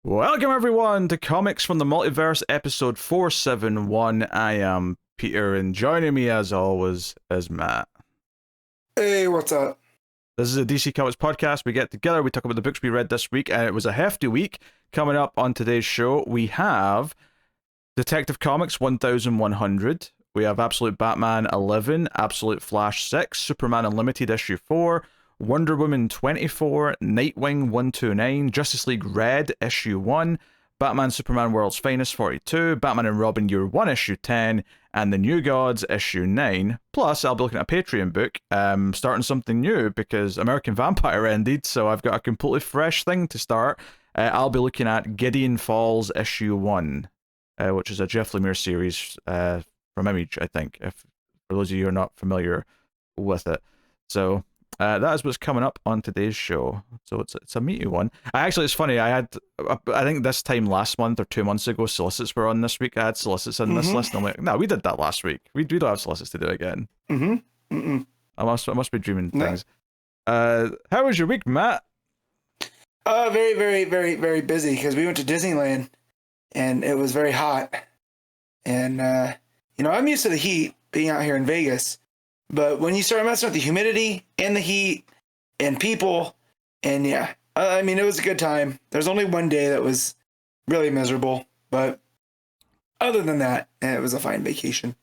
Welcome everyone to Comics from the Multiverse, episode 471. I am Peter, and joining me as always is Matt. Hey, what's up? This is a DC Comics podcast. We get together, we talk about the books we read this week, and it was a hefty week. Coming up on today's show, we have Detective Comics 1100. We have Absolute Batman 11, Absolute Flash 6, Superman Unlimited issue 4, Wonder Woman 24, Nightwing 129, Justice League Red issue 1, Batman Superman World's Finest 42, Batman and Robin Year 1 issue 10, and The New Gods issue 9. Plus, I'll be looking at a Patreon book, starting something new because American Vampire ended, so I've got a completely fresh thing to start. I'll be looking at Gideon Falls issue 1, which is a Jeff Lemire series from Image, I think, if for those of you who are not familiar with it. So that is what's coming up on today's show. So it's a meaty one. It's funny. I think this time last month or 2 months ago, solicits were on this week. I had solicits in this list. And I'm like, no, we did that last week. We don't have solicits to do again. I must be dreaming things. How was your week, Matt? Very, very, very, very busy because we went to Disneyland and it was very hot. And I'm used to the heat being out here in Vegas. But when you start messing with the humidity and the heat and people, and it was a good time. There's only one day that was really miserable, but other than that, it was a fine vacation.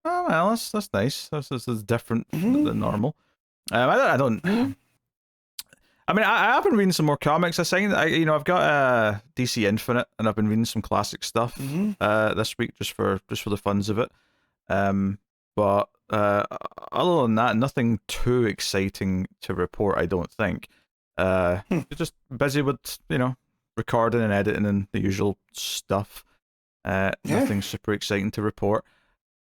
Oh, well, that's nice. This is different than normal. I have been reading some more comics. I've got DC Infinite, and I've been reading some classic stuff this week just for the funs of it. But other than that, nothing too exciting to report, I don't think. Just busy with, recording and editing and the usual stuff. Nothing super exciting to report.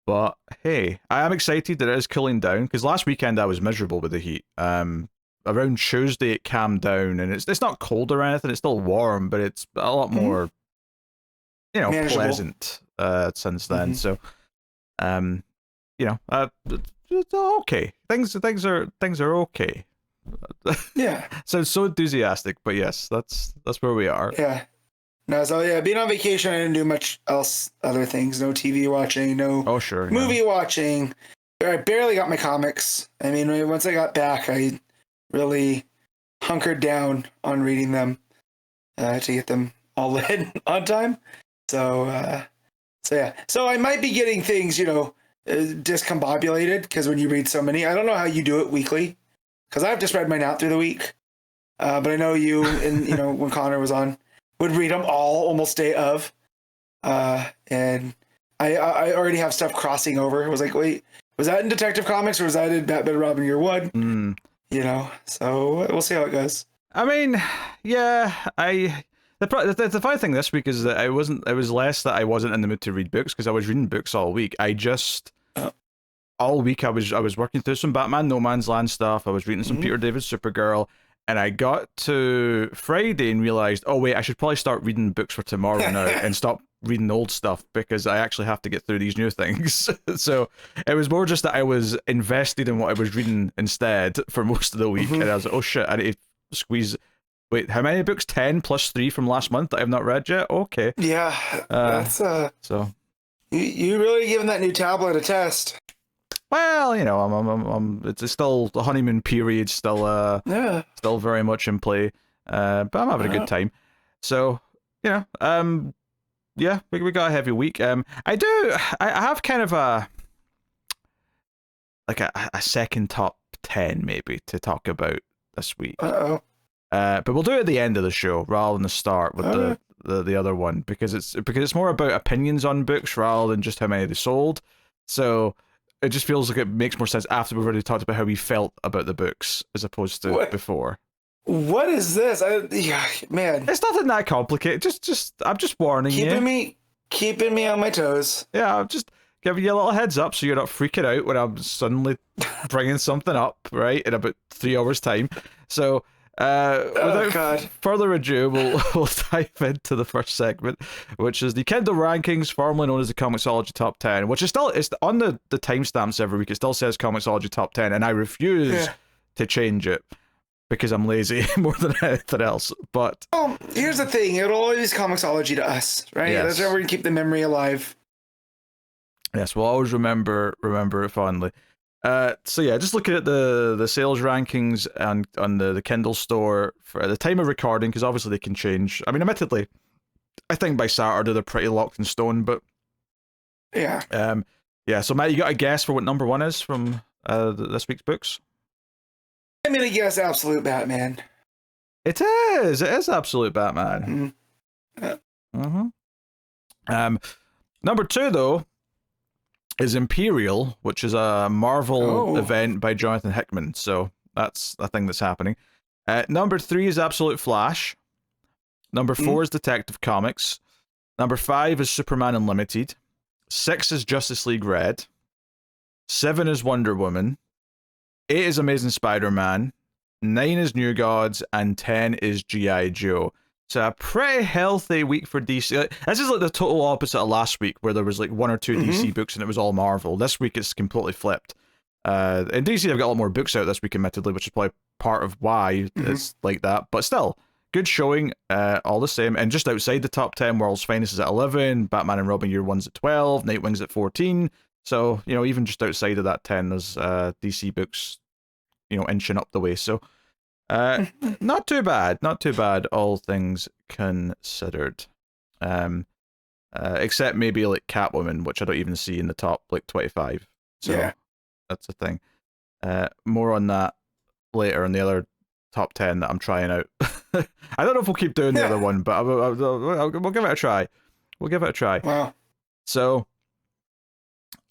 But hey, I am excited that it is cooling down, because last weekend I was miserable with the heat. Around Tuesday it calmed down, and it's not cold or anything, it's still warm, but it's a lot more, manageable. Pleasant since then. So, it's okay. Things are okay. Yeah. Sounds so enthusiastic, but yes, that's where we are. Yeah. No, so yeah, being on vacation, I didn't do much else, other things. No TV watching, no movie watching. I barely got my comics. I mean, once I got back, I really hunkered down on reading them to get them all in on time. So yeah. So I might be getting things, discombobulated, because when you read so many, I don't know how you do it weekly, because I have to spread mine out through the week. But I know you and when Connor was on, would read them all almost day of. And I already have stuff crossing over. I was like, wait, was that in Detective Comics or was that in Batman and Robin Year 1? So we'll see how it goes. I mean, yeah, the funny thing this week is that it was less that I wasn't in the mood to read books, because I was reading books all week. All week I was working through some Batman No Man's Land stuff. I was reading some Peter David's Supergirl, and I got to Friday and realized, oh wait, I should probably start reading books for tomorrow now and stop reading old stuff, because I actually have to get through these new things. So it was more just that I was invested in what I was reading instead for most of the week, and I was like, oh shit, I need to squeeze. Wait, how many books? 10 plus 3 from last month that I've not read yet? Okay. Yeah, that's so you really giving that new tablet a test. Well, I'm it's still the honeymoon period, still very much in play. But I'm having a good time. So, we got a heavy week. I have kind of a second top 10 maybe to talk about this week. But we'll do it at the end of the show rather than the start with the other one, because it's more about opinions on books rather than just how many they sold. So it just feels like it makes more sense after we've already talked about how we felt about the books as opposed to before. What is this? Man, it's nothing that complicated. I'm just warning you. Keeping me on my toes. Yeah, I'm just giving you a little heads up so you're not freaking out when I'm suddenly bringing something up, right, in about 3 hours' time. So, without further ado, we'll dive into the first segment, which is the Kindle rankings, formerly known as the Comicsology Top 10, which is still, it's on the timestamps every week. It still says Comicsology Top 10, and I refuse to change it. because I'm lazy more than anything else. But here's the thing: it'll always ComiXology to us, right? Yes. That's how we're gonna keep the memory alive. Yes, we'll always remember it fondly. So yeah, just looking at the sales rankings and on the Kindle store for the time of recording, because obviously they can change. I mean, admittedly, I think by Saturday they're pretty locked in stone, but yeah. Yeah. So Matt, you got a guess for what number one is from this week's books? I'm gonna guess Absolute Batman. It is Absolute Batman. Number two though is Imperial, which is a Marvel event by Jonathan Hickman. So that's a thing that's happening. Number three is Absolute Flash. Number four is Detective Comics. Number 5 is Superman Unlimited. 6 is Justice League Red. 7 is Wonder Woman. 8 is Amazing Spider-Man. 9 is New Gods. And 10 is G.I. Joe. So a pretty healthy week for DC. This is like the total opposite of last week, where there was like 1 or 2 DC books and it was all Marvel. This week it's completely flipped. And DC have got a lot more books out this week, admittedly, which is probably part of why it's like that. But still, good showing, all the same. And just outside the top 10, World's Finest is at 11, Batman and Robin Year One's at 12, Nightwing's at 14. So, you know, even just outside of that 10, there's DC books, you know, inching up the way. So, not too bad, all things considered. Except maybe like Catwoman, which I don't even see in the top like 25. So that's the thing. More on that later in the other top 10 that I'm trying out. I don't know if we'll keep doing the other one, but we'll give it a try. Wow. So,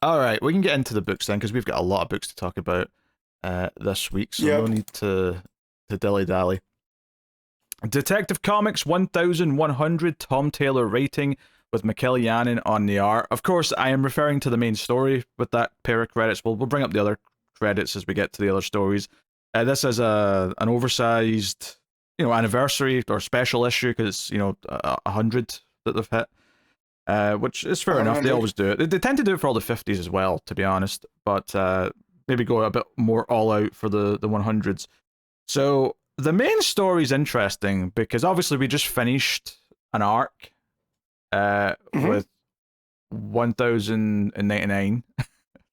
all right, we can get into the books then, because we've got a lot of books to talk about this week, so no need to dilly-dally. Detective Comics 1100, Tom Taylor writing, with Mikel Janin on the art. Of course, I am referring to the main story with that pair of credits. We'll bring up the other credits as we get to the other stories. This is an oversized, you know, anniversary or special issue, because it's, you know, 100 that they've hit, which is fair enough. They always do it. They tend to do it for all the 50s as well, to be honest, but maybe go a bit more all out for the 100s. So the main story is interesting because obviously we just finished an arc with 1099. I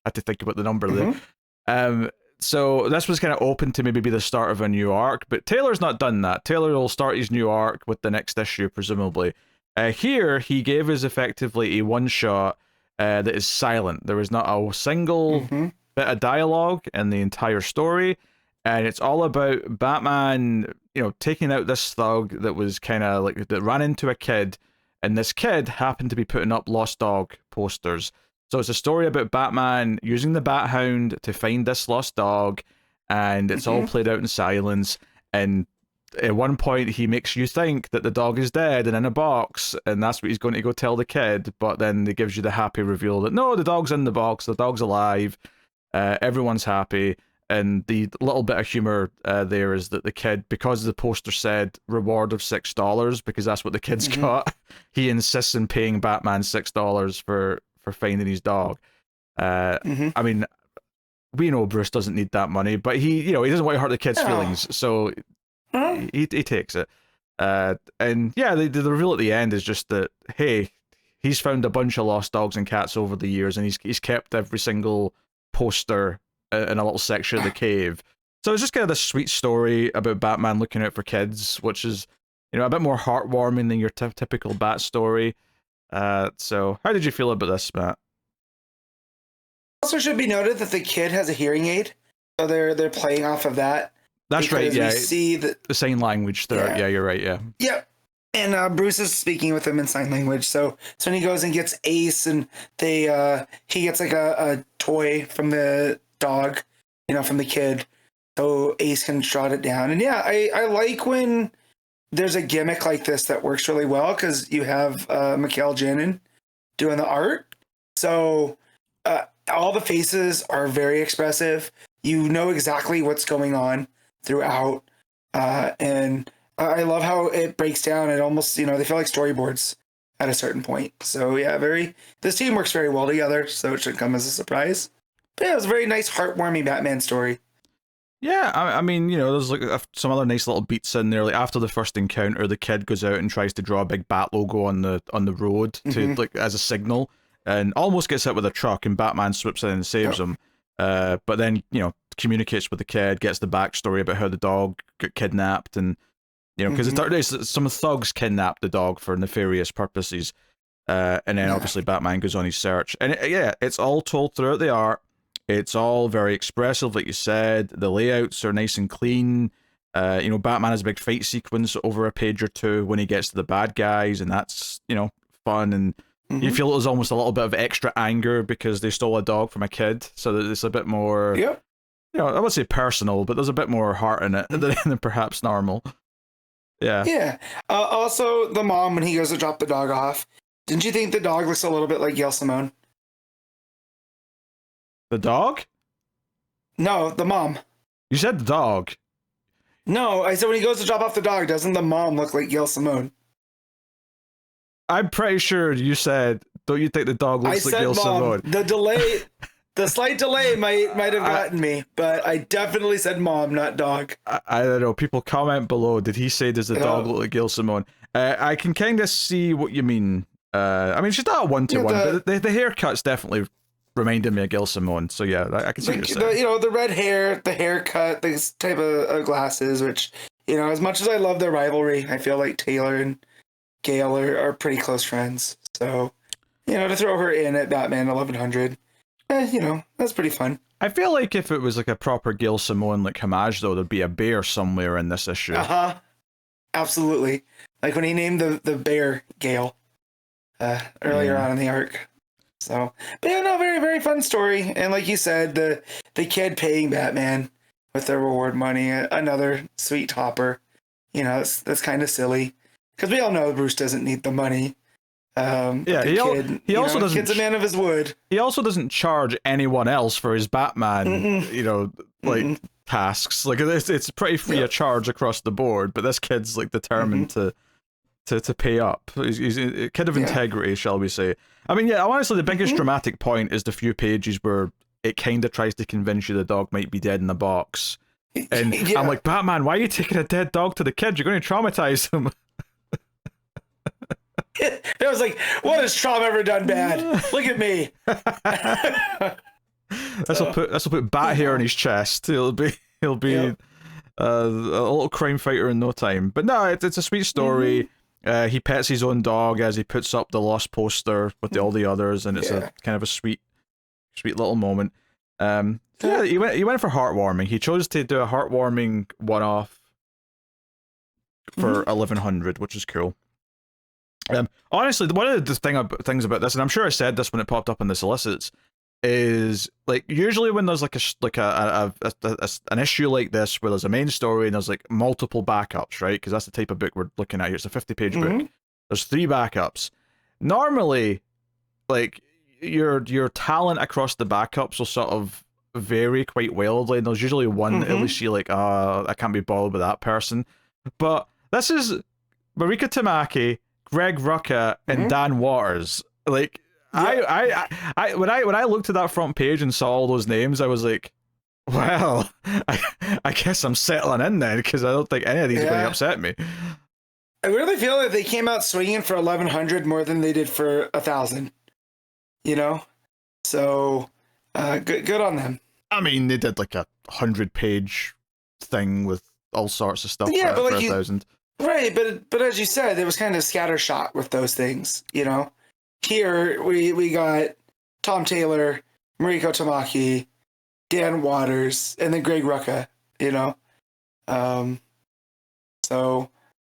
had to think about the number there. So this was kind of open to maybe be the start of a new arc, but Taylor's not done that. Taylor will start his new arc with the next issue, presumably. Here, he gave us effectively a one-shot that is silent. There is not a single bit of dialogue in the entire story, and it's all about Batman, you know, taking out this thug that was kind of like, that ran into a kid, and this kid happened to be putting up Lost Dog posters. So it's a story about Batman using the Bat Hound to find this lost dog, and it's all played out in silence. And at one point, he makes you think that the dog is dead and in a box, and that's what he's going to go tell the kid. But then it gives you the happy reveal that no, the dog's in the box, the dog's alive, everyone's happy. And the little bit of humor there is that the kid, because the poster said reward of $6, because that's what the kid's got, he insists on paying Batman $6 for finding his dog. I mean, we know Bruce doesn't need that money, but he doesn't want to hurt the kid's feelings, so he takes it. And yeah, the reveal at the end is just that, hey, he's found a bunch of lost dogs and cats over the years, and he's kept every single poster in a little section of the cave. So it's just kind of this sweet story about Batman looking out for kids, which is, you know, a bit more heartwarming than your typical Bat story. So how did you feel about this, Matt? Also should be noted that the kid has a hearing aid, so they're playing off of that. That's right, yeah. We see the sign language there. Yeah, you're right, yeah. Yep. And Bruce is speaking with him in sign language. So when he goes and gets Ace, and he gets like a toy from the dog, you know, from the kid, so Ace can jot it down. And yeah, I like when there's a gimmick like this that works really well, because you have Mikel Janin doing the art. So all the faces are very expressive. You know exactly what's going on throughout. And I love how it breaks down. It almost, you know, they feel like storyboards at a certain point. So yeah, this team works very well together, so it shouldn't come as a surprise. But yeah, it was a very nice, heartwarming Batman story. Yeah, I mean, there's like some other nice little beats in there. Like after the first encounter, the kid goes out and tries to draw a big bat logo on the road to like as a signal, and almost gets hit with a truck. And Batman swoops in and saves him. But then communicates with the kid, gets the backstory about how the dog got kidnapped, and because some thugs kidnapped the dog for nefarious purposes. And then obviously Batman goes on his search, and it's all told throughout the art. It's all very expressive, like you said. The layouts are nice and clean. Batman has a big fight sequence over a page or two when he gets to the bad guys, and that's fun. And you feel there's almost a little bit of extra anger because they stole a dog from a kid, so that it's a bit more. Yep. I would say personal, but there's a bit more heart in it than perhaps normal. Yeah. Yeah. Also, the mom when he goes to drop the dog off. Didn't you think the dog looks a little bit like Gail Simone? The dog? No, the mom. You said the dog. No, I said when he goes to drop off the dog, doesn't the mom look like Gail Simone? I'm pretty sure you said, don't you think the dog looks like Gail Simone? The slight delay might have gotten me, but I definitely said mom, not dog. I don't know. People comment below. Did he say, does the dog look like Gail Simone? I can kind of see what you mean. I mean, she's not a one-to-one, but the haircut's definitely reminded me of Gail Simone. So yeah, I can see what you're saying. The red hair, the haircut, this type of glasses, which, as much as I love their rivalry, I feel like Taylor and Gail are pretty close friends. So, to throw her in at Batman 1100, that's pretty fun. I feel like if it was like a proper Gail Simone like homage, though, there'd be a bear somewhere in this issue. Absolutely. Like when he named the bear Gail earlier on in the arc. So, but very, very fun story. And like you said, the kid paying Batman with the reward money, another sweet topper. That's kind of silly because we all know Bruce doesn't need the money. He also doesn't. Kid's a man of his wood. He also doesn't charge anyone else for his Batman, tasks. Like it's pretty free of charge across the board. But this kid's like determined to pay up. He's a kid of integrity, shall we say? I mean, honestly, the biggest dramatic point is the few pages where it kind of tries to convince you the dog might be dead in the box, and I'm like, Batman, why are you taking a dead dog to the kid? You're going to traumatize him. It was like, what has trauma ever done bad? Look at me. This will put bat hair on his chest. He'll be a little crime fighter in no time. But no, it's a sweet story. He pets his own dog as he puts up the Lost poster with all the others, and it's a kind of a sweet little moment. He went for heartwarming. He chose to do a heartwarming one-off for 1100, which is cool. Honestly, one of the things about this, and I'm sure I said this when it popped up in the solicits, is like usually when there's like an issue like this where there's a main story and there's like multiple backups, right? Because that's the type of book we're looking at here. It's a 50-page book. There's 3 backups. Normally, like your talent across the backups will sort of vary quite wildly, and there's usually one at least you're like, I can't be bothered with that person. But this is Marika Tamaki, Greg Rucka, and Dan Waters. Like, I when I looked at that front page and saw all those names, I was like, well, I guess I'm settling in then, because I don't think any of these are going to upset me. I really feel like they came out swinging for 1100 more than they did for 1000. So good on them. I mean, they did like a 100-page thing with all sorts of stuff for 1000. Right, but as you said, it was kind of scattershot with those things, Here we got Tom Taylor, Mariko Tamaki, Dan Waters, and then Greg Rucka, So,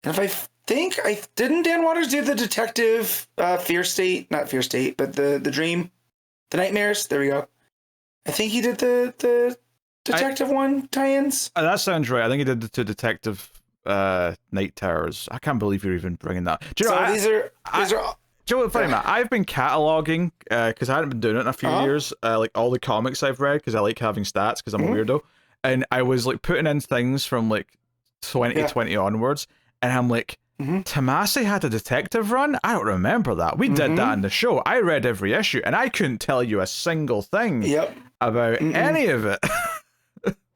if I think didn't Dan Waters do the detective not Fear State, but the Dream, the Nightmares? There we go. I think he did the detective one tie-ins. That sounds right. I think he did the 2 detective Night Terrors. I can't believe you're even bringing that. Do you know, these are Do you know what's funny, Matt? I've been cataloging because I hadn't been doing it in a few years. Like all the comics I've read, because I like having stats because I'm a weirdo, and I was like putting in things from like 2020 onwards, and I'm like, Tomasi had a detective run? I don't remember that. We did that in the show. I read every issue, and I couldn't tell you a single thing about any of it.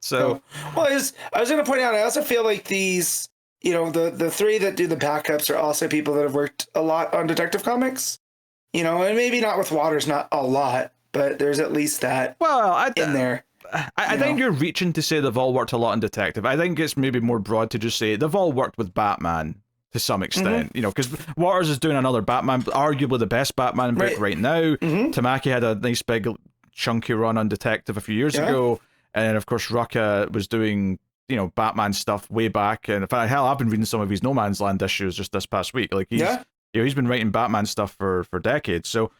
So, well, I was going to point out, I also feel like these, the three that do the backups are also people that have worked a lot on Detective Comics, and maybe not with Waters, not a lot, but there's at least that in there. I think you're reaching to say they've all worked a lot on Detective. I think it's maybe more broad to just say they've all worked with Batman to some extent, because Waters is doing another Batman, arguably the best Batman book right now. Tamaki had a nice big chunky run on Detective a few years ago, and then of course Rucka was doing Batman stuff way back, and in fact, hell, I've been reading some of his No Man's Land issues just this past week. Like he's been writing Batman stuff for decades. So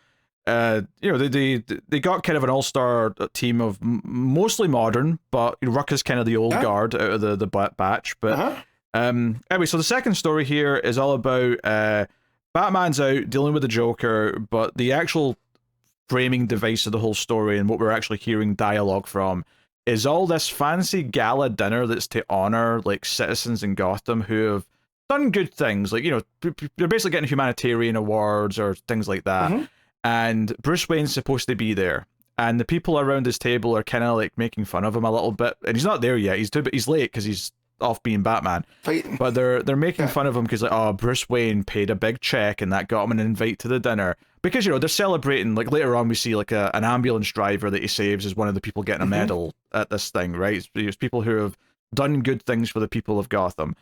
they got kind of an all-star team of mostly modern, but Rucka's kind of the old guard out of the batch. But anyway, so the second story here is all about Batman's out dealing with the Joker, but the actual framing device of the whole story and what we're actually hearing dialogue from is all this fancy gala dinner that's to honor like citizens in Gotham who have done good things, like they're basically getting humanitarian awards or things like that. And Bruce Wayne's supposed to be there, and the people around his table are kind of like making fun of him a little bit, and he's not there yet. He's late because he's off being Batman. But they're making fun of him because like, oh, Bruce Wayne paid a big check and that got him an invite to the dinner, because they're celebrating. Like later on we see like an ambulance driver that he saves is one of the people getting a medal at this thing, right? It's people who have done good things for the people of Gotham,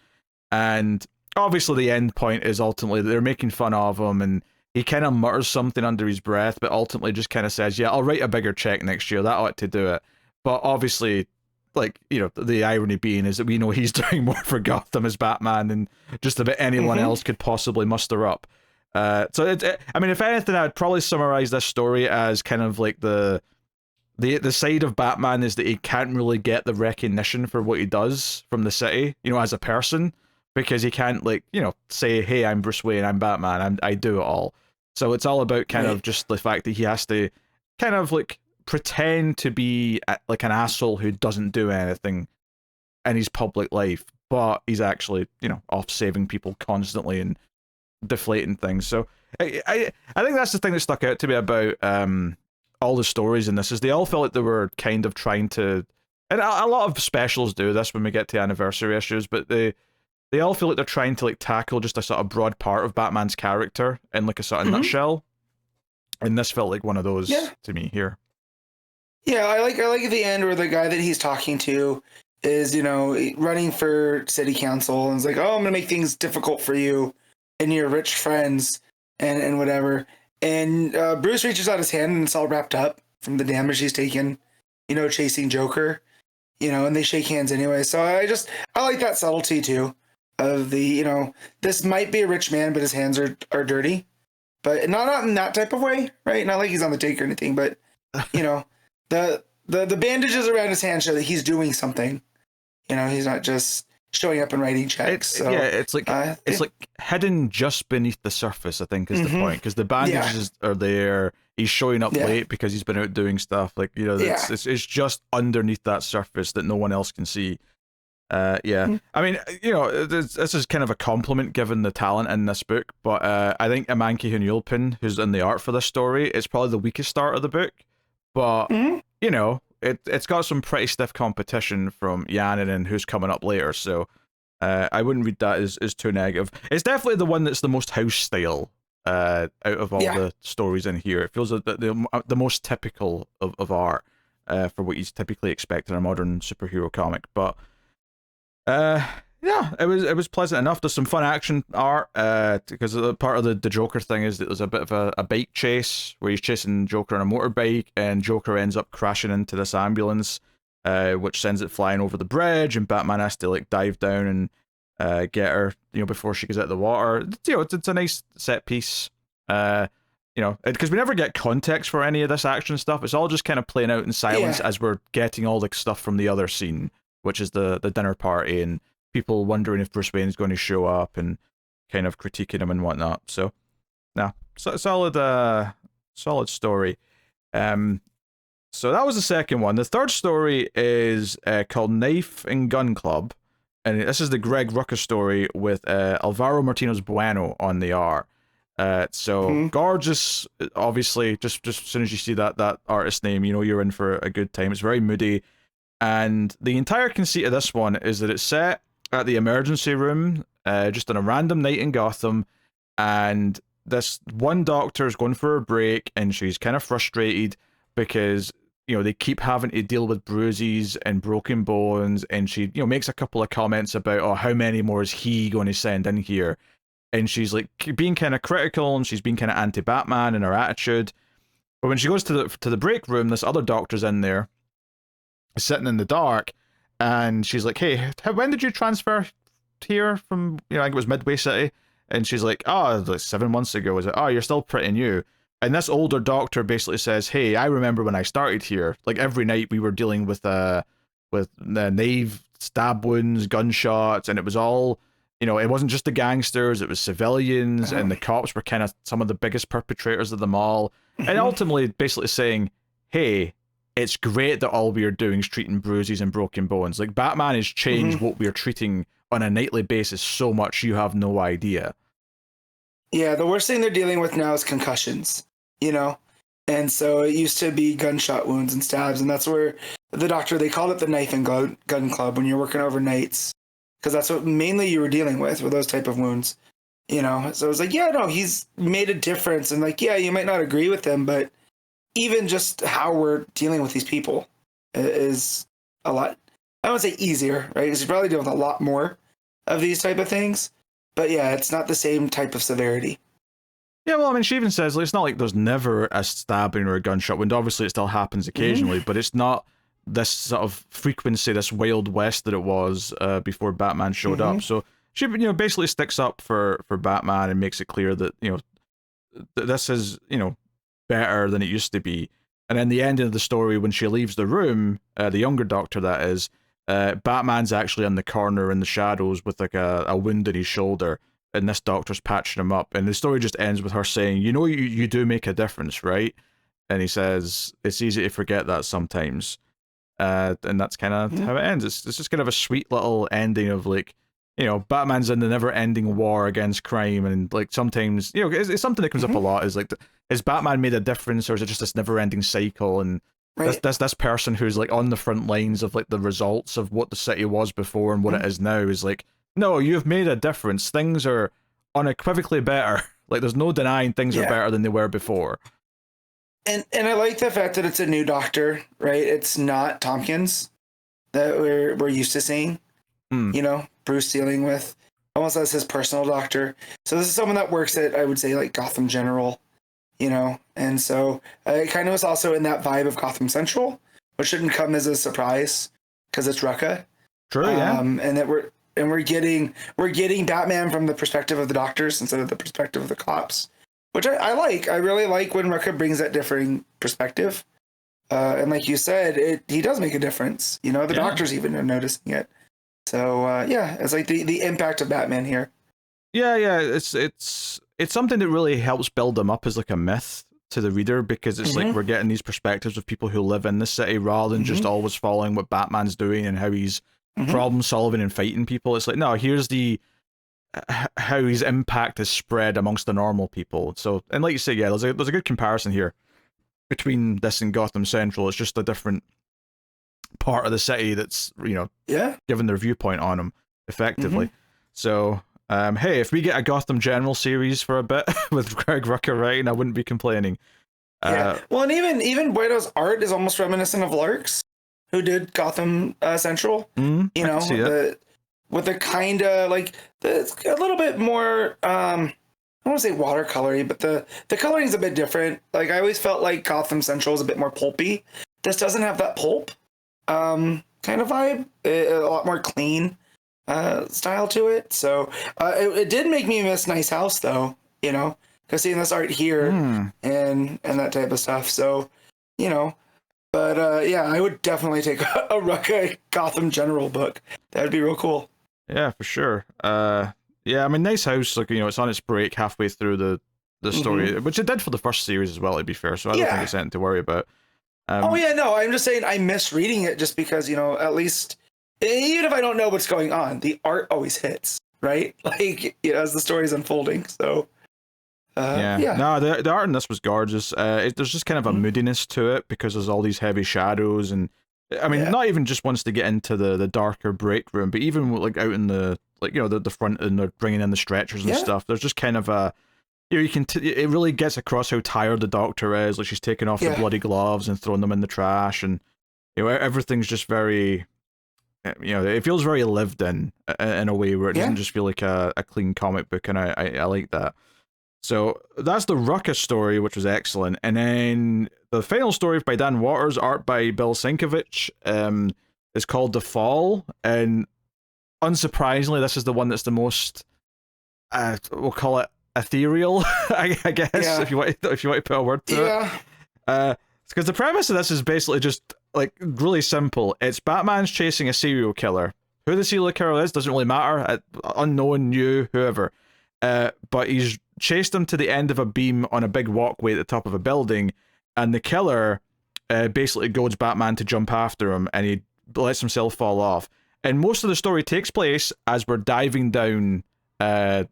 and obviously the end point is ultimately they're making fun of him, and he kind of mutters something under his breath, but ultimately just kind of says, yeah, I'll write a bigger check next year, that ought to do it. But obviously, like, the irony being is that we know he's doing more for Gotham as Batman than just about anyone else could possibly muster up. So, I mean, if anything, I'd probably summarize this story as kind of like the side of Batman is that he can't really get the recognition for what he does from the city, as a person, because he can't, like, say, hey, I'm Bruce Wayne, I'm Batman, I do it all. So it's all about kind of just the fact that he has to kind of, like, pretend to be, like, an asshole who doesn't do anything in his public life, but he's actually, off saving people constantly and deflating things. So I think that's the thing that stuck out to me about all the stories in this, is they all felt like they were kind of trying to, and a lot of specials do this when we get to anniversary issues, but they all feel like they're trying to like tackle just a sort of broad part of Batman's character in like a sort of nutshell. And this felt like one of those to me here. Yeah, I like at the end where the guy that he's talking to is, running for city council, and it's like, oh, I'm gonna make things difficult for you and your rich friends and whatever. And Bruce reaches out his hand and it's all wrapped up from the damage he's taken, chasing Joker, and they shake hands anyway. So I like that subtlety too. Of the, this might be a rich man, but his hands are dirty, but not in that type of way, right? Not like he's on the take or anything, but the bandages around his hands show that he's doing something. He's not just showing up and writing checks. It's like hidden just beneath the surface, I think, is the point, because the bandages are there. He's showing up late because he's been out doing stuff. Like, it's just underneath that surface that no one else can see. I mean, this is kind of a compliment given the talent in this book, but I think Imanki Hunyulpin, who's in the art for this story, is probably the weakest start of the book, but it's got some pretty stiff competition from Janin and who's coming up later, so I wouldn't read that as too negative. It's definitely the one that's the most house style out of all the stories in here. It feels like the most typical of art for what you typically expect in a modern superhero comic, but it was pleasant enough. There's some fun action art, because part of the Joker thing is that there's a bit of a bike chase where he's chasing Joker on a motorbike, and Joker ends up crashing into this ambulance, which sends it flying over the bridge, and Batman has to like dive down and get her, before she goes out of the water. It's a nice set piece. Because we never get context for any of this action stuff. It's all just kind of playing out in silence as we're getting all the stuff from the other scene, which is the dinner party and people wondering if Bruce Wayne's going to show up and kind of critiquing him and whatnot. So, solid story. So that was the second one. The third story is called Knife and Gun Club, and this is the Greg Rucka story with Alvaro Martinez Bueno on the art. Gorgeous, obviously. Just as soon as you see that artist name, you're in for a good time. It's very moody. And the entire conceit of this one is that it's set at the emergency room, just on a random night in Gotham, and this one doctor is going for a break, and she's kind of frustrated because, you know, they keep having to deal with bruises and broken bones, and she, you know, makes a couple of comments about, oh, how many more is he going to send in here? And she's like being kind of critical, and she's being kind of anti-Batman in her attitude. But when she goes to the break room, this other doctor's in there, sitting in the dark, and she's like, hey, when did you transfer here from, you know, I think it was Midway City? And she's like, oh, like 7 months ago. Is it? Oh, you're still pretty new. And this older doctor basically says, hey, I remember when I started here. Like, every night we were dealing with knife stab wounds, gunshots, and it was all, you know, it wasn't just the gangsters, it was civilians, and the cops were kind of some of the biggest perpetrators of them all. And ultimately basically saying, hey, it's great that all we are doing is treating bruises and broken bones. Like, Batman has changed what we are treating on a nightly basis so much you have no idea. Yeah, the worst thing they're dealing with now is concussions, you know? And so it used to be gunshot wounds and stabs, and that's where the doctor, they called it the knife and gun club when you're working overnights, because that's what mainly you were dealing with those type of wounds, you know? So it was like, yeah, no, he's made a difference, and like, yeah, you might not agree with him, but even just how we're dealing with these people is a lot, I wouldn't say easier, right? Because you're probably dealing with a lot more of these type of things. But yeah, it's not the same type of severity. Yeah, well, I mean, she even says, like, it's not like there's never a stabbing or a gunshot wound. Obviously, it still happens occasionally, but it's not this sort of frequency, this Wild West that it was before Batman showed up. So she, you know, basically sticks up for Batman and makes it clear that, you know, this is, you know, better than it used to be. And then the ending of the story, when she leaves the room, the younger doctor, that is, Batman's actually in the corner in the shadows with like a wound in his shoulder, and this doctor's patching him up. And the story just ends with her saying, you know, you do make a difference, right? And he says, it's easy to forget that sometimes. And that's kind of how it ends. It's just kind of a sweet little ending of, like, you know, Batman's in the never-ending war against crime, and like sometimes, you know, it's something that comes up a lot, is like, has Batman made a difference, or is it just this never-ending cycle? And this person who's like on the front lines of like the results of what the city was before and what it is now is like, no, you've made a difference. Things are unequivocally better. Like, there's no denying things are better than they were before. And I like the fact that it's a new doctor, right? It's not Tompkins that we're used to seeing. You know, Bruce dealing with almost as his personal doctor. So this is someone that works at, I would say, like Gotham General, you know, and so it kind of was also in that vibe of Gotham Central, which shouldn't come as a surprise because it's Rucka. True, yeah. And that we're getting Batman from the perspective of the doctors instead of the perspective of the cops, which I like. I really like when Rucka brings that differing perspective. And like you said, he does make a difference. You know, the doctors even are noticing it. So yeah, it's like the impact of Batman here. Yeah, it's something that really helps build him up as like a myth to the reader, because it's like we're getting these perspectives of people who live in the city rather than just always following what Batman's doing and how he's problem solving and fighting people. It's like, no, here's how his impact is spread amongst the normal people. So, and like you say, yeah, there's a good comparison here between this and Gotham Central. It's just a different part of the city that's, you know, given their viewpoint on him effectively. So hey, if we get a Gotham General series for a bit with Greg Rucka writing, I wouldn't be complaining. Well, and even Bueto's art is almost reminiscent of Lark's, who did Gotham Central. You know, with the kind of like it's a little bit more I don't want to say watercolory, but the coloring is a bit different. Like, I always felt like Gotham Central is a bit more pulpy. This doesn't have that pulp kind of vibe. A lot more clean style to it. So it did make me miss Nice House, though, you know, because seeing this art here and that type of stuff. So, you know, but yeah, I would definitely take a Rucka Gotham General book. That would be real cool. Yeah, for sure. Yeah, I mean, Nice House, like, you know, it's on its break halfway through the story, which it did for the first series as well, to be fair. So I don't think it's anything to worry about. Oh yeah, no, I'm just saying I miss reading it just because, you know, at least even if I don't know what's going on, the art always hits, right? Like, you know, as the story's unfolding. So no, the art in this was gorgeous. There's just kind of a moodiness to it because there's all these heavy shadows, and I mean, not even just wants to get into the darker break room, but even like out in the the front, and they're bringing in the stretchers and stuff. There's just kind of a, you can it really gets across how tired the Doctor is. Like, she's taking off the bloody gloves and throwing them in the trash, and everything's just very, it feels very lived in a way where it doesn't just feel like a clean comic book, and I like that. So that's the Ruckus story, which was excellent. And then the final story by Dan Waters, art by Bill Sienkiewicz, is called The Fall. And unsurprisingly, this is the one that's the most, we'll call it ethereal, I guess, if you want to put a word to it. Because the premise of this is basically just like really simple. It's Batman's chasing a serial killer. Who the serial killer is doesn't really matter. Unknown, new, whoever. But he's chased him to the end of a beam on a big walkway at the top of a building, and the killer basically goads Batman to jump after him, and he lets himself fall off. And most of the story takes place as we're diving down, to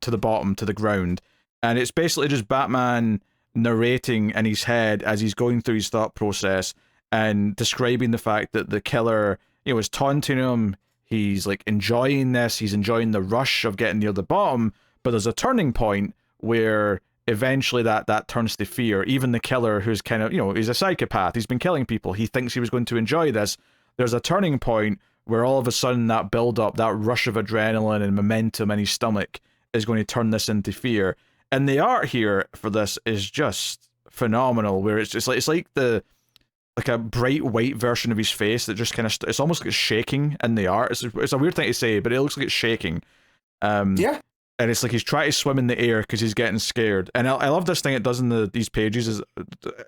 the bottom, to the ground, and it's basically just Batman narrating in his head as he's going through his thought process and describing the fact that the killer, is taunting him. He's like enjoying this. He's enjoying the rush of getting near the bottom. But there's a turning point where eventually that turns to fear. Even the killer, who's kind of, he's a psychopath. He's been killing people. He thinks he was going to enjoy this. There's a turning point where all of a sudden that build-up, that rush of adrenaline and momentum in his stomach is going to turn this into fear. And the art here for this is just phenomenal, where it's like a bright white version of his face that just kind of, it's almost like it's shaking in the art. It's a weird thing to say, but it looks like it's shaking. And it's like he's trying to swim in the air because he's getting scared. And I love this thing it does in these pages is,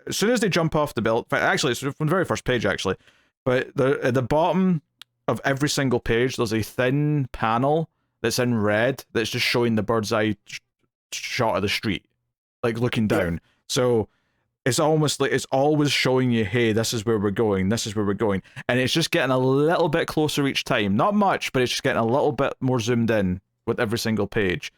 as soon as they jump off the build, actually it's from the very first page actually, but at the bottom of every single page there's a thin panel that's in red that's just showing the bird's eye shot of the street, like looking down. So it's almost like it's always showing you, hey, this is where we're going, and it's just getting a little bit closer each time. Not much, but it's just getting a little bit more zoomed in with every single page.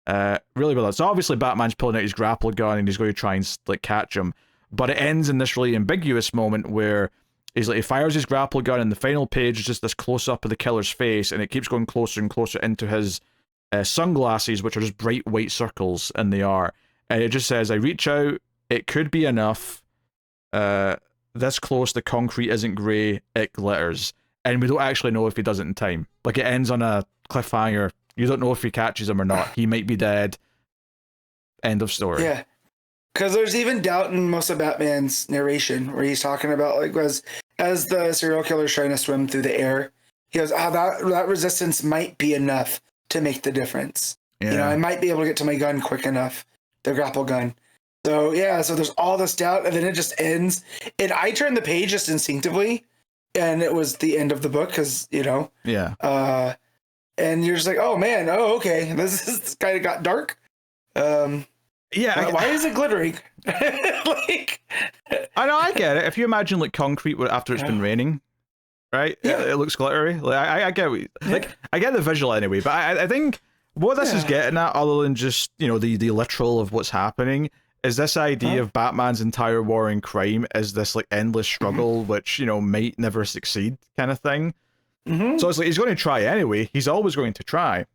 Really well done. So obviously Batman's pulling out his grapple gun and he's going to try and like catch him, but it ends in this really ambiguous moment where he fires his grapple gun, and the final page is just this close up of the killer's face, and it keeps going closer and closer into his sunglasses, which are just bright white circles in the art, and it just says, I reach out, it could be enough, this close, the concrete isn't grey, it glitters. And we don't actually know if he does it in time. Like, it ends on a cliffhanger. You don't know if he catches him or not. He might be dead. End of story. Yeah. Because there's even doubt in most of Batman's narration where he's talking about, like, as the serial killer's trying to swim through the air, he goes, that resistance might be enough to make the difference. Yeah. I might be able to get to my gun quick enough, the grapple gun. So, so there's all this doubt, and then it just ends. And I turned the page just instinctively, and it was the end of the book because, Yeah. And you're just like, oh, man, okay, this kind of got dark. Why is it glittering? Like, I know, I get it. If you imagine like concrete after it's been raining, right? Yeah. It looks glittery. Like I get I get the visual anyway, but I think what this is getting at, other than just the literal of what's happening, is this idea of Batman's entire war in crime is this like endless struggle, which might never succeed, kind of thing. So it's like he's going to try anyway. He's always going to try.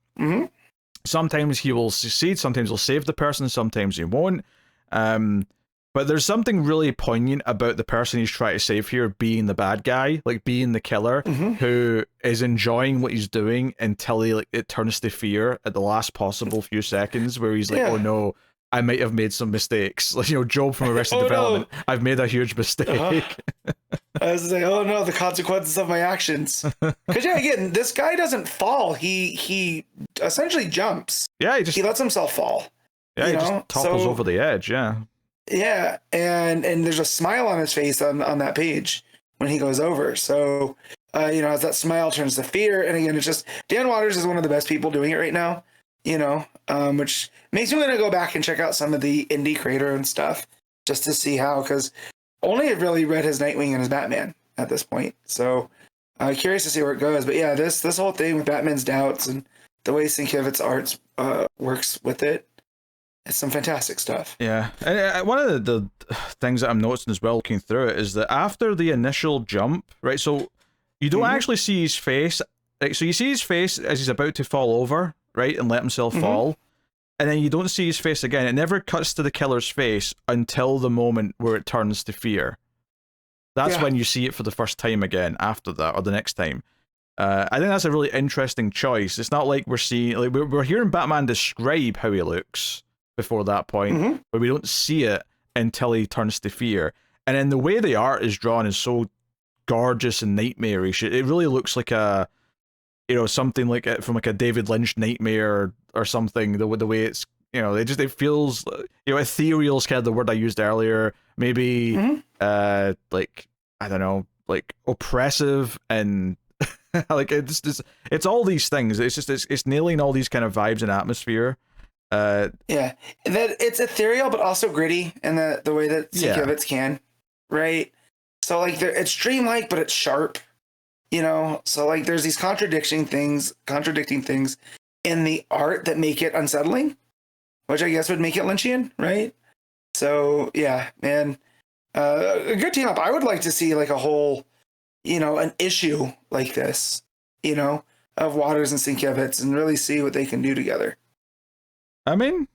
Sometimes he will succeed, sometimes he'll save the person, sometimes he won't. But there's something really poignant about the person he's trying to save here being the bad guy, like being the killer, who is enjoying what he's doing until it turns to fear at the last possible few seconds, where he's like, oh no, I might have made some mistakes. Like, Job from Arrested Development, no. I've made a huge mistake. I was like, oh no, the consequences of my actions. Because again, this guy doesn't fall. He essentially jumps. Yeah, he lets himself fall. Yeah, he just topples over the edge. Yeah. Yeah, and there's a smile on his face on that page when he goes over. So, as that smile turns to fear, and again, it's just Dan Waters is one of the best people doing it right now. Which makes me want to go back and check out some of the indie creator and stuff just to see how, because only have really read his Nightwing and his Batman at this point. So curious to see where it goes. But yeah, this whole thing with Batman's doubts and the way Sienkiewicz's art works with it some fantastic stuff. Yeah, and one of the things that I'm noticing as well, looking through it, is that after the initial jump, right? So you don't actually see his face. Like, so you see his face as he's about to fall over, right, and let himself fall, and then you don't see his face again. It never cuts to the killer's face until the moment where it turns to fear. That's when you see it for the first time again after that, or the next time. I think that's a really interesting choice. It's not like we're seeing, like we're hearing Batman describe how he looks before that point, but we don't see it until he turns to fear. And then the way the art is drawn is so gorgeous and nightmarish. It really looks like a, something like from like a David Lynch nightmare or something. The way it's, it feels, ethereal is kind of the word I used earlier. Maybe, like, I don't know, like oppressive and like it's all these things. It's nailing all these kind of vibes and atmosphere. That it's ethereal but also gritty in the way that Sienkiewicz can, right? So like it's dreamlike but it's sharp, So like there's these contradicting things in the art that make it unsettling, which I guess would make it Lynchian, right? So yeah, man, a good team up. I would like to see like a whole, an issue like this, of Waters and Sienkiewicz and really see what they can do together. I mean,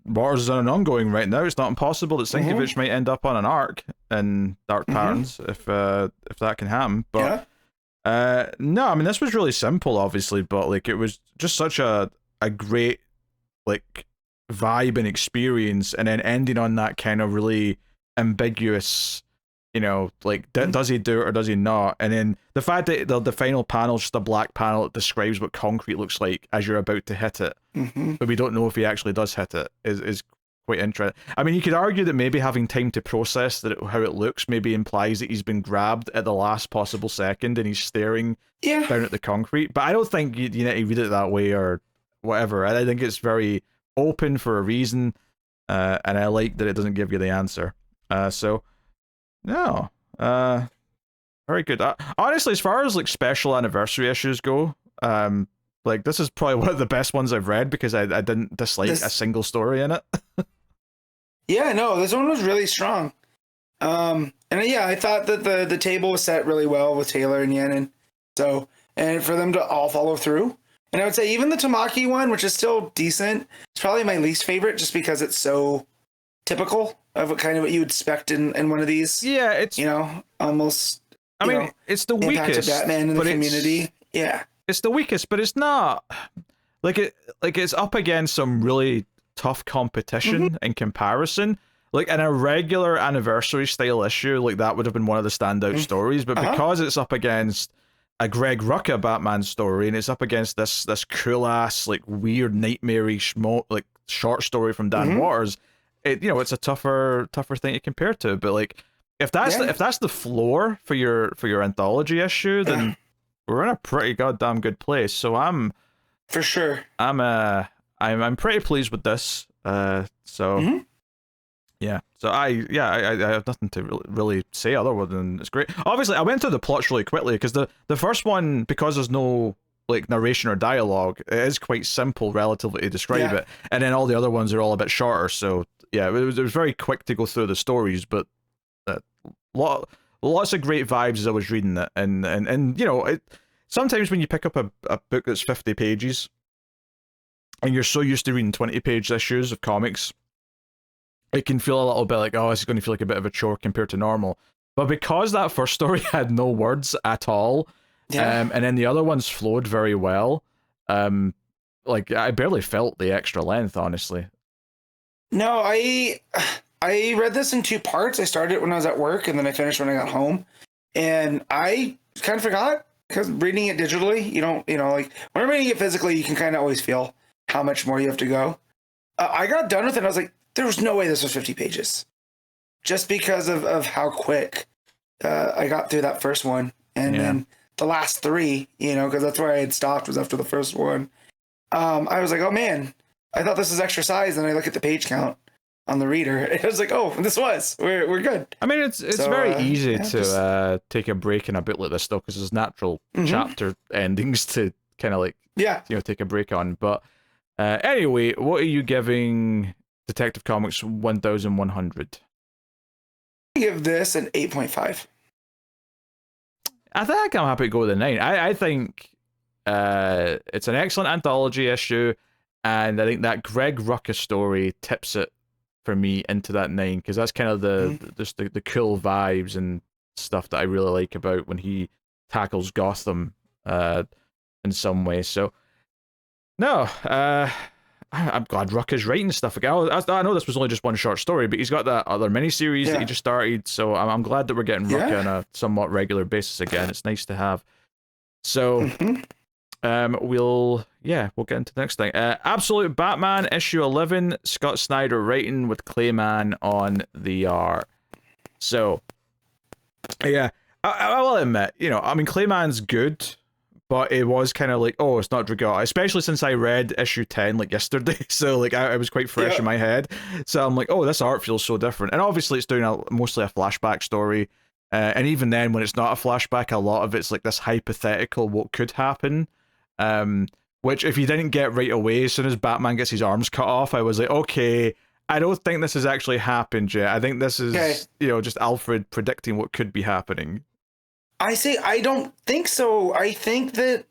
Waters is on an ongoing right now. It's not impossible that Sienkiewicz might end up on an arc in Dark Patterns if that can happen. But no, I mean, this was really simple, obviously, but like it was just such a great like vibe and experience, and then ending on that kind of really ambiguous, like does he do it or does he not? And then the fact that the final panel is just a black panel that describes what concrete looks like as you're about to hit it, but we don't know if he actually does hit it is quite interesting. I mean, you could argue that maybe having time to process how it looks maybe implies that he's been grabbed at the last possible second and he's staring down at the concrete, but I don't think you need to read it that way or whatever. I think it's very open for a reason, and I like that it doesn't give you the answer. So no, very good. Honestly, as far as like special anniversary issues go, like this is probably one of the best ones I've read because I didn't dislike a single story in it. Yeah, no, this one was really strong. And yeah, I thought that the table was set really well with Taylor and Janin. So, and for them to all follow through. And I would say even the Tamaki one, which is still decent, it's probably my least favorite just because it's so typical of what you would expect in one of these. Yeah, it's almost. I mean, it's the weakest Batman in the community. Yeah, it's the weakest, but it's not like it's up against some really tough competition in comparison. Like in a regular anniversary style issue, like that would have been one of the standout stories, but because it's up against a Greg Rucka Batman story and it's up against this cool ass like weird nightmarish like short story from Dan Waters, it's a tougher thing to compare to. But like if that's the floor for your anthology issue, then we're in a pretty goddamn good place. So I'm pretty pleased with this. Yeah, so I have nothing to really say other than it's great. Obviously, I went through the plots really quickly because the first one, because there's no like narration or dialogue, it is quite simple relatively to describe it, and then all the other ones are all a bit shorter. So yeah, it was very quick to go through the stories, but lots of great vibes as I was reading it, and sometimes when you pick up a book that's 50 pages, and you're so used to reading 20-page issues of comics, it can feel a little bit like, oh, this is going to feel like a bit of a chore compared to normal. But because that first story had no words at all, and then the other ones flowed very well, like I barely felt the extra length, honestly. No, I read this in 2 parts. I started it when I was at work, and then I finished when I got home. And I kind of forgot, because reading it digitally, you don't, like, when I'm reading it physically, you can kind of always feel how much more you have to go. I got done with it, and I was like, there was no way this was 50 pages. Just because of how quick I got through that first one. And then the last 3, because that's where I had stopped, was after the first one. I was like, oh man, I thought this was extra size. And I look at the page count on the reader. It was like, oh, we're good. I mean, it's very easy to take a break in a book like this, though, because there's natural chapter endings to kind of like, take a break on. But Anyway, what are you giving Detective Comics 1100? I give this an 8.5. I think I'm happy to go with a 9. I think it's an excellent anthology issue, and I think that Greg Rucka story tips it for me into that 9, because that's kind of the cool vibes and stuff that I really like about when he tackles Gotham in some way. So no, I'm glad Rucka's writing stuff again. I know this was only just one short story, but he's got that other miniseries that he just started, so I'm glad that we're getting Rucka on a somewhat regular basis again. It's nice to have. So we'll get into the next thing. Absolute Batman issue 11, Scott Snyder writing with Clayman on the art. So yeah, I will admit, Clayman's good, but it was kind of like, oh, it's not Dragot, especially since I read issue 10 like yesterday, so like I was quite fresh in my head, so I'm like, oh, this art feels so different. And obviously it's doing mostly a flashback story, and even then when it's not a flashback, a lot of it's like this hypothetical what could happen, which if you didn't get right away, as soon as Batman gets his arms cut off, I was like, okay, I don't think this has actually happened yet. I think this is just Alfred predicting what could be happening. I don't think so. I think this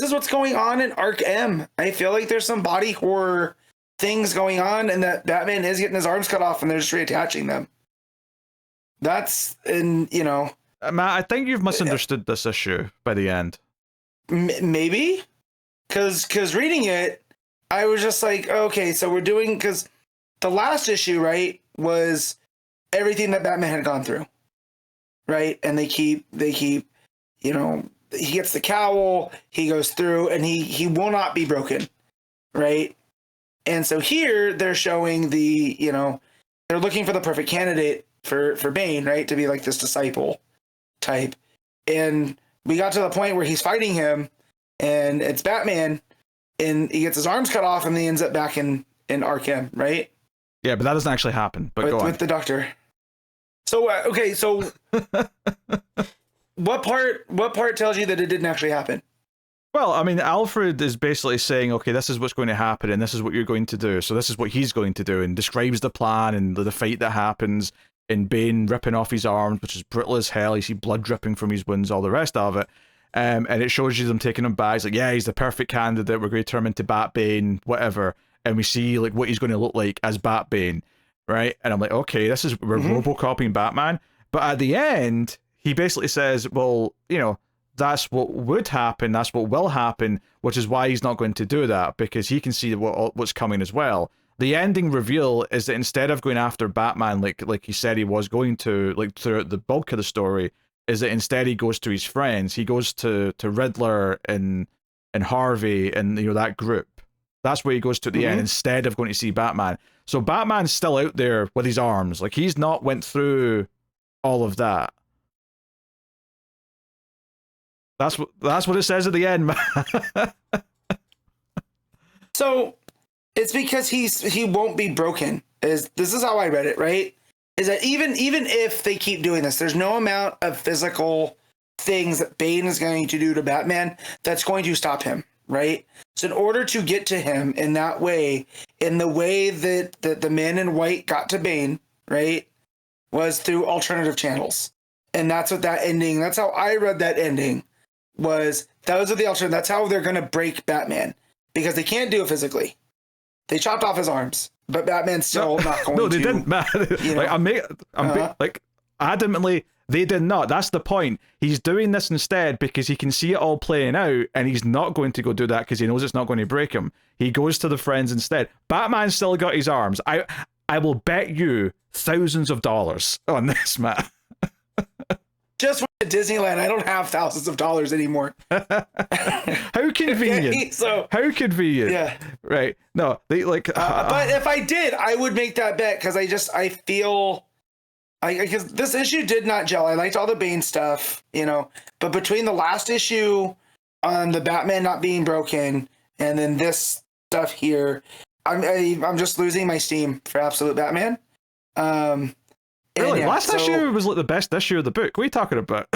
is what's going on in Arc M. I feel like there's some body horror things going on, and that Batman is getting his arms cut off and they're just reattaching them. Matt, I think you've misunderstood this issue by the end. Maybe? Because reading it, I was just like, okay, so we're doing, because the last issue, right, was everything that Batman had gone through. Right, and they keep, he gets the cowl, he goes through, and he will not be broken, right? And so here they're showing they're looking for the perfect candidate for Bane, right, to be like this disciple type. And we got to the point where he's fighting him, and it's Batman, and he gets his arms cut off, and he ends up back in Arkham, right? Yeah, but that doesn't actually happen. But go on. With the Doctor. So okay, so what part tells you that it didn't actually happen? Well, I mean, Alfred is basically saying, okay, this is what's going to happen, and this is what you're going to do. So this is what he's going to do, and describes the plan and the fight that happens. And Bane ripping off his arms, which is brutal as hell. You see blood dripping from his wounds, all the rest of it. And it shows you them taking him back. It's like, yeah, he's the perfect candidate. We're going to turn him into Bat-Bane, whatever. And we see like what he's going to look like as Bat-Bane. Right, and I'm like, okay, we're RoboCoping Batman, but at the end, he basically says, well, that's what would happen, that's what will happen, which is why he's not going to do that, because he can see what's coming as well. The ending reveal is that instead of going after Batman, like he said he was going to, like throughout the bulk of the story, is that instead he goes to his friends, he goes to Riddler and Harvey and that group. That's where he goes to at the end instead of going to see Batman. So Batman's still out there with his arms. Like, he's not went through all of that. That's what it says at the end, man. So it's because he won't be broken. This is how I read it, right? Is that even if they keep doing this, there's no amount of physical things that Bane is going to do to Batman that's going to stop him. Right? So in order to get to him in that way, in the way that the Man in White got to Bane, right, was through alternative channels. And that's what that ending, that's how I read that ending, was those are the alternative, that's how they're going to break Batman. Because they can't do it physically. They chopped off his arms, but Batman's still not going to. No, they didn't, man. Like, adamantly, they did not. That's the point. He's doing this instead because he can see it all playing out, and he's not going to go do that because he knows it's not going to break him. He goes to the friends instead. Batman's still got his arms. I will bet you thousands of dollars on this, Matt. Just went to Disneyland. I don't have thousands of dollars anymore. How convenient. How convenient. Yeah. Right. No, they like. But if I did, I would make that bet because I feel. Because this issue did not gel. I liked all the Bane stuff, but between the last issue on the Batman not being broken and then this stuff here, I'm just losing my steam for Absolute Batman. Really? Last issue was like the best issue of the book. What are you talking about?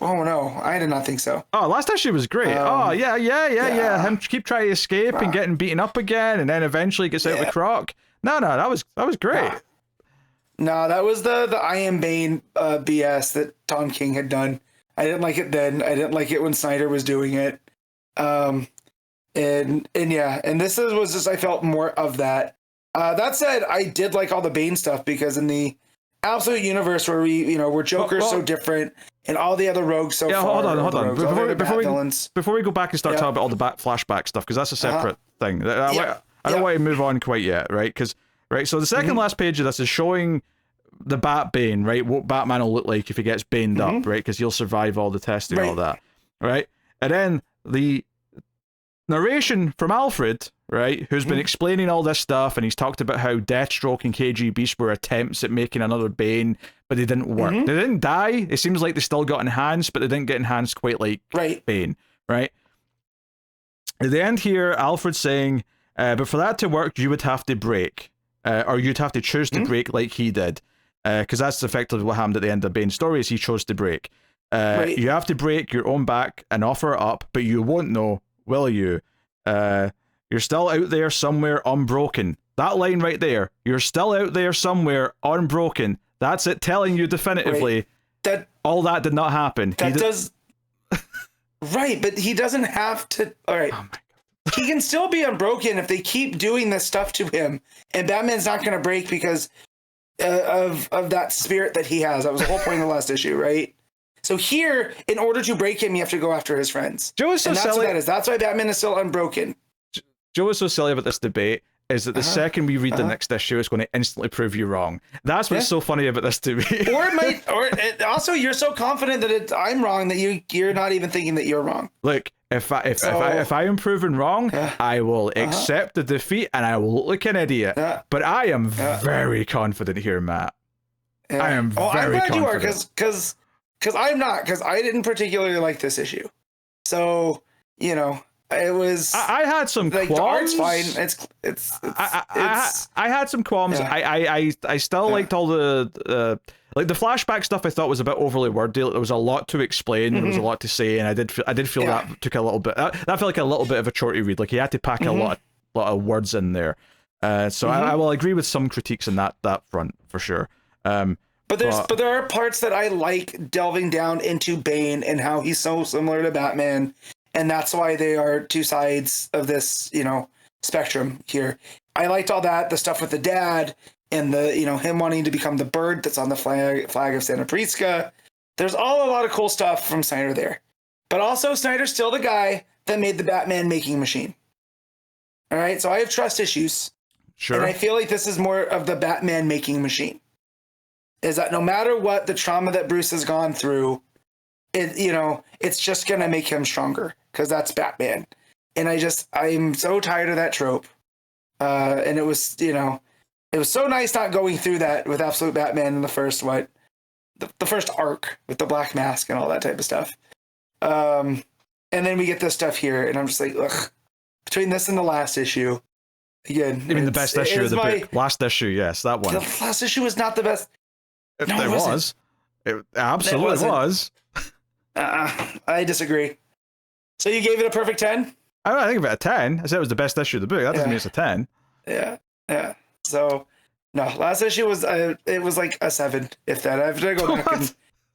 Oh no, I did not think so. Oh, last issue was great. Yeah. Him keep trying to escape and getting beaten up again, and then eventually gets out of the croc. No, that was great. No, that was the I Am Bane BS that Tom King had done. I didn't like it then. I didn't like it when Snyder was doing it. And this was just, I felt more of that. That said, I did like all the Bane stuff because in the Absolute Universe where where Joker's so different and all the other rogues so far. Hold on. Before we go back and start talking about all the flashback stuff, because that's a separate thing. I don't want to move on quite yet, right? So the second last page of this is showing the Bat Bane, right? What Batman will look like if he gets baned up, right? Because he'll survive all the testing and all that, right? And then the narration from Alfred, right, who's been explaining all this stuff, and he's talked about how Deathstroke and KG Beast were attempts at making another Bane, but they didn't work. They didn't die. It seems like they still got enhanced, but they didn't get enhanced quite like Bane, right? At the end here, Alfred's saying, but for that to work, you would have to break, or you'd have to choose to break like he did, because that's effectively what happened at the end of Bane's story, is he chose to break. You have to break your own back and offer it up, but you won't know, will you? You're still out there somewhere unbroken. That line right there, you're still out there somewhere unbroken. That's it telling you definitively that all that did not happen. Right, but he doesn't have to. All right. Oh my God. He can still be unbroken if they keep doing this stuff to him, and Batman's not going to break because of that spirit that he has. That was the whole point of the last issue, right? So here, in order to break him, you have to go after his friends. Joe is so and that's silly. What that is. That's why Batman is still unbroken. Joe is so silly about this debate is that the second we read the next issue, it's going to instantly prove you wrong. That's what's so funny about this to me. Or it might, also you're so confident that I'm wrong that you're not even thinking that you're wrong. Look, if I am proven wrong, I will accept the defeat and I will look like an idiot. But I am very confident here, Matt. I am very confident. You are, because I'm not, because I didn't particularly like this issue. So, it was. I had some qualms. The art's fine. I had some qualms. I still liked all the like the flashback stuff. I thought was a bit overly wordy. There was a lot to explain. There was a lot to say, and I did feel that took a little bit. That felt like a little bit of a shorty read. Like he had to pack a lot of words in there. So I will agree with some critiques in that front for sure. But there are parts that I like delving down into Bane and how he's so similar to Batman. And that's why they are two sides of this, spectrum here. I liked all that, the stuff with the dad and the, him wanting to become the bird that's on the flag of Santa Prisca. There's a lot of cool stuff from Snyder there. But also Snyder's still the guy that made the Batman making machine. All right. So I have trust issues. Sure. And I feel like this is more of the Batman making machine. Is that no matter what the trauma that Bruce has gone through, it's just going to make him stronger because that's Batman. And I'm so tired of that trope. And it was, it was so nice not going through that with Absolute Batman in the first, the first arc with the Black Mask and all that type of stuff. And then we get this stuff here and I'm just like, ugh, between this and the last issue, again. You mean the best issue of the book? Last issue, yes, that one. The last issue was not the best. It was. It absolutely was. I disagree. So you gave it a perfect 10? I think about a 10. I said it was the best issue of the book. That doesn't mean it's a 10. Yeah. So, no, last issue was it was like a 7, if that. I have to go back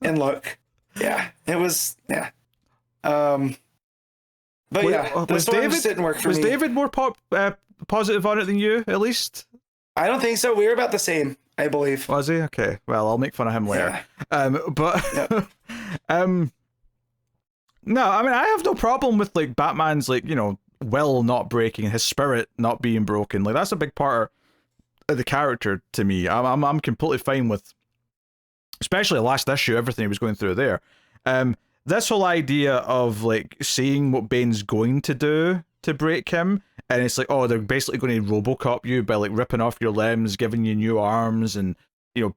and look. Yeah, it was. Yeah. But this one just didn't work for me. Was David more positive on it than you, at least? I don't think so. We were about the same, I believe. Was he? Okay. Well, I'll make fun of him later. Yeah. No, I mean, I have no problem with like Batman's will not breaking and his spirit not being broken. Like that's a big part of the character to me. I'm completely fine with, especially the last issue, everything he was going through there. This whole idea of like seeing what Bane's going to do to break him, and it's like, oh, they're basically going to RoboCop you by like ripping off your limbs, giving you new arms, and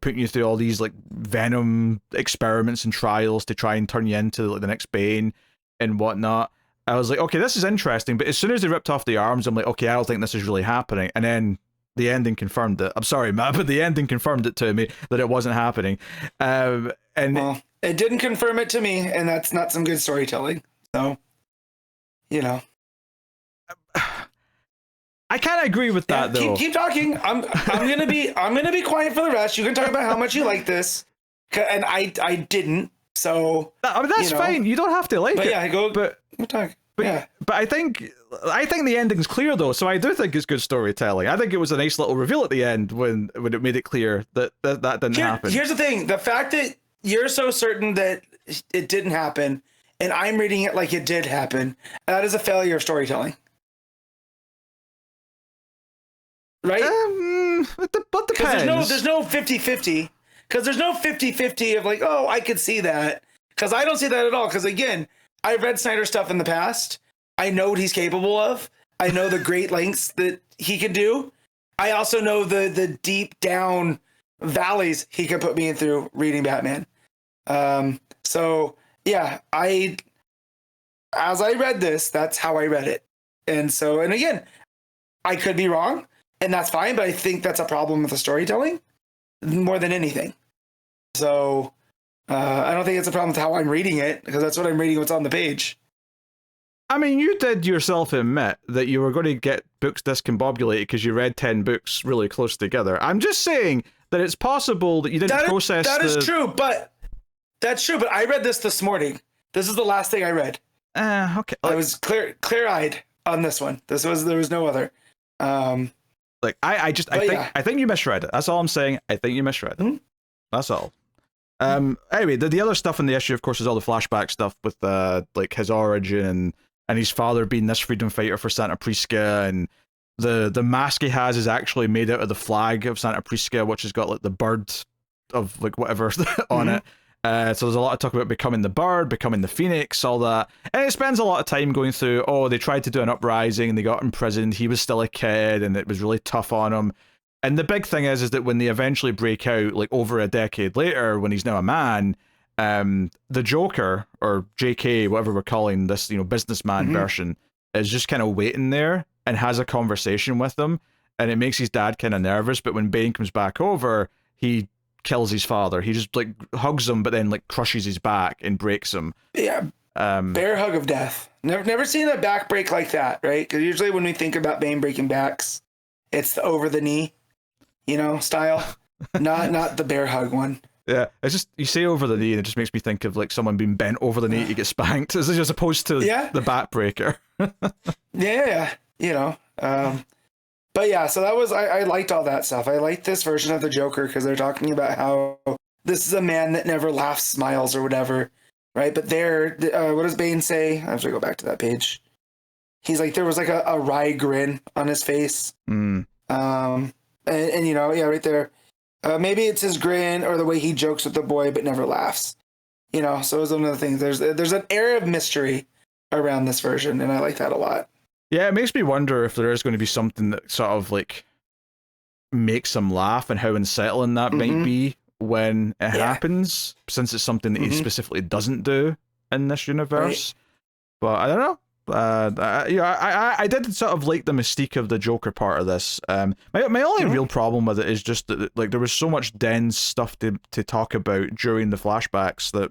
putting you through all these like Venom experiments and trials to try and turn you into like the next Bane and whatnot. I was like, okay, this is interesting, but as soon as they ripped off the arms, I'm like, okay, I don't think this is really happening. And then the ending confirmed it. I'm sorry, Matt, but the ending confirmed it to me that it wasn't happening. And It didn't confirm it to me, and that's not some good storytelling. So, you know. I kind of agree with that, though. Keep talking. I'm gonna be quiet for the rest. You can talk about how much you like this, and I didn't. So I mean, that's fine. You don't have to like it. Yeah, but talk. But I think the ending's clear, though. So I do think it's good storytelling. I think it was a nice little reveal at the end when it made it clear that didn't happen. Here's the thing: the fact that you're so certain that it didn't happen, and I'm reading it like it did happen, that is a failure of storytelling. Right? But depends. There's no 50-50. Because there's no 50-50 of like, oh, I could see that. Because I don't see that at all. Because again, I've read Snyder stuff in the past. I know what he's capable of. I know the great lengths that he can do. I also know the deep down valleys he can put me in through reading Batman. So yeah, as I read this, that's how I read it. And again, I could be wrong. And that's fine, but I think that's a problem with the storytelling more than anything. So I don't think it's a problem with how I'm reading it, because that's what I'm reading, what's on the page. I mean, you did yourself admit that you were going to get books discombobulated because you read 10 books really close together. I'm just saying that it's possible that you didn't process That is true, but I read this morning. This is the last thing I read. Okay. I was clear-eyed on this one. There was no other. I think you misread it. That's all I'm saying. I think you misread it. Mm-hmm. That's all. Anyway, the other stuff in the issue, of course, is all the flashback stuff with like his origin and his father being this freedom fighter for Santa Prisca, and the mask he has is actually made out of the flag of Santa Prisca, which has got like the bird of like whatever on it. So there's a lot of talk about becoming the bird, becoming the phoenix, all that. And it spends a lot of time going through, they tried to do an uprising and they got imprisoned. He was still a kid and it was really tough on him. And the big thing is that when they eventually break out, like over a decade later, when he's now a man, the Joker, or JK, whatever we're calling this, businessman version, is just kind of waiting there and has a conversation with them. And it makes his dad kind of nervous. But when Bane comes back over, he kills his father. He just like hugs him, but then like crushes his back and breaks him. Yeah. Bear hug of death. Never seen a back break like that, right? Because usually when we think about Bane breaking backs, it's the over the knee, style. not the bear hug one. Yeah, it's just, you say over the knee and it just makes me think of like someone being bent over the knee to get spanked, as opposed to the back breaker. Yeah. But yeah, so that was, I liked all that stuff. I liked this version of the Joker because they're talking about how this is a man that never laughs, smiles, or whatever, right? But what does Bane say? I have to go back to that page. He's like, there was like a wry grin on his face. Mm. And right there. Maybe it's his grin or the way he jokes with the boy but never laughs. So it was one of the things. There's an air of mystery around this version, and I like that a lot. Yeah, it makes me wonder if there is going to be something that sort of like makes him laugh and how unsettling that might be when it happens, since it's something that he specifically doesn't do in this universe. Right. But I don't know. I did sort of like the mystique of the Joker part of this. My only real problem with it is just that like there was so much dense stuff to talk about during the flashbacks that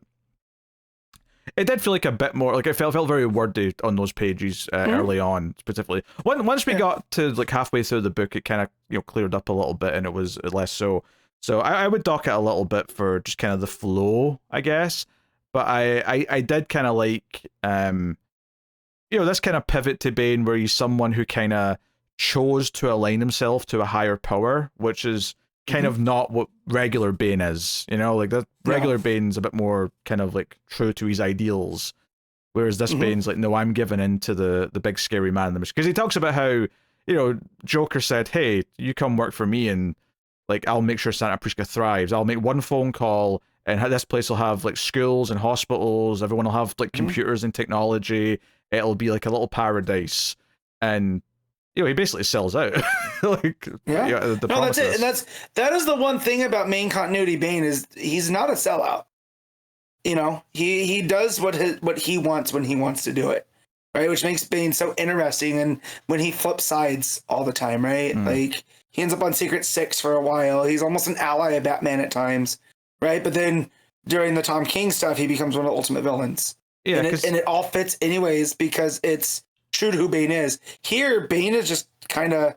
it did feel like a bit more like it felt very wordy on those pages early on, specifically. Once we got to like halfway through the book, it kind of cleared up a little bit and it was less so. So I would dock it a little bit for just kind of the flow, I guess. But I did kind of like this kind of pivot to Bane where he's someone who kind of chose to align himself to a higher power, which is kind of not what regular Bane is, like that regular Bane's a bit more kind of like true to his ideals, whereas this Bane's like, no, I'm giving in to the big scary man in the machine. Because he talks about how, Joker said, hey, you come work for me and like I'll make sure Santa Prisca thrives. I'll make one phone call and this place will have like schools and hospitals, everyone will have like computers and technology, it'll be like a little paradise. And he basically sells out. That's it. And that is the one thing about main continuity Bane is he's not a sellout. He does what he wants when he wants to do it, right? Which makes Bane so interesting. And when he flips sides all the time, right? Like he ends up on Secret Six for a while. He's almost an ally of Batman at times, right? But then during the Tom King stuff, he becomes one of the ultimate villains. Yeah, and it all fits anyways because it's true to who Bane is. Here, Bane is just kind of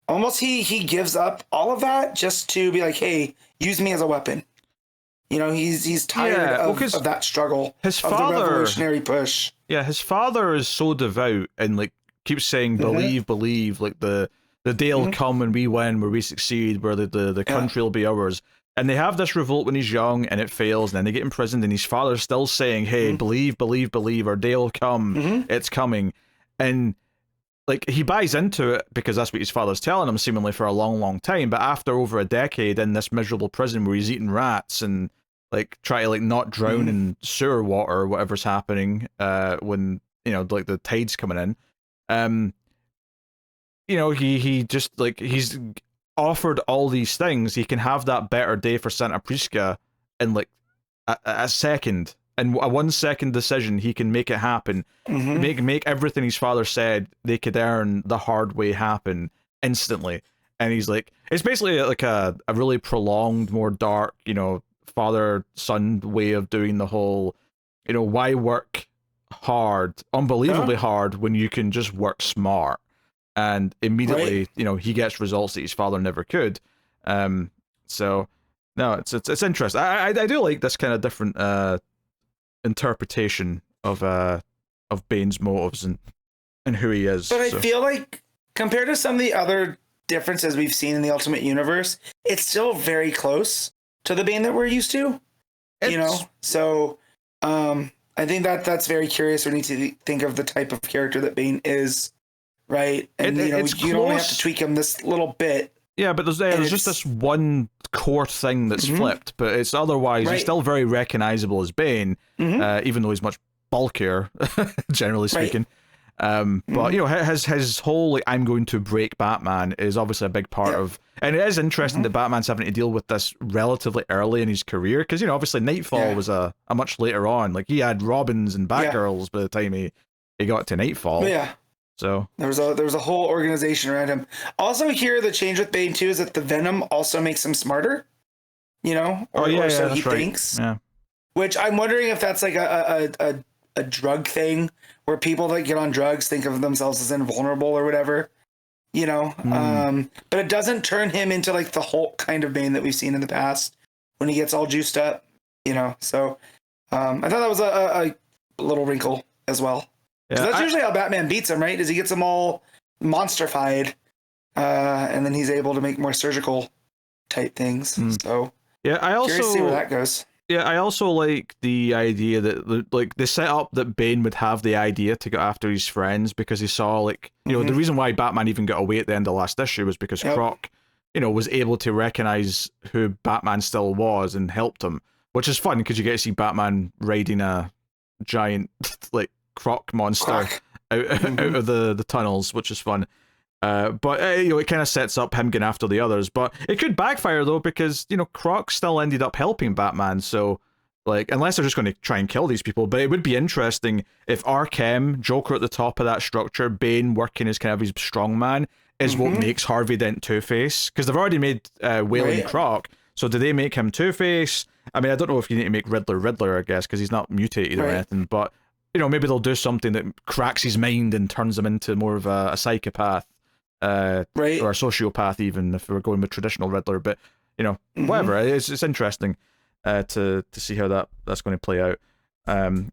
almost he gives up all of that just to be like, hey, use me as a weapon. You know, he's tired of that struggle. His father, the revolutionary push. Yeah, his father is so devout and like keeps saying, believe, like the day'll come when we win, where we succeed, where the country will be ours. And they have this revolt when he's young, and it fails, and then they get imprisoned, and his father's still saying, hey, believe, our day will come, it's coming. And, like, he buys into it because that's what his father's telling him, seemingly for a long, long time, but after over a decade in this miserable prison where he's eating rats and, like, try to, like, not drown in sewer water or whatever's happening when, you know, like, the tide's coming in, you know, he just, like, he's offered all these things. He can have that better day for Santa Prisca in like a second, and a 1 second decision he can make it happen, make everything his father said they could earn the hard way happen instantly. And he's like, it's basically like a really prolonged, more dark, you know, father son way of doing the whole, you know, why work hard, unbelievably hard, when you can just work smart. And immediately, you know, he gets results that his father never could. So, no, it's interesting. I do like this kind of different interpretation of Bane's motives and who he is. But I feel like compared to some of the other differences we've seen in the Ultimate Universe, it's still very close to the Bane that we're used to. You know, so I think that's very curious. We need to think of the type of character that Bane is. Right, and you know, you only have to tweak him this little bit. Yeah, but there's just this one core thing that's flipped, but it's otherwise he's still very recognizable as Bane, even though he's much bulkier, generally speaking. But you know, his whole like, I'm going to break Batman is obviously a big part of, and it is interesting that Batman's having to deal with this relatively early in his career, because you know, obviously Nightfall was a much later on. Like he had Robins and Batgirls by the time he got to Nightfall. So there was a whole organization around him. Also, here the change with Bane too is that the Venom also makes him smarter. You know, or so he thinks. Yeah. Which I'm wondering if that's like a drug thing where people that get on drugs think of themselves as invulnerable or whatever. You know, but it doesn't turn him into like the Hulk kind of Bane that we've seen in the past when he gets all juiced up. You know, so I thought that was a little wrinkle as well. Yeah, that's usually how Batman beats him, right? Is he gets them all monsterfied, and then he's able to make more surgical type things. So yeah, I also curious to see where that goes. Yeah, I also like the idea that like they set up that Bane would have the idea to go after his friends because he saw like you know the reason why Batman even got away at the end of last issue was because Croc, you know, was able to recognize who Batman still was and helped him, which is fun because you get to see Batman riding a giant like Croc monster out of the tunnels, which is fun. But you know, it kind of sets up him going after the others. But it could backfire though, because you know Croc still ended up helping Batman. So, like, unless they're just going to try and kill these people, but it would be interesting if Arkham, Joker at the top of that structure, Bane working as kind of his strongman, is what makes Harvey Dent Two-Face. Because they've already made Wailing Croc. So do they make him Two-Face? I mean, I don't know if you need to make Riddler, I guess, because he's not mutated or anything. But you know, maybe they'll do something that cracks his mind and turns him into more of a psychopath, or a sociopath, even if we're going with traditional Riddler. But you know, whatever. It's interesting to see how that's going to play out.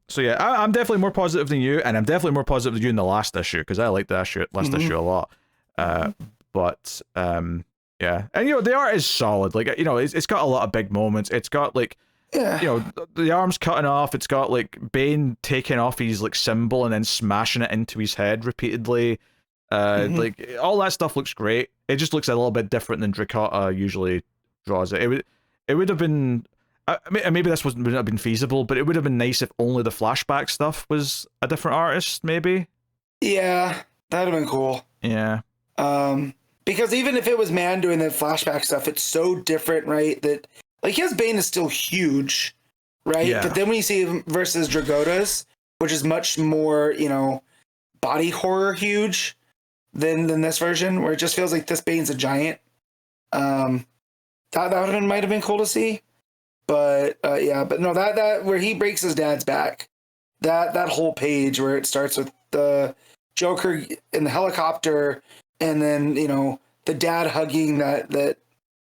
So yeah, I'm definitely more positive than you, and I'm definitely more positive than you in the last issue because I liked the last issue a lot. But yeah, and you know, the art is solid. Like you know, it's got a lot of big moments. It's got like. Yeah. You know, the arm's cutting off. It's got like Bane taking off his like symbol and then smashing it into his head repeatedly. Like all that stuff looks great. It just looks a little bit different than Dracota usually draws it. It would have been maybe this wouldn't have been feasible, but it would have been nice if only the flashback stuff was a different artist, maybe. Yeah, that'd have been cool. Yeah. Because even if it was Mann doing the flashback stuff, it's so different, right? That like his Bane is still huge, right? Yeah. But then when you see him versus Dragota's, which is much more, you know, body horror huge than this version, where it just feels like this Bane's a giant. That might have been cool to see. But but no, that where he breaks his dad's back, that whole page where it starts with the Joker in the helicopter, and then the dad hugging that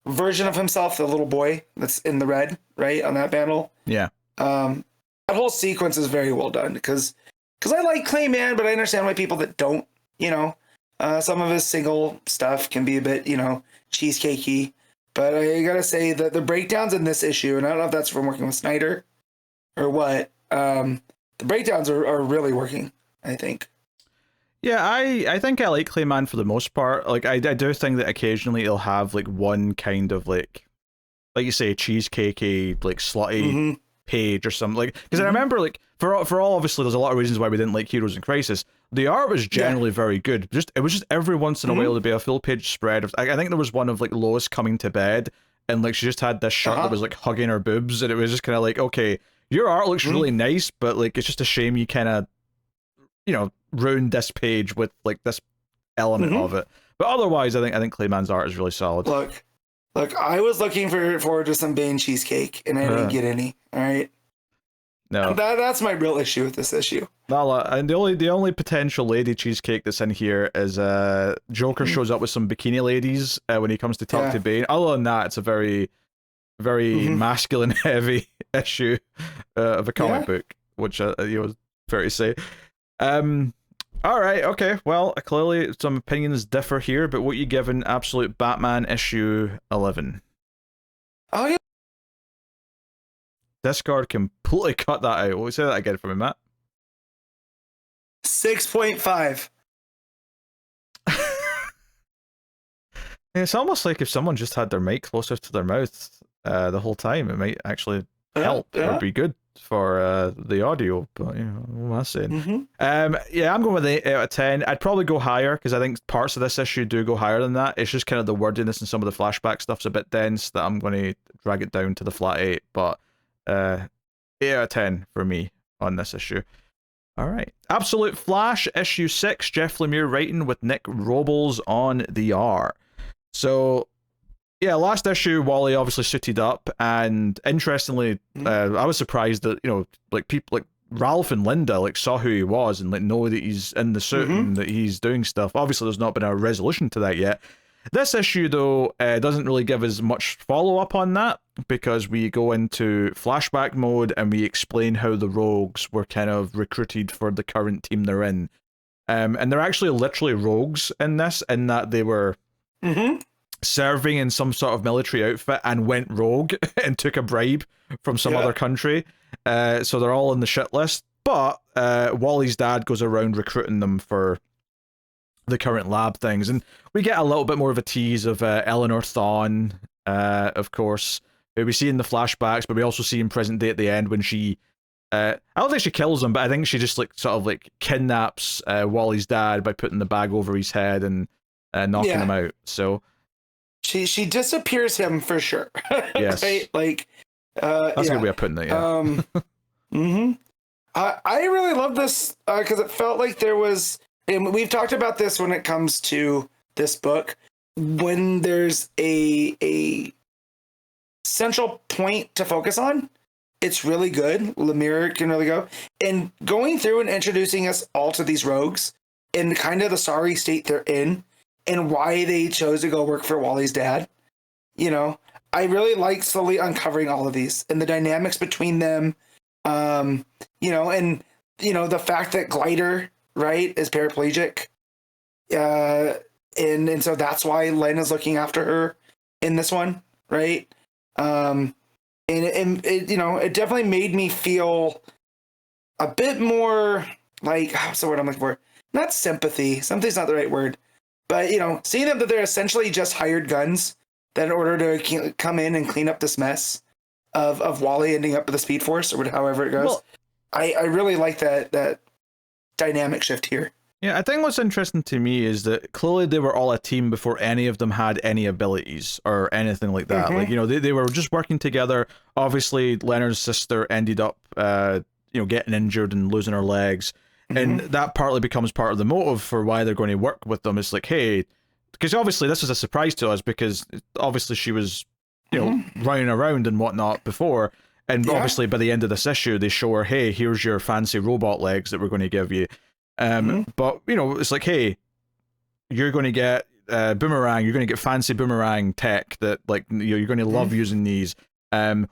version of himself, the little boy that's in the red, right, on that panel. Yeah. That whole sequence is very well done because I like Clayman, but I understand why people that don't. Some of his single stuff can be a bit cheesecakey. But I gotta say that the breakdowns in this issue, and I don't know if that's from working with Snyder or what, the breakdowns are really working, I think. Yeah, I think I like Clayman for the most part. Like, I do think that occasionally he'll have, like, one kind of, like you say, cheesecakey, like, slutty page or something. Like, because I remember, like, for all, obviously, there's a lot of reasons why we didn't like Heroes in Crisis. The art was generally very good. It was just every once in a while there'd be a full page spread of. I think there was one of like Lois coming to bed, and like she just had this shirt that was like hugging her boobs, and it was just kind of like, okay, your art looks really nice, but like it's just a shame you kind of, ruined this page with like this element of it. But otherwise, I think Clayman's art is really solid. Look, I was looking forward to some Bane cheesecake, and I didn't get any. All right. No, that's my real issue with this issue. And the only potential lady cheesecake that's in here is Joker shows up with some bikini ladies when he comes to talk to Bane. Other than that, it's a very, very masculine heavy issue of a comic book, which fair to say. All right, okay. Well, clearly some opinions differ here, but what you giving Absolute Batman issue 11? Oh yeah. Discord completely cut that out. What say that again for me, Matt? 6.5. It's almost like if someone just had their mic closer to their mouth the whole time, it might actually help or be good for the audio. But what am I saying? I'm going with 8 out of 10. I'd probably go higher because I think parts of this issue do go higher than that. It's just kind of the wordiness and some of the flashback stuff's a bit dense that I'm going to drag it down to the flat 8. But 8 out of 10 for me on this issue. All right. Absolute Flash, issue 6, Jeff Lemire writing with Nick Robles on the art. So, yeah, last issue, Wally obviously suited up, and interestingly, I was surprised that, like, people like Ralph and Linda, like, saw who he was and, like, know that he's in the suit and that he's doing stuff. Obviously, there's not been a resolution to that yet. This issue, though, doesn't really give us much follow-up on that, because we go into flashback mode and we explain how the rogues were kind of recruited for the current team they're in. And they're actually literally rogues in this, in that they were serving in some sort of military outfit and went rogue and took a bribe from some other country. So they're all in the shit list. But Wally's dad goes around recruiting them for the current lab things, and we get a little bit more of a tease of Eleanor Thawne, of course, who we see in the flashbacks, but we also see in present day at the end when she I don't think she kills him, but I think she just like sort of like kidnaps Wally's dad by putting the bag over his head and knocking him out. So she disappears him for sure. Yes. Right? Like that's a good way of putting it. I really love this because it felt like there was, and we've talked about this when it comes to this book, when there's a central point to focus on, it's really good. Lemire can really go. And going through and introducing us all to these rogues and kind of the sorry state they're in and why they chose to go work for Wally's dad, I really like slowly uncovering all of these and the dynamics between them, and the fact that Glider, right, is paraplegic, and so that's why Len is looking after her in this one, right? And it definitely made me feel a bit more like, what's the word I'm looking for? Not sympathy. Sympathy's not the right word, but seeing them that they're essentially just hired guns that in order to come in and clean up this mess of Wally ending up with the Speed Force or however it goes. Well, I really like that dynamic shift here. Yeah, I think what's interesting to me is that clearly they were all a team before any of them had any abilities or anything like that. Like, they were just working together. Obviously, Leonard's sister ended up, getting injured and losing her legs. And that partly becomes part of the motive for why they're going to work with them. It's like, hey, because obviously this is a surprise to us because obviously she was running around and whatnot before. And obviously by the end of this issue, they show her, hey, here's your fancy robot legs that we're going to give you. But, it's like, hey, you're going to get boomerang, you're going to get fancy boomerang tech that, like, you're going to love using these.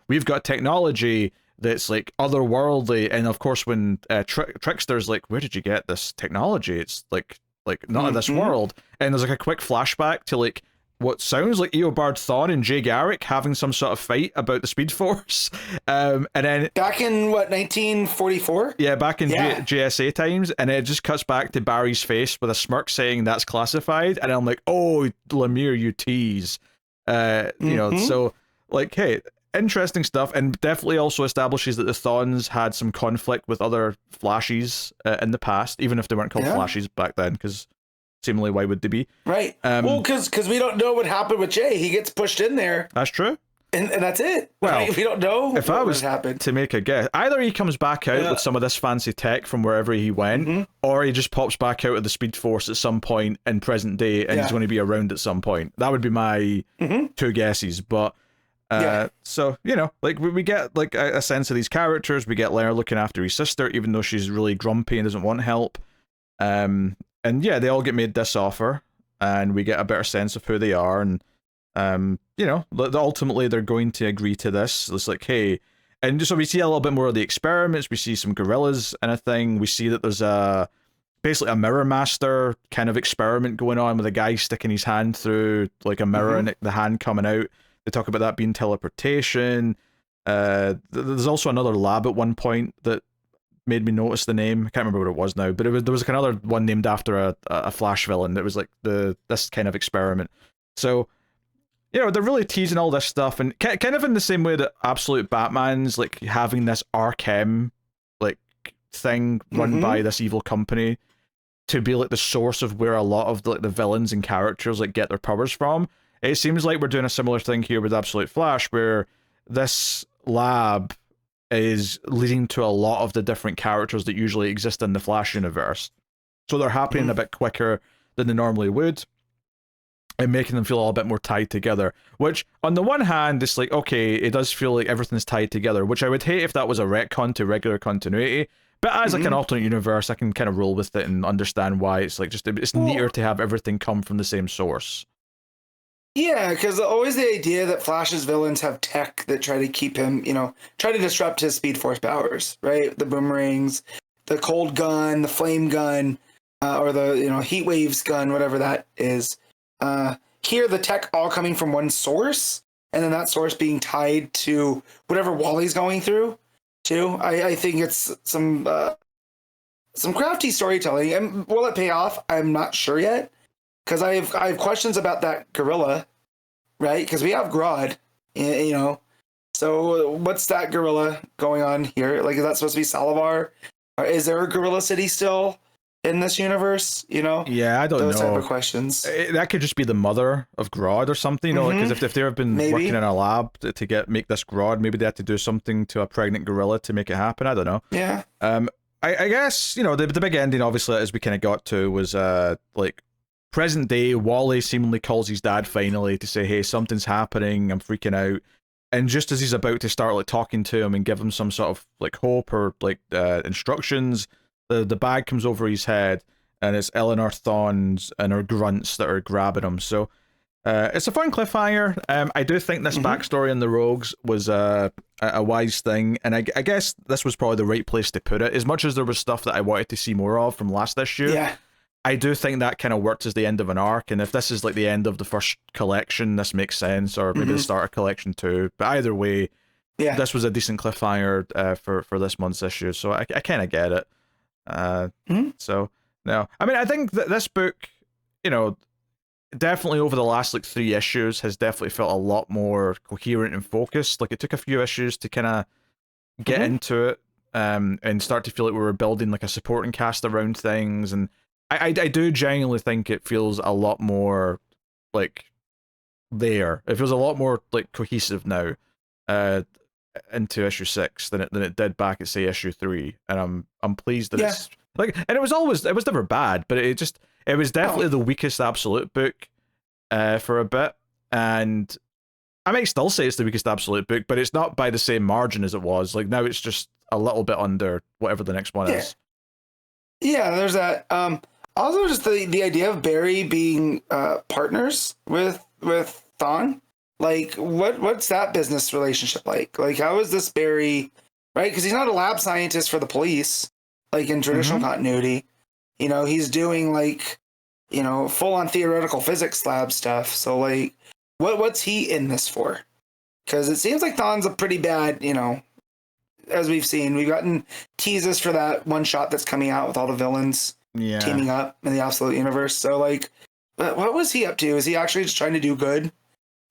We've got technology that's, like, otherworldly. And, of course, when Trickster's like, where did you get this technology? It's, like not in this world. And there's, like, a quick flashback to, like, what sounds like Eobard Thawne and Jay Garrick having some sort of fight about the Speed Force. And then back in 1944? Yeah, back in JSA times, and it just cuts back to Barry's face with a smirk saying that's classified, and I'm like, oh, Lemire, you tease. So, like, hey, interesting stuff, and definitely also establishes that the Thawnes had some conflict with other Flashies in the past, even if they weren't called Flashies back then, because seemingly, why would they be? Right. Well, because we don't know what happened with Jay. He gets pushed in there. That's true. And that's it. Well, right? We don't know if I was to make a guess, either he comes back out with some of this fancy tech from wherever he went, or he just pops back out of the Speed Force at some point in present day, and he's going to be around at some point. That would be my two guesses. But so, like, we get, like, a sense of these characters. We get Lemire looking after his sister, even though she's really grumpy and doesn't want help. And yeah, they all get made this offer, and we get a better sense of who they are, and ultimately they're going to agree to this. It's like, hey, and so we see a little bit more of the experiments. We see some gorillas and a thing. We see that there's basically a mirror master kind of experiment going on with a guy sticking his hand through, like, a mirror and the hand coming out. They talk about that being teleportation. There's also another lab at one point that made me notice the name. I can't remember what it was now, but there was like another one named after a Flash villain that was like this kind of experiment. So, they're really teasing all this stuff, and kind of in the same way that Absolute Batman's like having this Arkham like thing run by this evil company to be like the source of where a lot of the villains and characters like get their powers from. It seems like we're doing a similar thing here with Absolute Flash, where this lab is leading to a lot of the different characters that usually exist in the Flash universe. So they're happening a bit quicker than they normally would, and making them feel a little bit more tied together. Which, on the one hand, it's like, okay, it does feel like everything's tied together, which I would hate if that was a retcon to regular continuity. But as like an alternate universe, I can kind of roll with it and understand why it's like it's neater to have everything come from the same source. Yeah, because always the idea that Flash's villains have tech that try to keep him, try to disrupt his Speed Force powers, right? The boomerangs, the cold gun, the flame gun, or the, heat waves gun, whatever that is. Here, the tech all coming from one source, and then that source being tied to whatever Wally's going through, too. I think it's some crafty storytelling. And will it pay off? I'm not sure yet. Because I have questions about that gorilla, right? Because we have Grodd, So what's that gorilla going on here? Like, is that supposed to be Salivar? Or is there a gorilla city still in this universe? Yeah, I don't know. Those type of questions. That could just be the mother of Grodd or something, because if they have been working in a lab to make this Grodd, maybe they had to do something to a pregnant gorilla to make it happen. I don't know. Yeah. I guess, the big ending, obviously, as we kind of got to, was like, present day, Wally seemingly calls his dad finally to say, hey, something's happening, I'm freaking out. And just as he's about to start like talking to him and give him some sort of like hope or like instructions, the bag comes over his head, and it's Eleanor Thawne's and her grunts that are grabbing him. So it's a fun cliffhanger. I do think this backstory in the Rogues was a wise thing, and I guess this was probably the right place to put it. As much as there was stuff that I wanted to see more of from last issue, I do think that kind of worked as the end of an arc, and if this is like the end of the first collection, this makes sense, or maybe the start of collection 2. But either way, this was a decent cliffhanger for this month's issue, so I kind of get it. So, no. I mean, I think that this book, definitely over the last like 3 issues has definitely felt a lot more coherent and focused. Like, it took a few issues to kind of get into it and start to feel like we were building like a supporting cast around things, and I do genuinely think it feels a lot more like there. It feels a lot more like cohesive now into issue 6 than it did back at, say, issue 3, and I'm pleased that it's like, and it was never bad, but it was definitely the weakest Absolute book for a bit, and I might still say it's the weakest absolute book, but it's not by the same margin as it was. Like now it's just a little bit under whatever the next one is. Yeah, there's that. Also, just the idea of Barry being partners with Thawne. Like, what's that business relationship like? Like, how is this Barry, right? Because he's not a lab scientist for the police, like in traditional continuity. You know, he's doing like, you know, full on theoretical physics lab stuff. So like, what's he in this for? Because it seems like Thawne's a pretty bad, you know, as we've seen, we've gotten teases for that one shot that's coming out with all the villains teaming up in the Absolute Universe. So like, what was he up to? Is he actually just trying to do good?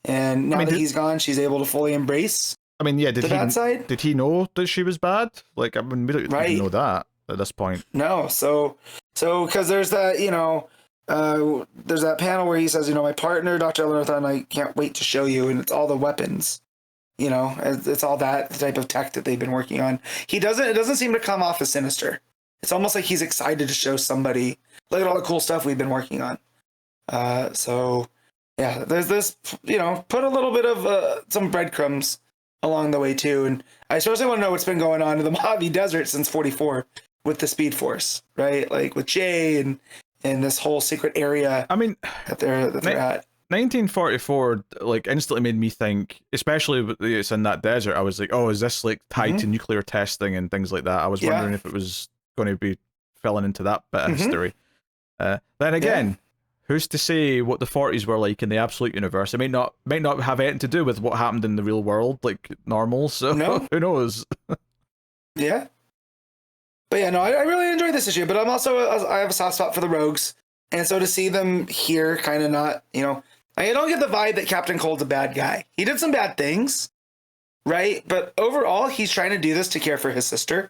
And now that he's gone, she's able to fully embrace. I mean, yeah, the bad side. Did he know that she was bad? Like, I mean, we don't even know that at this point. No, so because there's that, you know, there's that panel where he says, you know, my partner, Dr. Eleanor, I can't wait to show you, and it's all the weapons. You know, it's all that type of tech that they've been working on. It doesn't seem to come off as sinister. It's almost like he's excited to show somebody, look at all the cool stuff we've been working on. So yeah, there's this, you know, put a little bit of some breadcrumbs along the way too. And I especially want to know what's been going on in the Mojave Desert since 44 with the Speed Force, right? Like with Jay and this whole secret area. I mean, that they're at. 1944 like instantly made me think, especially with it's in that desert. I was like, oh, is this like tied to nuclear testing and things like that? I was wondering if it was going to be filling into that bit of history. Then again, who's to say what the 40s were like in the Absolute Universe? It might not have anything to do with what happened in the real world, like normal. So who knows? Yeah. But yeah, no, I really enjoyed this issue. But I have a soft spot for the Rogues, and so to see them here, kind of not, you know, I don't get the vibe that Captain Cold's a bad guy. He did some bad things, right? But overall, he's trying to do this to care for his sister.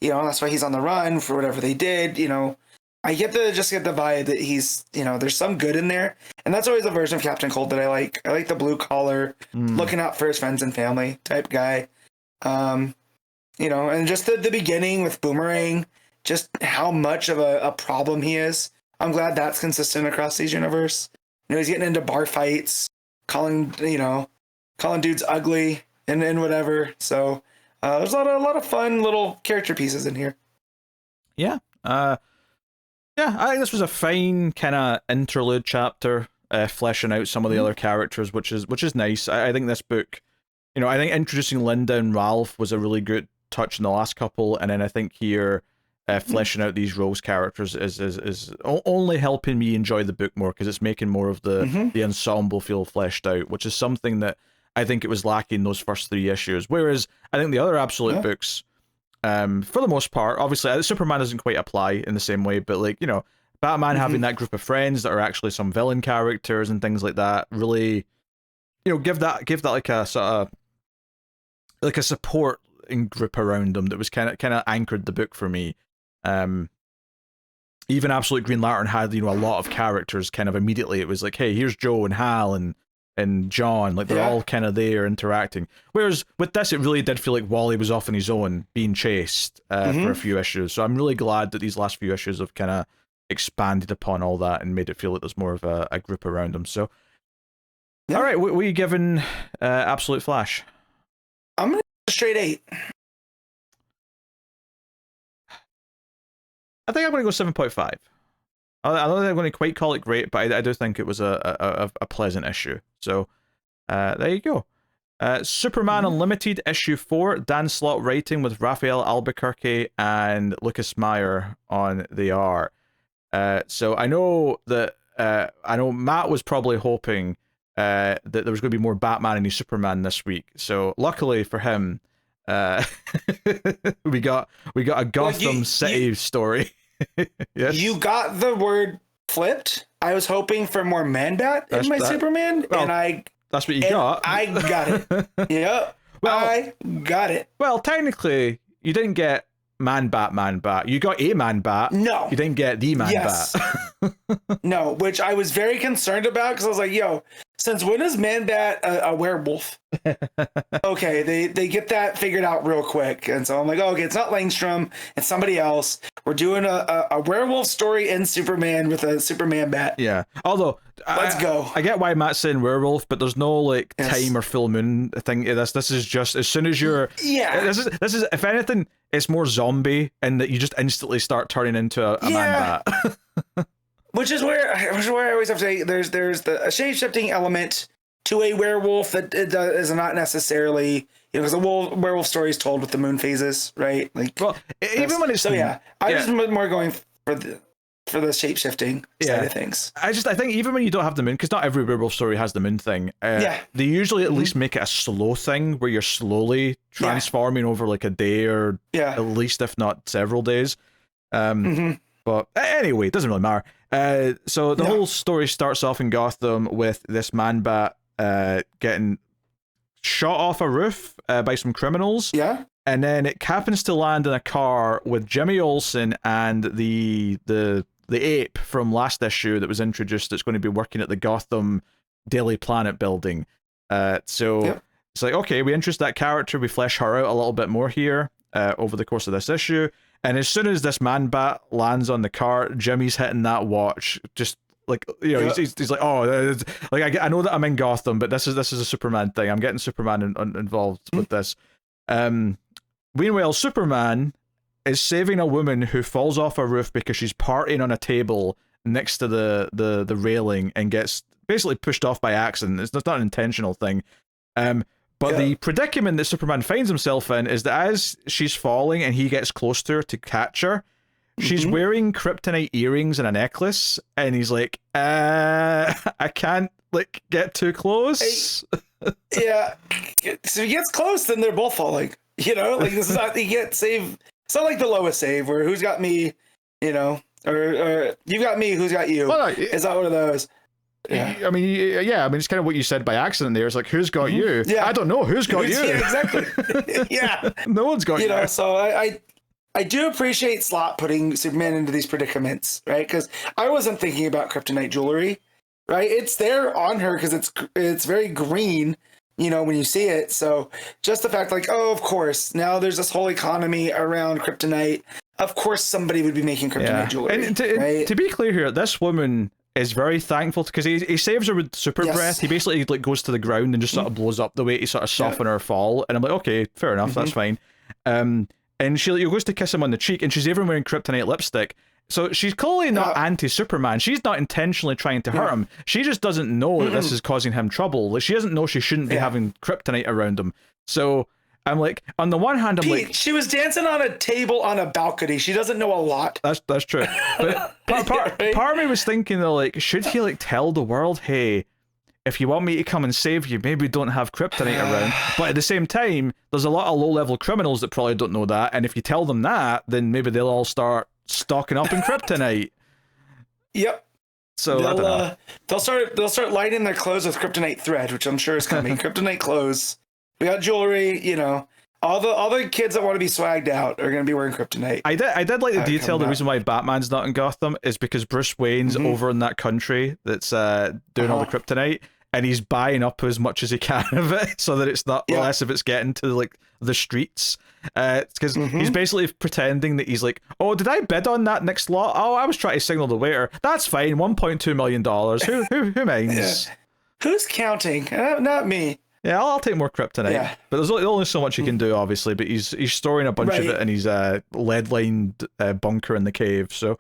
You know, that's why he's on the run for whatever they did. You know, I get the vibe that he's, you know, there's some good in there. And that's always a version of Captain Cold that I like. I like the blue collar, looking out for his friends and family type guy. You know, and just the beginning with Boomerang, just how much of a problem he is. I'm glad that's consistent across these universe. You know, he's getting into bar fights, calling dudes ugly and whatever. So there's a lot of fun little character pieces in here. Yeah. I think this was a fine kind of interlude chapter, fleshing out some of the other characters, which is nice. I think this book, you know, I think introducing Linda and Ralph was a really good touch in the last couple, and then I think here fleshing out these Rose characters is only helping me enjoy the book more, because it's making more of the ensemble feel fleshed out, which is something that I think it was lacking those first 3 issues. Whereas I think the other Absolute books, for the most part, obviously Superman doesn't quite apply in the same way, but like, you know, Batman having that group of friends that are actually some villain characters and things like that, really, you know, give that like a sort of like a support group around them that was kind of anchored the book for me. Even Absolute Green Lantern had, you know, a lot of characters kind of immediately. It was like, hey, here's Joe and Hal and John, like they're all kind of there interacting. Whereas with this, it really did feel like Wally was off on his own, being chased for a few issues. So I'm really glad that these last few issues have kind of expanded upon all that and made it feel like there's more of a group around them. So, all right, what are you giving Absolute Flash? I'm gonna go straight 8. I think I'm going to go 7.5. I don't think I'm going to quite call it great, but I do think it was a pleasant issue. So there you go. Superman Unlimited issue 4, Dan Slott writing with Rafael Albuquerque and Lucas Meyer on the art. So I know that Matt was probably hoping that there was going to be more Batman and Superman this week. So luckily for him, we got a Gotham City story. Yes. You got the word flipped. I was hoping for more Man-Bat in my Superman, and that's what you got. I got it. Yep. Well, I got it. Well, technically, you didn't get Man-Bat. You got a Man-Bat. No. You didn't get the Man-Bat. No, which I was very concerned about, because I was like, yo, since when is Man-Bat a werewolf? Okay, they get that figured out real quick. And so I'm like, oh, okay, it's not Langstrom, it's somebody else. We're doing a werewolf story in Superman with a Superman bat. Yeah. Although, let's go. I get why Matt's saying werewolf, but there's no like time or full moon thing to this. This is just as soon as you're... Yeah. This is, if anything, it's more zombie, and that you just instantly start turning into a Man-Bat. Which is where I always have to say there's a shape-shifting element to a werewolf that is not necessarily, because a werewolf story is told with the moon phases, right? Like, well, even when it's I just more going for the shape-shifting side of things. I think even when you don't have the moon, because not every werewolf story has the moon thing, they usually at least make it a slow thing where you're slowly transforming over like a day or at least, if not several days. But anyway, it doesn't really matter. So the whole story starts off in Gotham with this Man-Bat getting shot off a roof by some criminals. Yeah. And then it happens to land in a car with Jimmy Olsen and the ape from last issue that was introduced that's going to be working at the Gotham Daily Planet building. So it's like, okay, we introduce that character, we flesh her out a little bit more here over the course of this issue. And as soon as this Man-Bat lands on the car, Jimmy's hitting that watch, just like, he's like, oh, like I know that I'm in Gotham, but this is a Superman thing. I'm getting Superman involved with this. Meanwhile, Superman is saving a woman who falls off a roof because she's partying on a table next to the railing and gets basically pushed off by accident. It's not an intentional thing. But the predicament that Superman finds himself in is that as she's falling and he gets close to her to catch her, she's wearing kryptonite earrings and a necklace, and he's like, I can't like get too close. So he gets close, then they're both falling. Like this is not, he can't save. It's not like the lowest save where who's got me, or you've got me, who's got you. Well, it's not one of those. Yeah. I mean, it's kind of what you said by accident there. It's like, who's got you? Yeah. I don't know. Who's got you? Yeah, exactly. Yeah. No one's got you. So I do appreciate Slott putting Superman into these predicaments, right? Because I wasn't thinking about kryptonite jewelry, right? It's there on her because it's very green, when you see it. So just the fact like, oh, of course, now there's this whole economy around kryptonite. Of course, somebody would be making kryptonite jewelry. And to be clear here, this woman is very thankful because he saves her with super breath. He basically like goes to the ground and just sort of blows up the way to sort of soften her fall. And I'm like, okay, fair enough, that's fine. And she goes to kiss him on the cheek, and she's even wearing kryptonite lipstick. So she's clearly not anti-Superman. She's not intentionally trying to hurt him. She just doesn't know that this is causing him trouble. Like, she doesn't know she shouldn't be having kryptonite around him. So I'm like, on the one hand, I'm Pete, like, she was dancing on a table on a balcony. She doesn't know a lot. That's true. But part of me was thinking though, like, should he like tell the world, hey, if you want me to come and save you, maybe don't have kryptonite around. But at the same time, there's a lot of low-level criminals that probably don't know that, and if you tell them that, then maybe they'll all start stocking up in kryptonite. Yep. So they'll start lighting their clothes with kryptonite thread, which I'm sure is coming. Kryptonite clothes. We got jewelry, all the kids that want to be swagged out are going to be wearing kryptonite. I did like the detail. The reason why Batman's not in Gotham is because Bruce Wayne's over in that country that's doing all the kryptonite, and he's buying up as much as he can of it so that it's not less if it's getting to like the streets. Because he's basically pretending that he's like, oh, did I bid on that next lot? Oh, I was trying to signal the waiter. That's fine. $1.2 million. Who minds? Who's counting? Not me. Yeah, I'll take more kryptonite. Yeah. But there's only so much he can do, obviously. But he's storing a bunch of it in his lead-lined bunker in the cave. So,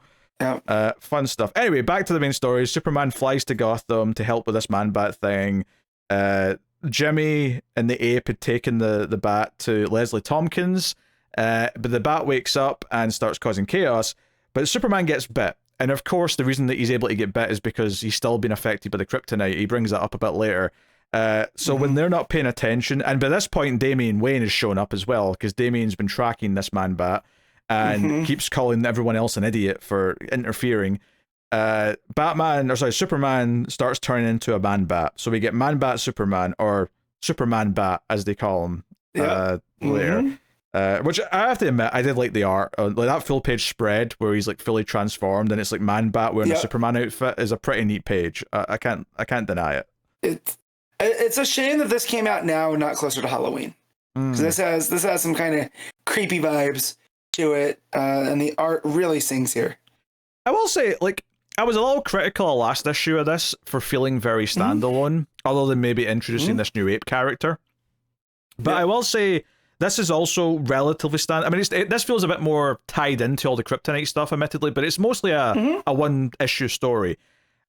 fun stuff. Anyway, back to the main story. Superman flies to Gotham to help with this Man-Bat thing. Jimmy and the ape had taken the bat to Leslie Tompkins. But the bat wakes up and starts causing chaos. But Superman gets bit. And of course, the reason that he's able to get bit is because he's still been affected by the kryptonite. He brings that up a bit later. So when they're not paying attention, and by this point Damian Wayne has shown up as well, because Damian's been tracking this Man-Bat and keeps calling everyone else an idiot for interfering. Superman starts turning into a Man-Bat. So we get Man-Bat Superman, or Superman-Bat as they call him later. Which I have to admit, I did like the art. Like that full page spread where he's like fully transformed and it's like Man-Bat wearing a Superman outfit is a pretty neat page. I can't deny it. it's a shame that this came out now and not closer to Halloween. Because this has some kind of creepy vibes to it, and the art really sings here. I will say, like, I was a little critical of last issue of this for feeling very standalone, other than maybe introducing this new ape character. But I will say, this is also relatively standard. I mean, this feels a bit more tied into all the kryptonite stuff, admittedly, but it's mostly a one-issue story.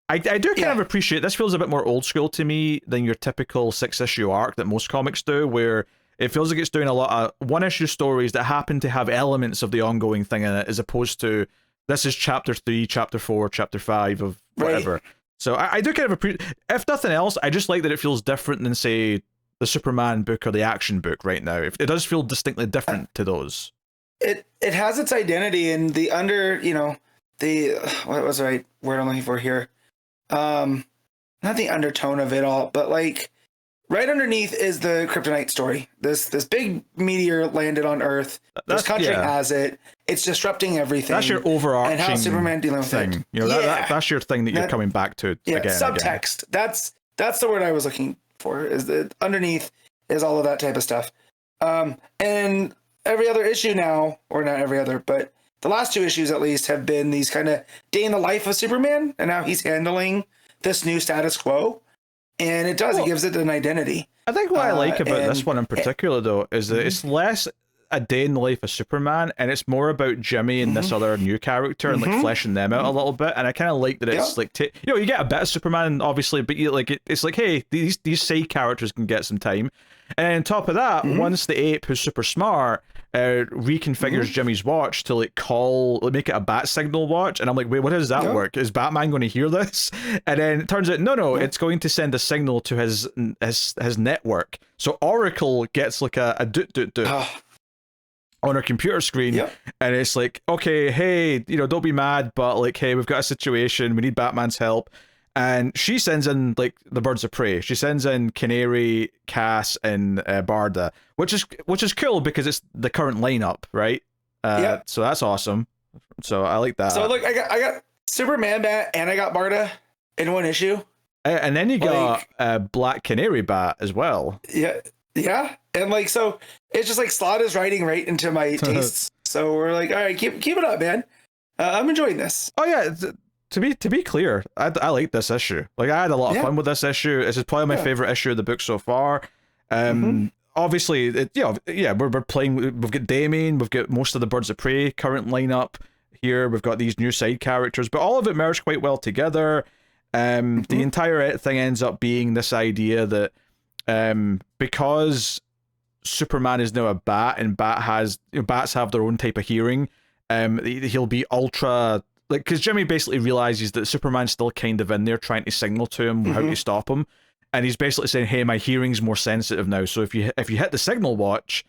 I do kind of appreciate this. Feels a bit more old school to me than your typical 6-issue arc that most comics do, where it feels like it's doing a lot of one-issue stories that happen to have elements of the ongoing thing in it, as opposed to this is chapter 3, chapter 4, chapter 5 of whatever. Right. So I do kind of appreciate. If nothing else, I just like that it feels different than, say, the Superman book or the action book right now. It does feel distinctly different to those. It has its identity in the what was the right word I'm looking for here? Not the undertone of it all, but like right underneath is the kryptonite story. This big meteor landed on Earth. This country has it. It's disrupting everything. That's your overarching and how Superman dealing with thing. It. You know, that's your thing that you're coming back to. Yeah, again, subtext. Again. That's the word I was looking for. Is that underneath is all of that type of stuff. And every other issue now, or not every other, but the last 2 issues at least have been these kind of day in the life of Superman and how he's handling this new status quo. And it gives it an identity. I think what I like about this one in particular, though, is that it's less a day in the life of Superman, and it's more about Jimmy and this other new character and like fleshing them out a little bit. And I kind of like that it's like, you get a bit of Superman, obviously, but it's like, hey, these side characters can get some time. And on top of that, once the ape, who's super smart, reconfigures Jimmy's watch to make it a bat signal watch, and I'm like, wait, what does that work? Is Batman going to hear this? And then it turns out, no, it's going to send a signal to his network. So Oracle gets like a doot on her computer screen, and it's like, okay, hey, don't be mad, but like, hey, we've got a situation, we need Batman's help. And she sends in like the birds of prey. She sends in Canary, Cass, and Barda, which is cool because it's the current lineup, right? So that's awesome. So I like that. So look, I got Superman Bat and I got Barda in one issue. And then you got Black Canary Bat as well. Yeah, and like so, it's just like Slott is writing right into my tastes. So we're like, all right, keep it up, man. I'm enjoying this. Oh yeah. To be clear, I like this issue. Like, I had a lot of fun with this issue. This is probably my favorite issue of the book so far. Obviously, we're playing. We've got Damien. We've got most of the Birds of Prey current lineup here. We've got these new side characters, but all of it merged quite well together. The entire thing ends up being this idea that because Superman is now a bat, and bats have their own type of hearing, he'll be ultra. Like, because Jimmy basically realizes that Superman's still kind of in there trying to signal to him how to stop him, and he's basically saying, "Hey, my hearing's more sensitive now. So if you hit the signal watch,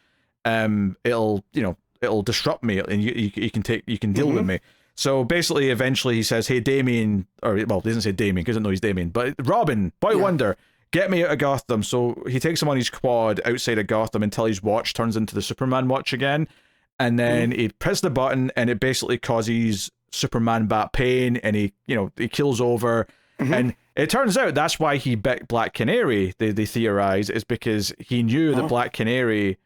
it'll disrupt me, and you can deal with me." So basically, eventually, he says, "Hey, Damien," he doesn't say Damien because I know he's Damien, but Robin, Boy Wonder, get me out of Gotham. So he takes him on his quad outside of Gotham until his watch turns into the Superman watch again, and then he presses the button, and it basically causes Superman Bat pain, and he kills over, and it turns out that's why he bit Black Canary. They theorize is because he knew that Black Canary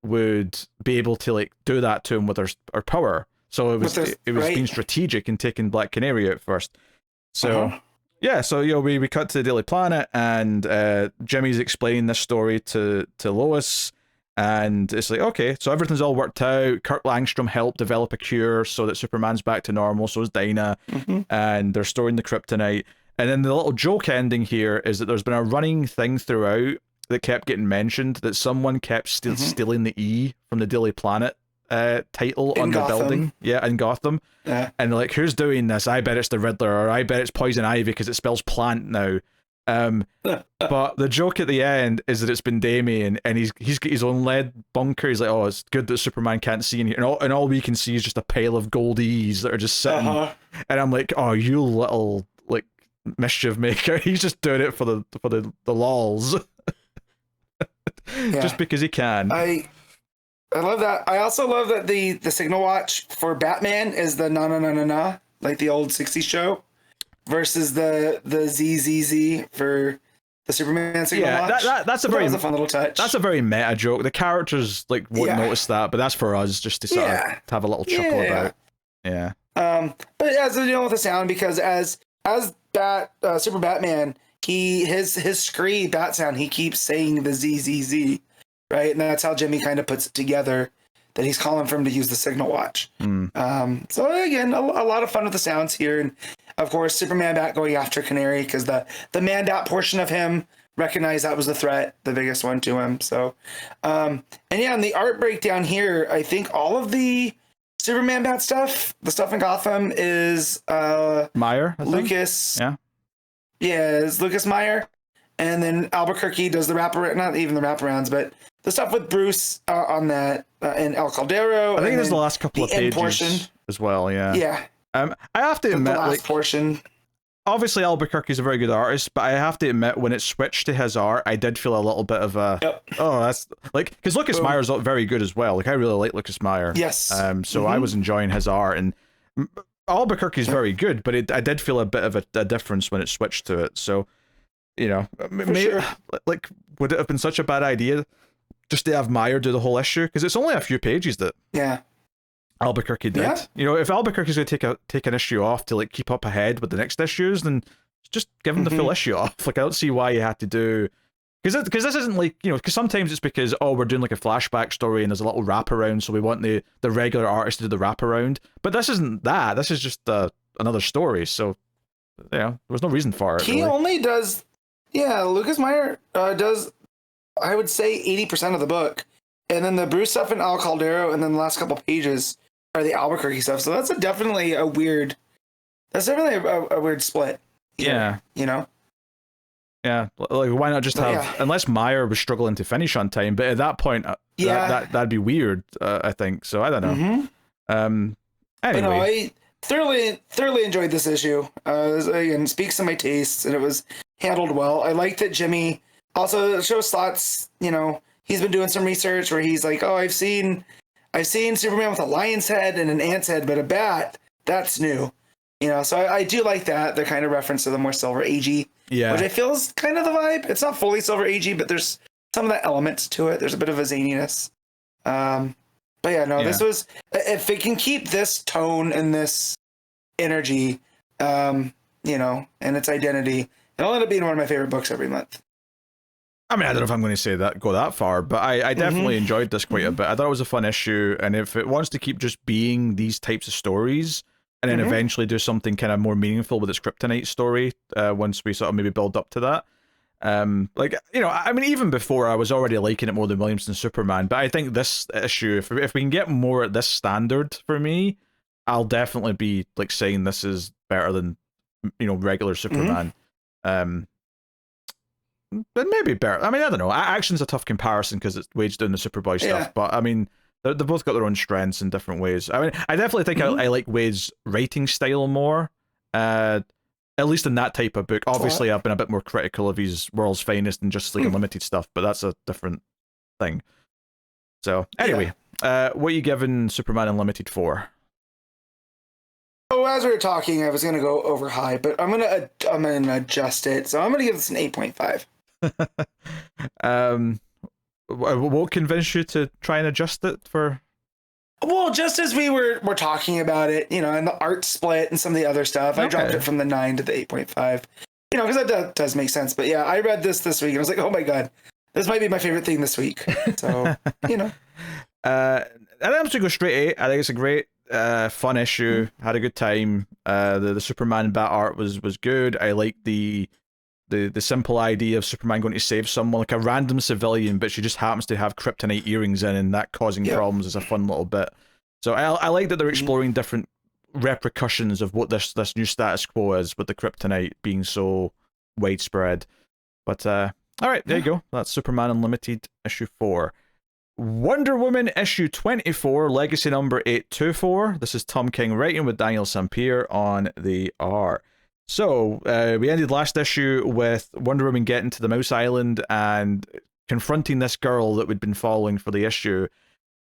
would be able to like do that to him with her power. So it was being strategic in taking Black Canary out first. So we cut to the Daily Planet, and Jimmy's explaining this story to Lois. And it's like, okay, so everything's all worked out. Kurt Langstrom helped develop a cure so that Superman's back to normal, so is Dinah. And they're storing the kryptonite. And then the little joke ending here is that there's been a running thing throughout that kept getting mentioned, that someone kept stealing the E from the Daily Planet title on the building. Yeah, in Gotham. Yeah. And they're like, who's doing this? I bet it's the Riddler, or I bet it's Poison Ivy because it spells plant now. But the joke at the end is that it's been Damien, and he's got his own lead bunker. He's like, oh, it's good that Superman can't see in here, and all we can see is just a pile of gold E's that are just sitting. And I'm like, oh, you little like mischief maker. He's just doing it for the lols. Just because he can. I love that. I also love that the signal watch for Batman is the na na na na na, like the old 60s show, versus the ZZZ for the Superman signal watch. That's a very a fun little touch. That's a very meta joke. The characters like won't notice that, but that's for us just to sort of have a little chuckle about. Yeah. But as you know with the sound, because as Super Batman, his scree bat sound, he keeps saying the ZZZ, right? And that's how Jimmy kind of puts it together, that he's calling for him to use the signal watch. So again, a lot of fun with the sounds here. And of course, Superman Bat going after Canary, because the Man-Bat portion of him recognized that was the threat, the biggest one to him. So, and in the art breakdown here, I think all of the Superman Bat stuff, the stuff in Gotham is Meyer, Lucas. It's Lucas Meyer. And then Albuquerque does the wraparound, not even the wraparounds, but the stuff with Bruce on that and El Caldero. I think there's the last couple of pages portion as well. Yeah. I have to admit, the last portion. Obviously, Albuquerque's a very good artist, but I have to admit, when it switched to his art, I did feel a little bit of a that's like, because Lucas Meyer's very good as well. Like, I really like Lucas Meyer. Yes. So I was enjoying his art, and Albuquerque's very good, but I did feel a bit of a difference when it switched to it. So, you know, maybe like, would it have been such a bad idea just to have Meyer do the whole issue? Because it's only a few pages that Albuquerque did. You know, if Albuquerque's going to take an issue off to like keep up ahead with the next issues, then just give him the full issue off. Like, I don't see why you had to do, because this isn't like, you know, because sometimes it's because we're doing like a flashback story and there's a little wraparound, so we want the regular artist to do the wraparound. But this isn't that. This is just another story. So you know, there was no reason for it. He only does. Yeah, Lucas Meyer does, I would say, 80% of the book. And then the Bruce stuff in Al Caldero, and then the last couple pages are the Albuquerque stuff. So that's definitely a weird split. Yeah. You know? Yeah. Like, why not just have, unless Meyer was struggling to finish on time, but at that point, that'd be weird, I think. So I don't know. Anyway. But no, I thoroughly enjoyed this issue. Again, speaks to my tastes, and it was handled well. I like that Jimmy also shows Slott's, you know, he's been doing some research where he's like, I've seen Superman with a lion's head and an ant's head, but a bat, that's new. You know, so I do like that, the kind of reference to the more Silver Agey, which I feel is kind of the vibe. It's not fully Silver Agey, but there's some of that element to it. There's a bit of a zaniness. But this was, if it can keep this tone and this energy, you know, and its identity, it'll end up being one of my favorite books every month. I mean, I don't know if I'm going to go that far, but I definitely enjoyed this quite a bit. I thought it was a fun issue, and if it wants to keep just being these types of stories, and then eventually do something kind of more meaningful with its Kryptonite story, once we sort of maybe build up to that. Like, you know, I mean, even before, I was already liking it more than Williamson Superman, but I think this issue, if we can get more at this standard for me, I'll definitely be like saying this is better than, you know, regular Superman. But maybe better. I mean, I don't know. Action's a tough comparison because it's Waid's doing the Superboy stuff, but I mean, they've both got their own strengths in different ways. I mean, I definitely think I like Waid's writing style more, at least in that type of book. Obviously, I've been a bit more critical of his World's Finest and Justice League Unlimited stuff, but that's a different thing. So, anyway, what are you giving Superman Unlimited for? Oh, as we were talking, I was going to go over high, but I'm gonna adjust it. So I'm going to give this an 8.5. What convinced you to try and adjust it for? Well, just as we were talking about it, you know, and the art split and some of the other stuff, I dropped it from the 9 to the 8.5. You know, because that does make sense. But yeah, I read this week and I was like, oh my god, this might be my favorite thing this week. So you know, and I'm just gonna go straight 8. I think it's a great, fun issue. Had a good time. The Superman bat art was good. I like the simple idea of Superman going to save someone, like a random civilian, but she just happens to have kryptonite earrings in, and that causing problems is a fun little bit. So I like that they're exploring different repercussions of what this new status quo is with the kryptonite being so widespread. But all right, there you go. That's Superman Unlimited issue 4. Wonder Woman issue 24, legacy number 824. This is Tom King writing with Daniel Sampere on the art. So, we ended last issue with Wonder Woman getting to the Mouse Island and confronting this girl that we'd been following for the issue.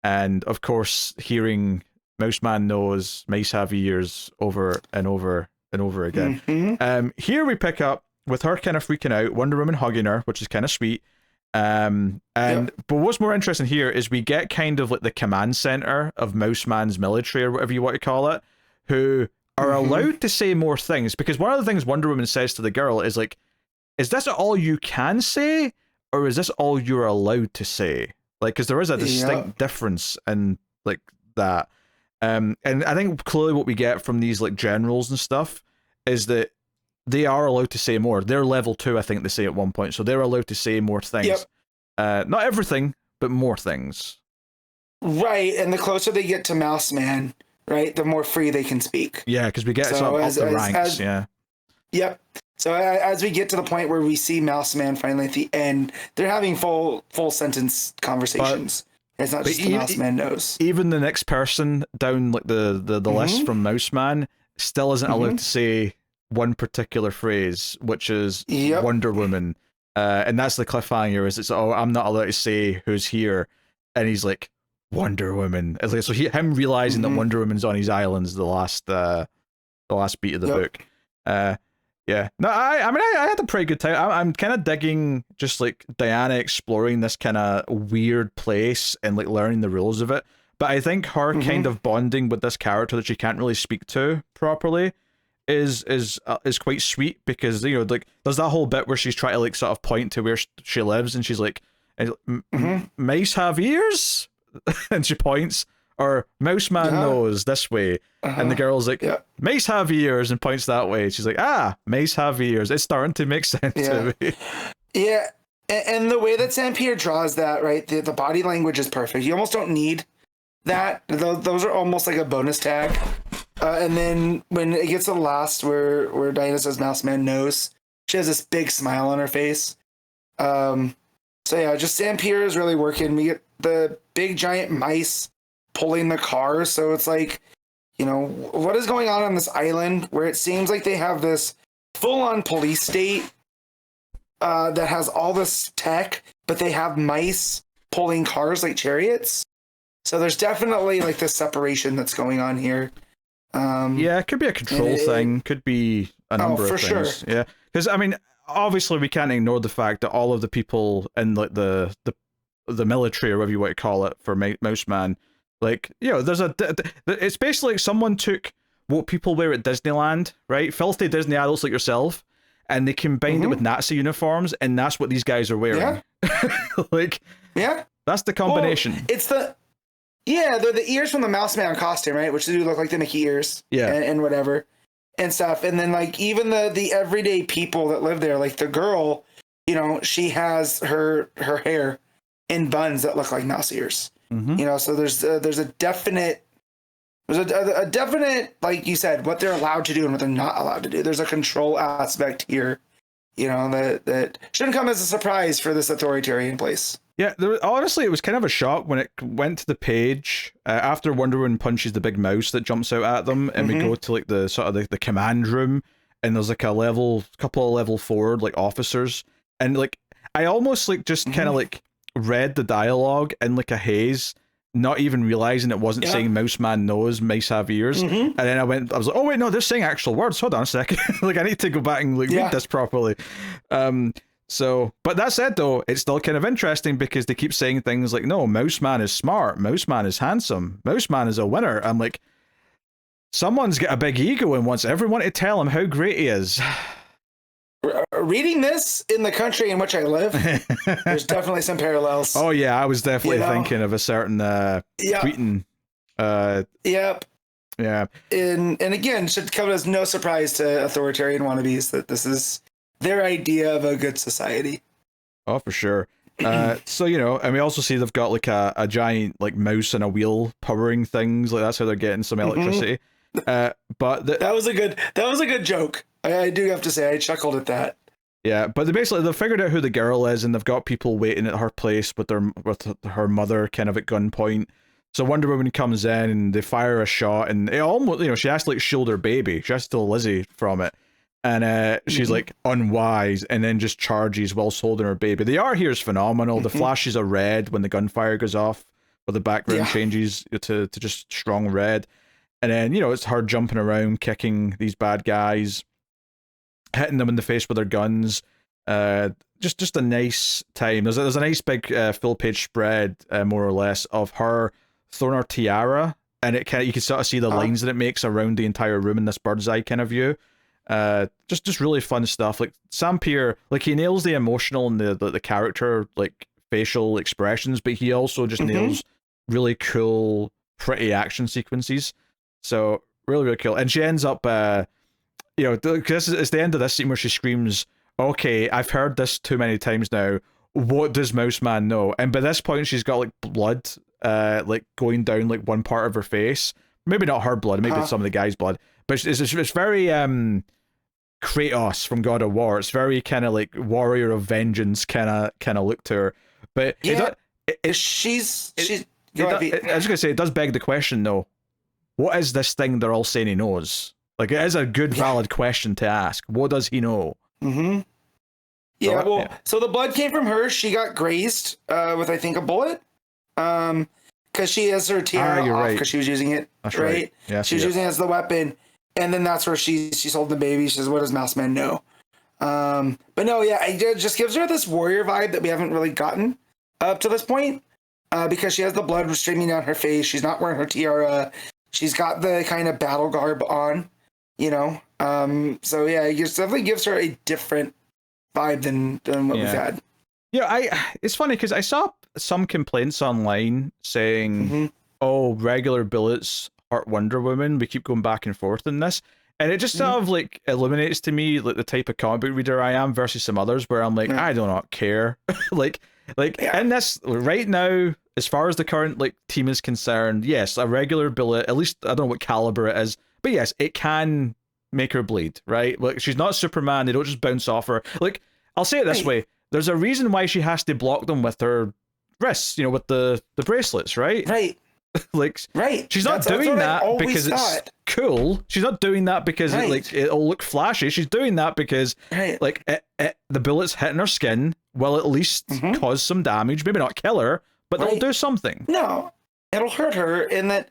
And, of course, hearing Mouse Man knows, mice have ears over and over and over again. Here we pick up with her kind of freaking out, Wonder Woman hugging her, which is kind of sweet. But what's more interesting here is we get kind of like the command center of Mouse Man's military, or whatever you want to call it, who are allowed to say more things, because one of the things Wonder Woman says to the girl is like, is this all you can say, or is this all you're allowed to say? Like, because there is a distinct difference in like that. And I think clearly what we get from these like generals and stuff is that they are allowed to say more. They're level 2, I think they say at one point, so they're allowed to say more things. Not everything, but more things. Right, and the closer they get to Mouse Man, right, the more free they can speak. Yeah, because we get up the ranks. Yep. So as we get to the point where we see Mouse Man finally at the end, they're having full sentence conversations. It's not just the Mouse Man knows. Even the next person down like the list from Mouse Man still isn't allowed to say one particular phrase, which is Wonder Woman, and that's the cliffhanger. Is it's I'm not allowed to say who's here, and he's like Wonder Woman. It's like so him realizing that Wonder Woman's on his island is the last beat of the book. No, I mean I had a pretty good time. I'm kind of digging just like Diana exploring this kind of weird place and like learning the rules of it. But I think her kind of bonding with this character that she can't really speak to properly is quite sweet, because you know like there's that whole bit where she's trying to like sort of point to where she lives, and she's like, mice have ears, and she points, or Mouse Man knows this way, and the girl's like, mice have ears, and points that way. She's like, mice have ears. It's starting to make sense to me. Yeah, and the way that Sampere draws that, right, the body language is perfect. You almost don't need that. Those are almost like a bonus tag. And then when it gets to the last where Diana says Mouse Man knows, she has this big smile on her face. So yeah, just Sampere is really working. We get the big giant mice pulling the car. So it's like, you know, what is going on this island where it seems like they have this full-on police state that has all this tech, but they have mice pulling cars like chariots. So there's definitely like this separation that's going on here. It could be a control thing, could be a number of things. Sure. Yeah, because I mean, obviously we can't ignore the fact that all of the people in like the military, or whatever you want to call it, for Mouse Man, like, you know, there's it's basically like someone took what people wear at Disneyland, right, filthy Disney adults like yourself, and they combined it with Nazi uniforms, and that's what these guys are wearing. Like, that's the combination. Well, they're the ears from the Mouse Man costume, right? Which do look like the Mickey ears. Yeah. And whatever. And stuff. And then, like, even the everyday people that live there, like the girl, you know, she has her hair in buns that look like mouse ears. You know, so there's a definite, like you said, what they're allowed to do and what they're not allowed to do. There's a control aspect here, you know, that shouldn't come as a surprise for this authoritarian place. Yeah, honestly, it was kind of a shock when it went to the page after Wonder Woman punches the big mouse that jumps out at them, and we go to like the sort of the command room, and there's like couple of level 4 like officers, and like I almost like just kind of like read the dialogue in like a haze, not even realizing it wasn't saying Mouse Man knows, mice have ears, and then I was like, oh wait, no, they're saying actual words. Hold on a second, like I need to go back and like read this properly. So, but that said, though, it's still kind of interesting because they keep saying things like, no, Mouse Man is smart, Mouse Man is handsome, Mouse Man is a winner. I'm like, someone's got a big ego and wants everyone to tell him how great he is. Reading this in the country in which I live, there's definitely some parallels. Oh, yeah, I was definitely thinking of a certain tweeting. Yep. Yeah. And again, should come as no surprise to authoritarian wannabes that this is their idea of a good society. Oh, for sure. So, you know, and we also see they've got like a giant like mouse and a wheel powering things. Like that's how they're getting some electricity. But that was a good joke. I do have to say, I chuckled at that. Yeah, but they figured out who the girl is, and they've got people waiting at her place with her mother kind of at gunpoint. So Wonder Woman comes in and they fire a shot, and it almost, you know, she has to like shield her baby. She has to steal Lizzie from it. And she's like unwise, and then just charges whilst holding her baby. The art here is phenomenal. The flashes are red when the gunfire goes off, or the background changes to just strong red. And then, you know, it's her jumping around, kicking these bad guys. hitting them in the face with their guns. Just a nice time. There's a nice big full page spread, more or less, of her throwing her tiara, and you can sort of see the lines that it makes around the entire room in this bird's eye kind of view. Just really fun stuff. Like Sampere, like he nails the emotional and the character like facial expressions, but he also just nails really cool, pretty action sequences. So really cool. And she ends up, because it's the end of this scene where she screams, "Okay, I've heard this too many times now. What does Mouse Man know?" And by this point, she's got like blood, like going down like one part of her face. Maybe not her blood, maybe some of the guy's blood. But it's very Kratos from God of War. It's very kind of like warrior of vengeance kind of look to her. But yeah, she's. I was gonna say it does beg the question though. What is this thing they're all saying he knows? Like it is a good, valid question to ask. What does he know? Mm-hmm. Yeah, so the blood came from her. She got grazed with, I think, a bullet. Because she has her tiara off because she was using it, that's right? Yeah, she was using it as the weapon. And then that's where she's holding the baby. She says, "What does Mouse Man know?" But no, yeah, it just gives her this warrior vibe that we haven't really gotten up to this point. Because she has the blood streaming down her face. She's not wearing her tiara. She's got the kind of battle garb on, you know? So yeah, it definitely gives her a different vibe than what we've had. Yeah, it's funny because I saw some complaints online saying, "Oh, regular bullets hurt Wonder Woman. We keep going back and forth in this," and it just sort of like illuminates to me like the type of comic book reader I am versus some others where I'm like, I do not care. like in this right now, as far as the current like team is concerned, yes, a regular bullet, at least I don't know what caliber it is, but yes, it can make her bleed, right? Like she's not Superman. They don't just bounce off her. Like I'll say it this way. There's a reason why she has to block them with her wrists, with the bracelets, right? Right. Like, she's not doing that because it's cool. She's not doing that because it'll look flashy. She's doing that because like the bullets hitting her skin will at least cause some damage. Maybe not kill her, but they'll do something. No, it'll hurt her. And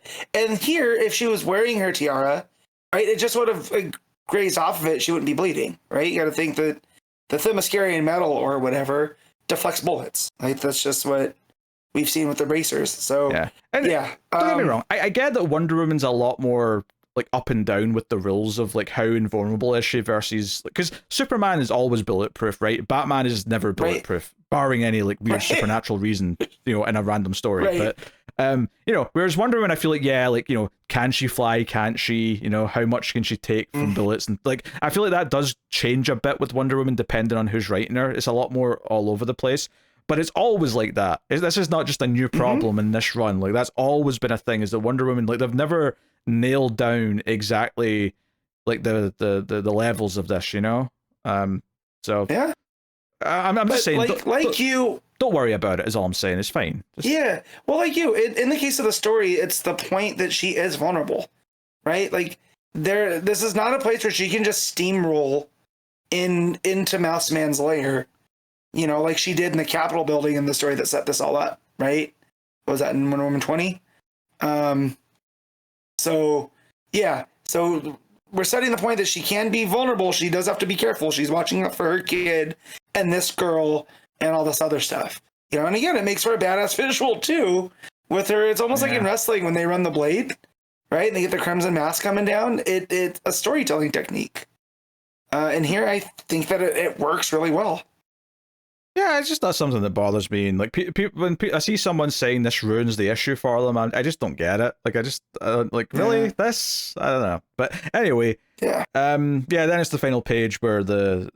here, if she was wearing her tiara, right, it just would have grazed off of it. She wouldn't be bleeding, right? You got to think that the Themyscirian metal or whatever deflects bullets. Like that's just what we've seen with the bracers. So don't get me wrong. I get that Wonder Woman's a lot more like up and down with the rules of like how invulnerable is she versus, because Superman is always bulletproof, right? Batman is never bulletproof, barring any like weird supernatural reason, in a random story. But whereas Wonder Woman, I feel like can she fly? Can't she? How much can she take from bullets? And like I feel like that does change a bit with Wonder Woman depending on who's writing her. It's a lot more all over the place. But it's always like that. This is not just a new problem in this run. Like that's always been a thing. Is that Wonder Woman, like they've never nailed down exactly like the levels of this, So I'm just saying, don't worry about it. Is all I'm saying. It's fine. Well, like in the case of the story, it's the point that she is vulnerable, right? Like this is not a place where she can just steamroll into Mouse Man's lair. Like she did in the Capitol building in the story that set this all up, right? What was that in Wonder Woman 20? So we're setting the point that she can be vulnerable. She does have to be careful. She's watching out for her kid and this girl and all this other stuff. And again, it makes for a badass visual too with her. It's almost like in wrestling when they run the blade, right? And they get the crimson mask coming down. It's a storytelling technique. And here I think that it works really well. Yeah, it's just not something that bothers me. And like when I see someone saying this ruins the issue for them, I just don't get it. Like really this, I don't know. But anyway, then it's the final page where the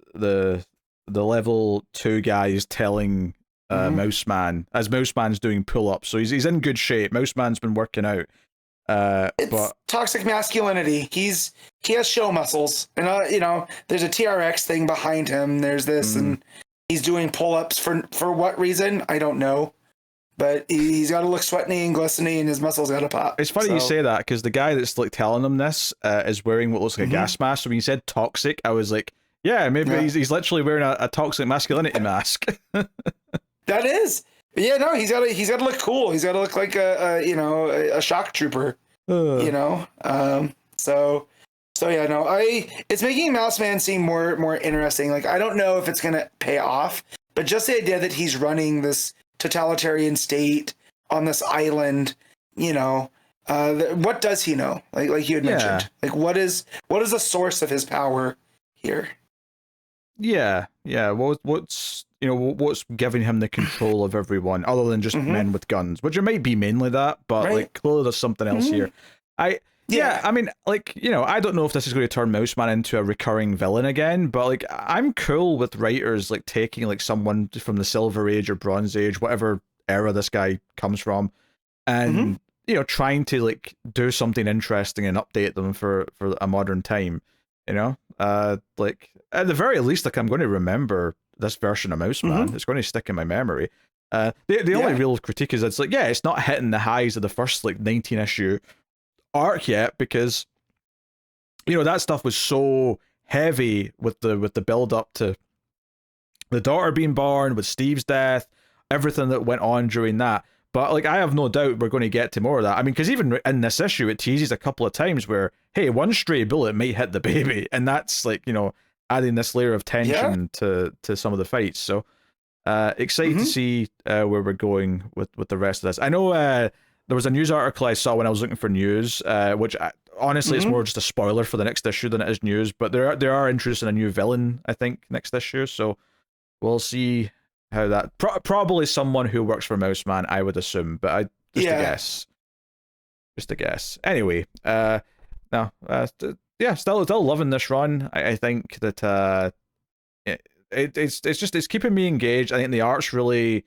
level 2 guy is telling Mouse Man as Mouse Man's doing pull-ups, so he's in good shape. Mouse Man's been working out. But toxic masculinity. He has show muscles, and there's a TRX thing behind him. There's this and. He's doing pull-ups for what reason? I don't know. But he's got to look sweaty and glistening and his muscles got to pop. It's funny you say that because the guy that's like telling him this is wearing what looks like a gas mask. So when you said toxic, I was like, maybe he's literally wearing a toxic masculinity mask. That is. Yeah, no, he's got to look cool. He's got to look like a shock trooper. So So yeah, no, it's making Mouse Man seem more interesting. Like, I don't know if it's gonna pay off, but just the idea that he's running this totalitarian state on this island, you know, what does he know? Like you had mentioned, like what is the source of his power here? Yeah. What's giving him the control of everyone other than just men with guns, which it might be mainly that, but like clearly there's something else here. Yeah, I mean, like, you know, I don't know if this is going to turn Mouseman into a recurring villain again, but like, I'm cool with writers like taking like someone from the Silver Age or Bronze Age, whatever era this guy comes from, and you know, trying to like do something interesting and update them for a modern time. You know, like at the very least, like I'm going to remember this version of Mouseman. It's going to stick in my memory. The only real critique is it's like, yeah, it's not hitting the highs of the first like 19 issue arc yet, because you know that stuff was so heavy with the build up to the daughter being born, with Steve's death, everything that went on during that. But like, I have no doubt we're going to get to more of that. I mean, because even in this issue, it teases a couple of times where, hey, one stray bullet might hit the baby, and that's like, you know, adding this layer of tension to some of the fights. So excited to see where we're going with the rest of this. I know there was a news article I saw when I was looking for news, which honestly it's more just a spoiler for the next issue than it is news, but they are interested in a new villain, I think, next issue. So we'll see how that probably someone who works for Mouseman, I would assume, but just a guess. Anyway, still loving this run. I think that it's keeping me engaged. I think the art's really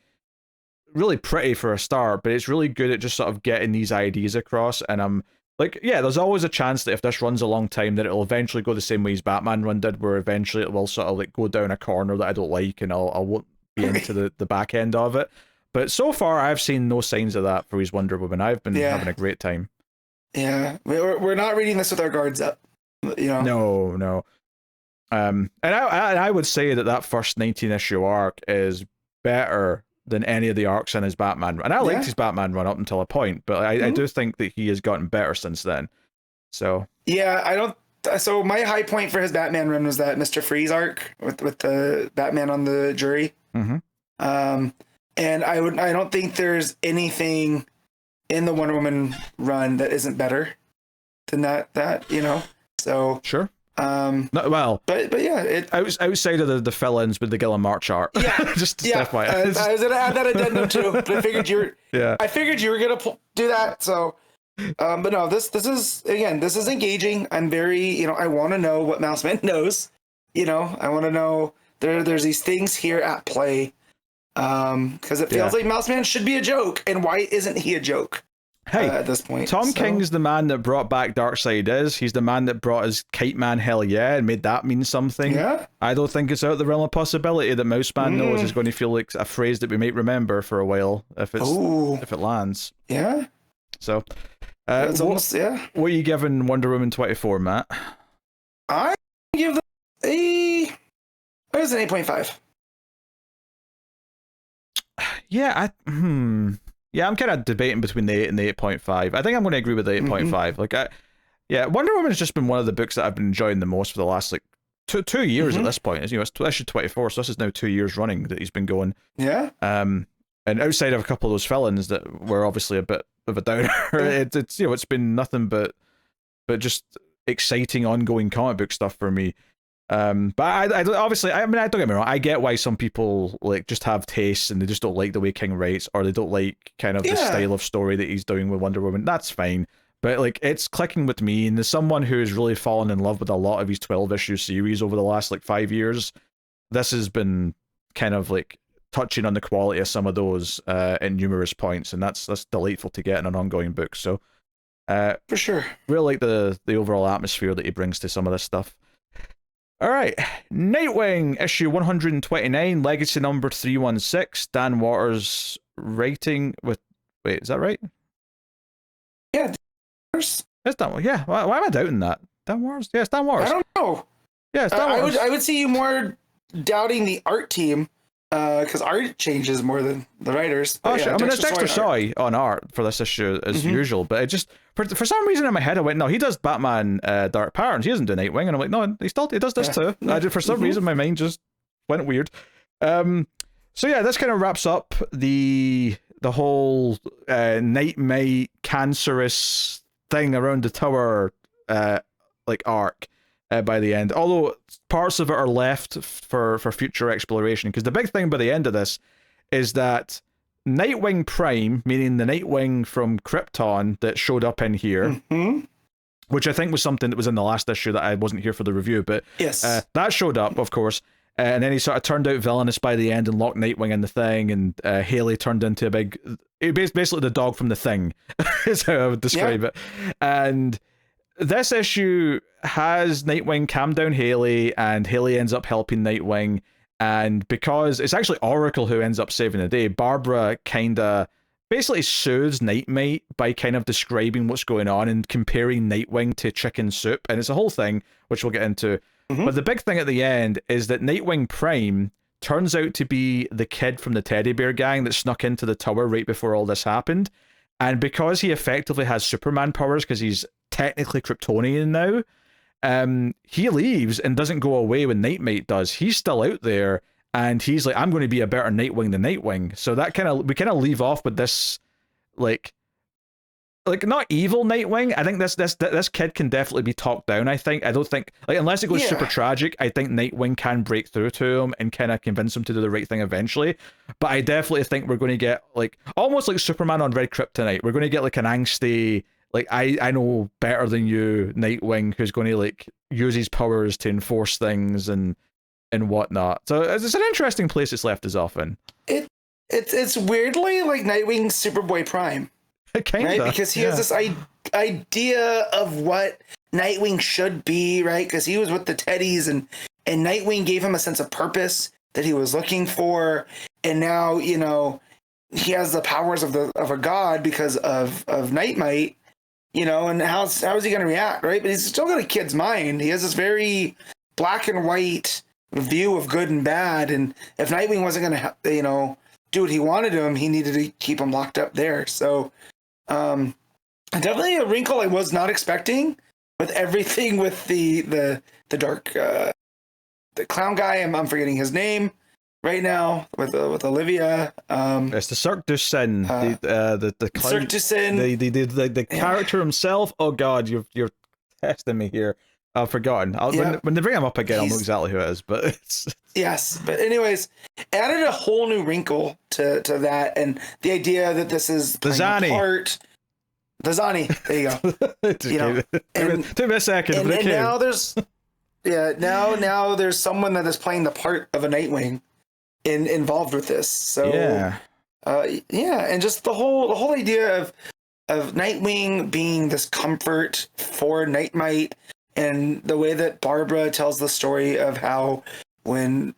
pretty for a start, but it's really good at just sort of getting these ideas across. And I'm like, yeah, there's always a chance that if this runs a long time, that it'll eventually go the same way as Batman run did, where eventually it will sort of like go down a corner that I don't like, and I won't be into the back end of it. But so far, I've seen no signs of that for his Wonder Woman. I've been having a great time. Yeah, we're not reading this with our guards up, you know. No. And I would say that first 19 issue arc is better than any of the arcs in his Batman run. And I liked his Batman run up until a point, but I do think that he has gotten better since then. So yeah, so my high point for his Batman run was that Mr. Freeze arc with the Batman on the jury. And I don't think there's anything in the Wonder Woman run that isn't better than that, you know. So sure. But yeah, outside of the fill-ins with the Gillen March art. Yeah, just FYI. I was gonna add that addendum too, but I figured you were gonna do that. So, but no, this is engaging. I'm very, you know, I want to know what Mouseman knows. You know, I want to know there's these things here at play. Because it feels like Mouseman should be a joke, and why isn't he a joke? Hey, at this point, Tom King's the man that brought back Darkseid. He's the man that brought his Kite Man, hell yeah, and made that mean something. Yeah, I don't think it's out of the realm of possibility that Mouseman knows is going to feel like a phrase that we might remember for a while if it lands. Yeah. So, what are you giving Wonder Woman 24, Matt? I give them it was an 8.5. Yeah, I'm kind of debating between the 8 and the 8.5. I think I'm going to agree with the 8.5. Wonder Woman has just been one of the books that I've been enjoying the most for the last like two years at this point. You know, it's issue 24, so this is now 2 years running that he's been going. Yeah. And outside of a couple of those fill-ins that were obviously a bit of a downer, it's you know, it's been nothing but just exciting ongoing comic book stuff for me. But I obviously, I mean, I don't get me wrong, I get why some people like just have tastes and they just don't like the way King writes, or they don't like kind of the style of story that he's doing with Wonder Woman. That's fine, but like it's clicking with me, and as someone who's really fallen in love with a lot of his 12-issue series over the last like 5 years, this has been kind of like touching on the quality of some of those in numerous points, and that's delightful to get in an ongoing book. So for sure, really like the overall atmosphere that he brings to some of this stuff. All right, Nightwing, issue 129, legacy number 316, Dan Waters writing with... Wait, is that right? Yeah, it's Dan. Yeah, why am I doubting that? Dan Waters? Yeah, it's Dan Waters. I don't know. Yeah, it's Dan Waters. I would see you more doubting the art team because art changes more than the writers. But I mean, it's Dexter Soy on art for this issue as usual, but it just for some reason in my head I went, no, he does Batman Dark Patterns, he doesn't do Nightwing, and I'm like, no, he does this too. For some reason my mind just went weird. So yeah, this kind of wraps up the whole Nightmite cancerous thing around the tower arc. By the end, although parts of it are left for future exploration, because the big thing by the end of this is that Nightwing Prime, meaning the Nightwing from Krypton that showed up in here, which I think was something that was in the last issue that I wasn't here for the review, but yes, that showed up, of course, and then he sort of turned out villainous by the end and locked Nightwing in the Thing, and Haley turned into basically the dog from the Thing, is how I would describe it, and this issue has Nightwing calm down Haley, and Haley ends up helping Nightwing, and because it's actually Oracle who ends up saving the day, Barbara kind of basically soothes Nightmite by kind of describing what's going on and comparing Nightwing to chicken soup, and it's a whole thing, which we'll get into. But the big thing at the end is that Nightwing Prime turns out to be the kid from the Teddy Bear Gang that snuck into the tower right before all this happened, and because he effectively has Superman powers, because he's technically Kryptonian now, he leaves and doesn't go away when Nightmite does. He's still out there, and he's like, I'm going to be a better Nightwing than Nightwing. So that we kind of leave off with this, like not evil Nightwing. I think this kid can definitely be talked down. I don't think, like, unless it goes super tragic, I think Nightwing can break through to him and kind of convince him to do the right thing eventually. But I definitely think we're going to get like almost like Superman on Red Kryptonite. We're going to get like an angsty, like, I know better than you Nightwing, who's going to like use his powers to enforce things and whatnot. So it's an interesting place it's left us off in. It's weirdly like Nightwing's Superboy Prime. Kinda, right? Because he has this idea of what Nightwing should be, right? Because he was with the Teddies, and Nightwing gave him a sense of purpose that he was looking for, and now he has the powers of a god because of Nightmite, and how is he going to react, right? But he's still got a kid's mind. He has this very black and white view of good and bad, and if Nightwing wasn't going to do what he wanted to him, he needed to keep him locked up there. So definitely a wrinkle I was not expecting, with everything with the dark the clown guy. I'm forgetting his name right now, with Olivia. It's the Cirque du Sin, the clown, Cirque du Sin, the character himself. Oh God, you're testing me here. I've forgotten. When they bring him up again, I'll know exactly who it is. But it's yes. But anyways, added a whole new wrinkle to that, and the idea that this is the Zani. The Zani. There you go. Took me a second, but it came. Now there's now there's someone that is playing the part of a Nightwing involved with this. So and just the whole idea of Nightwing being this comfort for Nightmite. And the way that Barbara tells the story of how when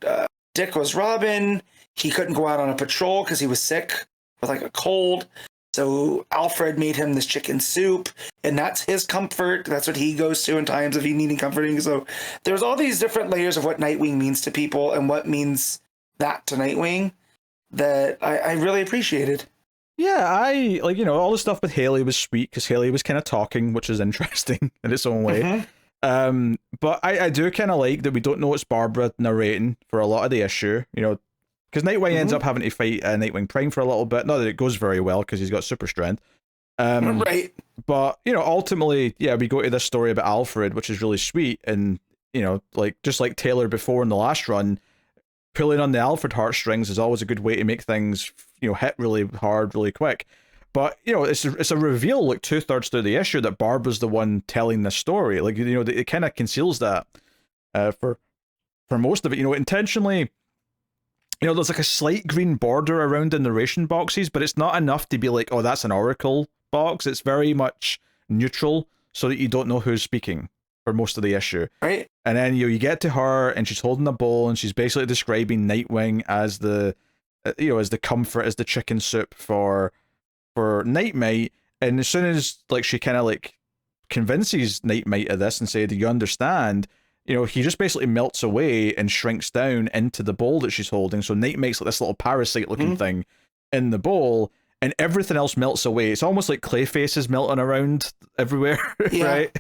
Dick was Robin, he couldn't go out on a patrol because he was sick with like a cold. So Alfred made him this chicken soup, and that's his comfort. That's what he goes to in times of he needing comforting. So there's all these different layers of what Nightwing means to people and what means that to Nightwing that I really appreciated. Yeah, I like, all the stuff with Haley was sweet because Haley was kind of talking, which is interesting in its own way. But I do kind of like that we don't know it's Barbara narrating for a lot of the issue, because Nightwing ends up having to fight Nightwing Prime for a little bit. Not that it goes very well because he's got super strength. Right. But, ultimately, we go to this story about Alfred, which is really sweet. And, just like Taylor before in the last run, pulling on the Alfred heartstrings is always a good way to make things, hit really hard, really quick. But, it's a reveal, like 2/3 through the issue, that Barbara's the one telling the story. Like, it kind of conceals that for most of it, intentionally. There's like a slight green border around the narration boxes, but it's not enough to be like, oh, that's an Oracle box. It's very much neutral so that you don't know who's speaking for most of the issue. Right. And then, you get to her and she's holding a bowl and she's basically describing Nightwing as the, as the comfort, as the chicken soup for Nightmite. And as soon as like she kind of like convinces Nightmite of this and say, do you understand? he just basically melts away and shrinks down into the bowl that she's holding. So Night makes like this little parasite looking thing in the bowl, and everything else melts away. It's almost like clay faces melting around everywhere, right?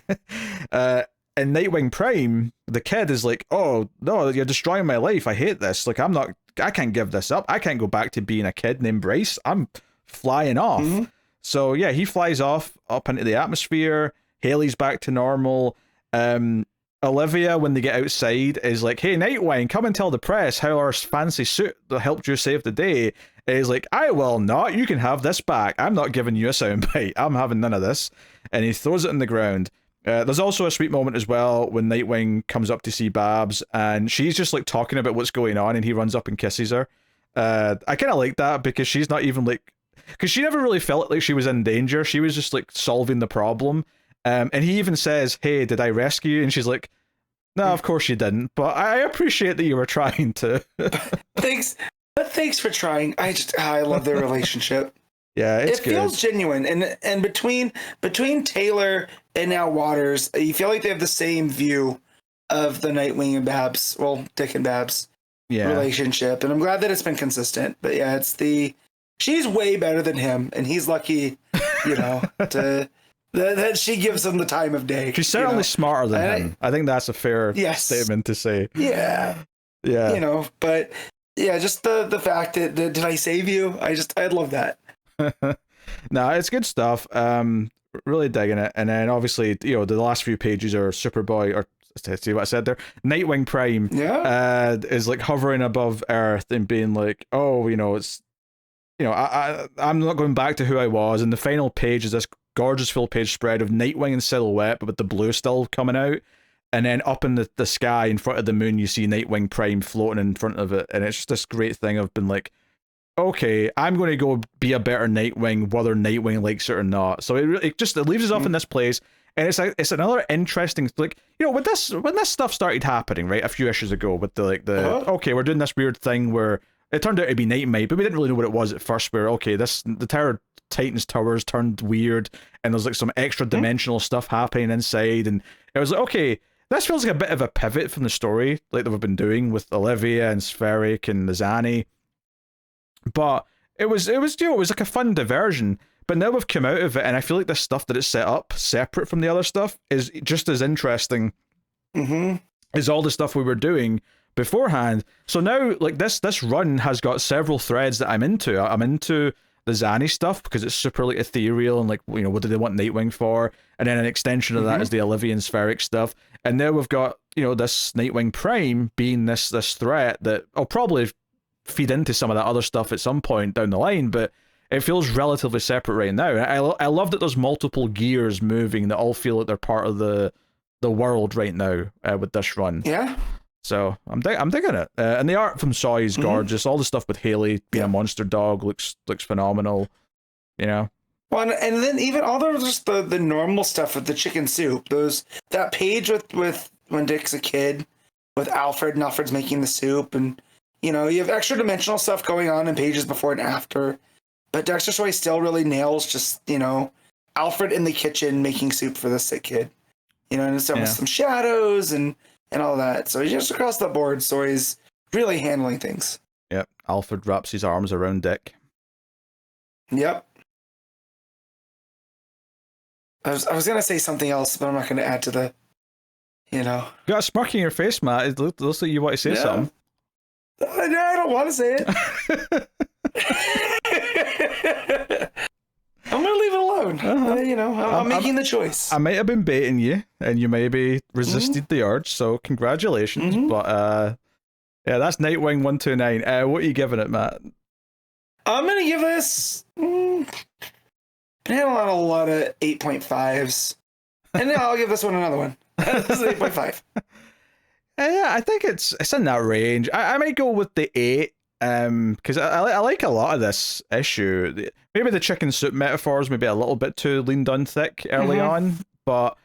And Nightwing Prime, the kid, is like, oh no, you're destroying my life. I hate this. Like, I can't give this up. I can't go back to being a kid named Bryce. I'm flying off. So yeah, he flies off up into the atmosphere. Haley's back to normal. Olivia, when they get outside, is like, hey, Nightwing, come and tell the press how our fancy suit that helped you save the day is like, I will not. You can have this back. I'm not giving you a soundbite. I'm having none of this. And he throws it on the ground. There's also a sweet moment as well when Nightwing comes up to see Babs, and she's just like talking about what's going on, and he runs up and kisses her. I kind of like that because she's not even like, because she never really felt like she was in danger. She was just like solving the problem. And he even says, hey, did I rescue you? And she's like, no, of course you didn't, but I appreciate that you were trying to. Thanks for trying. I love their relationship. Yeah, it feels genuine, and between Taylor and now Waters, you feel like they have the same view of the Nightwing and Babs, well, Dick and Babs relationship, and I'm glad that it's been consistent. But yeah, she's way better than him, and he's lucky, that she gives him the time of day. She's certainly smarter than him. I think that's a fair statement to say. Yeah. But yeah, just the fact that did I save you? I love that. No, it's good stuff. Really digging it. And then obviously, the last few pages are Superboy, or see what I said there? Nightwing Prime is like hovering above Earth and being like, oh, it's I'm not going back to who I was. And the final page is this gorgeous full page spread of Nightwing in silhouette, but with the blue still coming out. And then up in the sky in front of the moon, you see Nightwing Prime floating in front of it. And it's just this great thing of been like, okay, I'm going to go be a better Nightwing, whether Nightwing likes it or not. So it leaves us off in this place. And it's another interesting, like, when this stuff started happening, right, a few issues ago with okay, we're doing this weird thing where it turned out to be Nightmite, but we didn't really know what it was at first, where, okay, the Tower Titans towers turned weird, and there's like some extra dimensional stuff happening inside, and it was like, okay, this feels like a bit of a pivot from the story, like that we've been doing with Olivia and Spheric and Zani. But it was like a fun diversion. But now we've come out of it, and I feel like the stuff that it's set up, separate from the other stuff, is just as interesting as all the stuff we were doing beforehand. So now, like, this run has got several threads that I'm into. I'm into the Zani stuff because it's super like ethereal and like, what do they want Nightwing for? And then an extension of that is the Olivia and Spheric stuff. And now we've got, this Nightwing Prime being this threat that I'll probably feed into some of that other stuff at some point down the line, but it feels relatively separate right now. I love that there's multiple gears moving that all feel like they're part of the world right now with this run. Yeah. So I'm digging it. And the art from Soy is gorgeous. All the stuff with Haley being a monster dog looks phenomenal. Well, and then even all the normal stuff with the chicken soup. That page with when Dick's a kid with Alfred, and Alfred's making the soup, and you have extra dimensional stuff going on in pages before and after. But Dexter Soy still really nails just, Alfred in the kitchen making soup for the sick kid. And it's with some shadows and all that. So just across the board, Soy's really handling things. Yep. Alfred wraps his arms around Dick. Yep. I was going to say something else, but I'm not going to add to the, You got a smirk in your face, Matt. It looks like you want to say something. I don't want to say it. I'm going to leave it alone. I'm making the choice. I might have been baiting you, and you maybe resisted the urge, so congratulations. But, that's Nightwing 129. What are you giving it, Matt? I'm going to give this... been handling a lot of 8.5s. And then I'll give this one another one. This is 8.5. Yeah, I think it's in that range. I might go with the 8. Because I like a lot of this issue. Maybe the chicken soup metaphors maybe a little bit too lean done thick early on, but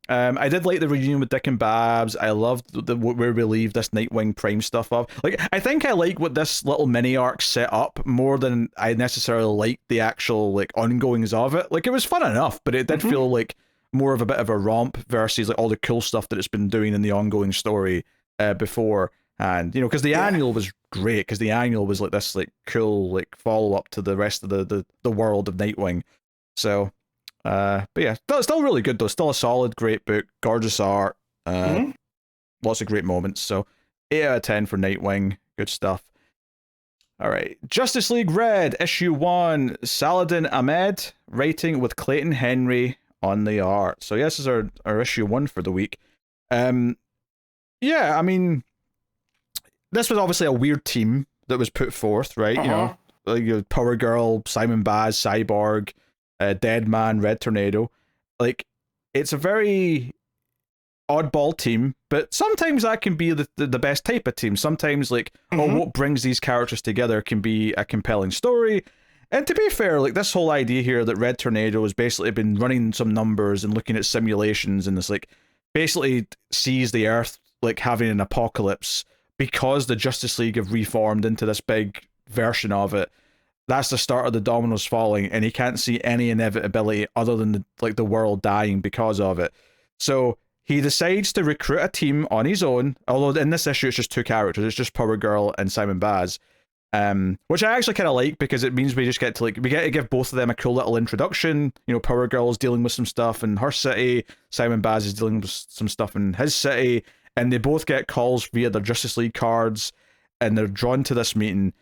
I did like the reunion with Dick and Babs. I loved where we leave this Nightwing Prime stuff off. Like, I think I like what this little mini arc set up more than I necessarily liked the actual like ongoings of it. Like, it was fun enough, but it did feel like more of a bit of a romp versus like all the cool stuff that it's been doing in the ongoing story before. And because the annual was great, because the annual was like this like cool like follow up to the rest of the world of Nightwing. So but yeah, still really good though. Still a solid, great book, gorgeous art, lots of great moments. So 8 out of 10 for Nightwing. Good stuff. All right, Justice League Red, issue 1, Saladin Ahmed, writing with Clayton Henry on the art. So yes, this is our issue 1 for the week. Yeah, I mean, this was obviously a weird team that was put forth, right? Like Power Girl, Simon Baz, Cyborg, Dead Man, Red Tornado. Like, it's a very oddball team, but sometimes that can be the best type of team. Sometimes like what brings these characters together can be a compelling story. And to be fair, like this whole idea here that Red Tornado has basically been running some numbers and looking at simulations, and this like basically sees the Earth like having an apocalypse because the Justice League have reformed into this big version of it. That's the start of the dominoes falling, and he can't see any inevitability other than the world dying because of it. So he decides to recruit a team on his own, although in this issue it's just 2 characters. It's just Power Girl and Simon Baz, which I actually kind of like because it means we just get to we get to give both of them a cool little introduction. Power Girl's dealing with some stuff in her city, Simon Baz is dealing with some stuff in his city, and they both get calls via their Justice League cards, and they're drawn to this meeting.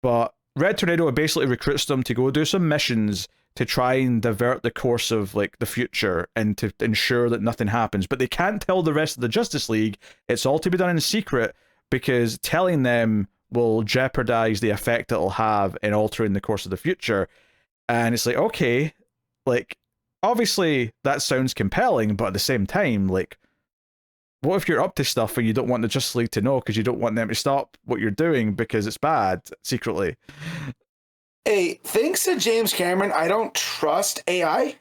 But Red Tornado basically recruits them to go do some missions to try and divert the course of like the future and to ensure that nothing happens. But they can't tell the rest of the Justice League. It's all to be done in secret because telling them will jeopardize the effect it'll have in altering the course of the future. And it's like, okay, like obviously that sounds compelling, but at the same time, like, what if you're up to stuff and you don't want the Justice League to know because you don't want them to stop what you're doing because it's bad secretly? Hey, thanks to James Cameron, I don't trust AI.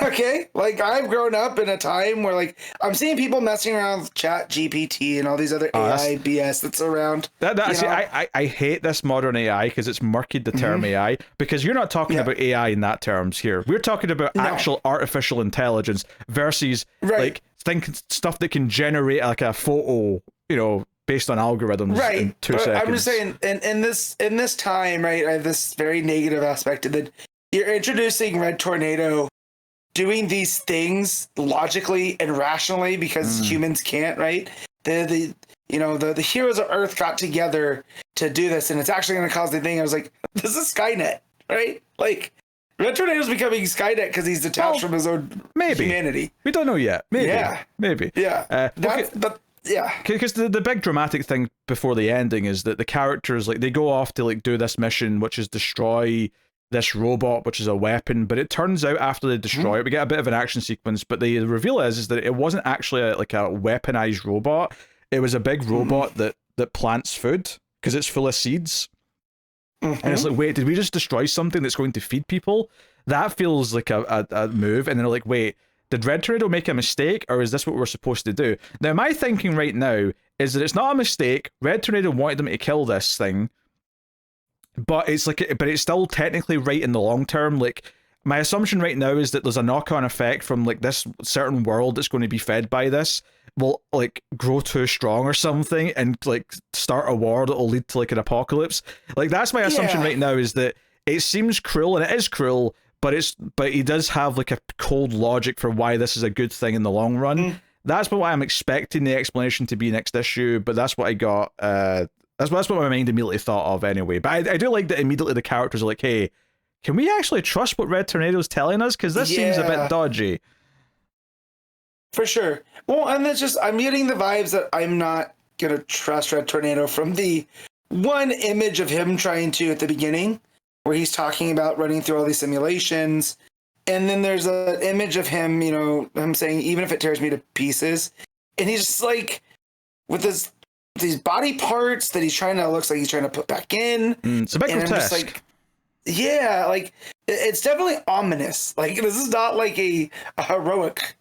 Okay? Like, I've grown up in a time where, like, I'm seeing people messing around with Chat GPT and all these other AI BS that's around. I hate this modern AI because it's murkied the term AI, because you're not talking about AI in that terms here. We're talking about actual artificial intelligence versus, like, stuff that can generate, like, a photo, based on algorithms in 2 seconds. I'm just saying, in this time, right, I have this very negative aspect of that. You're introducing Red Tornado doing these things logically and rationally because humans can't, right? The heroes of Earth got together to do this, and it's actually going to cause the thing. I was like, this is Skynet, right? Like, Red Tornado's becoming Skynet because he's detached from his own humanity. We don't know yet. Maybe. Yeah. Yeah, because the big dramatic thing before the ending is that the characters, like, they go off to like do this mission, which is destroy this robot, which is a weapon. But it turns out after they destroy it, we get a bit of an action sequence. But the reveal is that it wasn't actually a weaponized robot. It was a big robot that plants food because it's full of seeds. And it's like, wait, did we just destroy something that's going to feed people? That feels like a move. And then they're like, wait, did Red Tornado make a mistake, or is this what we're supposed to do? Now, my thinking right now is that it's not a mistake. Red Tornado wanted them to kill this thing, but it's still technically right in the long term. Like, my assumption right now is that there's a knock-on effect from like this certain world that's going to be fed by this will like grow too strong or something and like start a war that will lead to like an apocalypse. Like, that's my assumption right now, is that it seems cruel, and it is cruel. But he does have like a cold logic for why this is a good thing in the long run. That's what I'm expecting the explanation to be next issue. But that's what I got. That's what my mind immediately thought of anyway. But I do like that immediately the characters are like, hey, can we actually trust what Red Tornado's telling us? Because this seems a bit dodgy. For sure. Well, and that's just, I'm getting the vibes that I'm not gonna trust Red Tornado from the one image of him trying to at the beginning, where he's talking about running through all these simulations. And then there's an image of him, him saying, even if it tears me to pieces. And he's just like, with these body parts that looks like he's trying to put back in. It's a bit grotesque. Like, it's definitely ominous. Like, this is not like a heroic,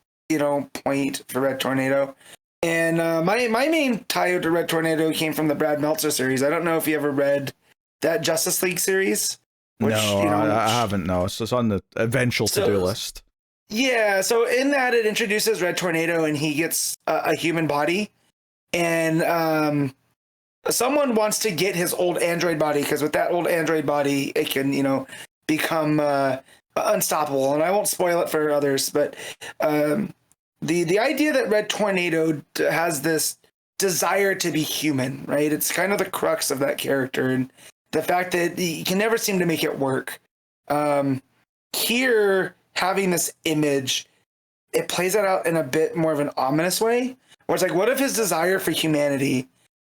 point for Red Tornado. And my main tie to Red Tornado came from the Brad Meltzer series. I don't know if you ever read that Justice League series. I haven't. No, it's on the eventual to-do list. Yeah, so in that it introduces Red Tornado and he gets a human body, and someone wants to get his old android body because with that old android body it can, become unstoppable. And I won't spoil it for others, but the idea that Red Tornado has this desire to be human, right? It's kind of the crux of that character, and the fact that he can never seem to make it work. Here, having this image, it plays that out in a bit more of an ominous way, where it's like, what if his desire for humanity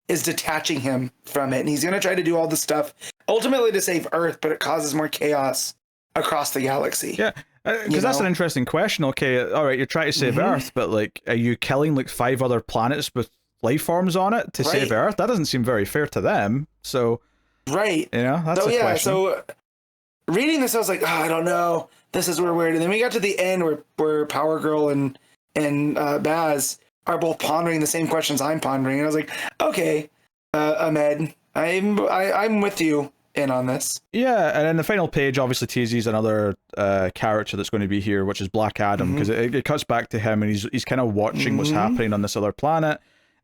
is detaching him from it, and he's going to try to do all this stuff ultimately to save Earth, but it causes more chaos across the galaxy. Yeah, because that's an interesting question. Okay, all right, you're trying to save Earth, but like, are you killing like 5 other planets with life forms on it to save Earth? That doesn't seem very fair to them. So, that's a question. So reading this, I was like, I don't know. This is weird. And then we got to the end where Power Girl and Baz are both pondering the same questions I'm pondering, and I was like, okay, Ahmed, I'm with you in on this. Yeah, and then the final page obviously teases another character that's going to be here, which is Black Adam, because it cuts back to him, and he's kind of watching what's happening on this other planet,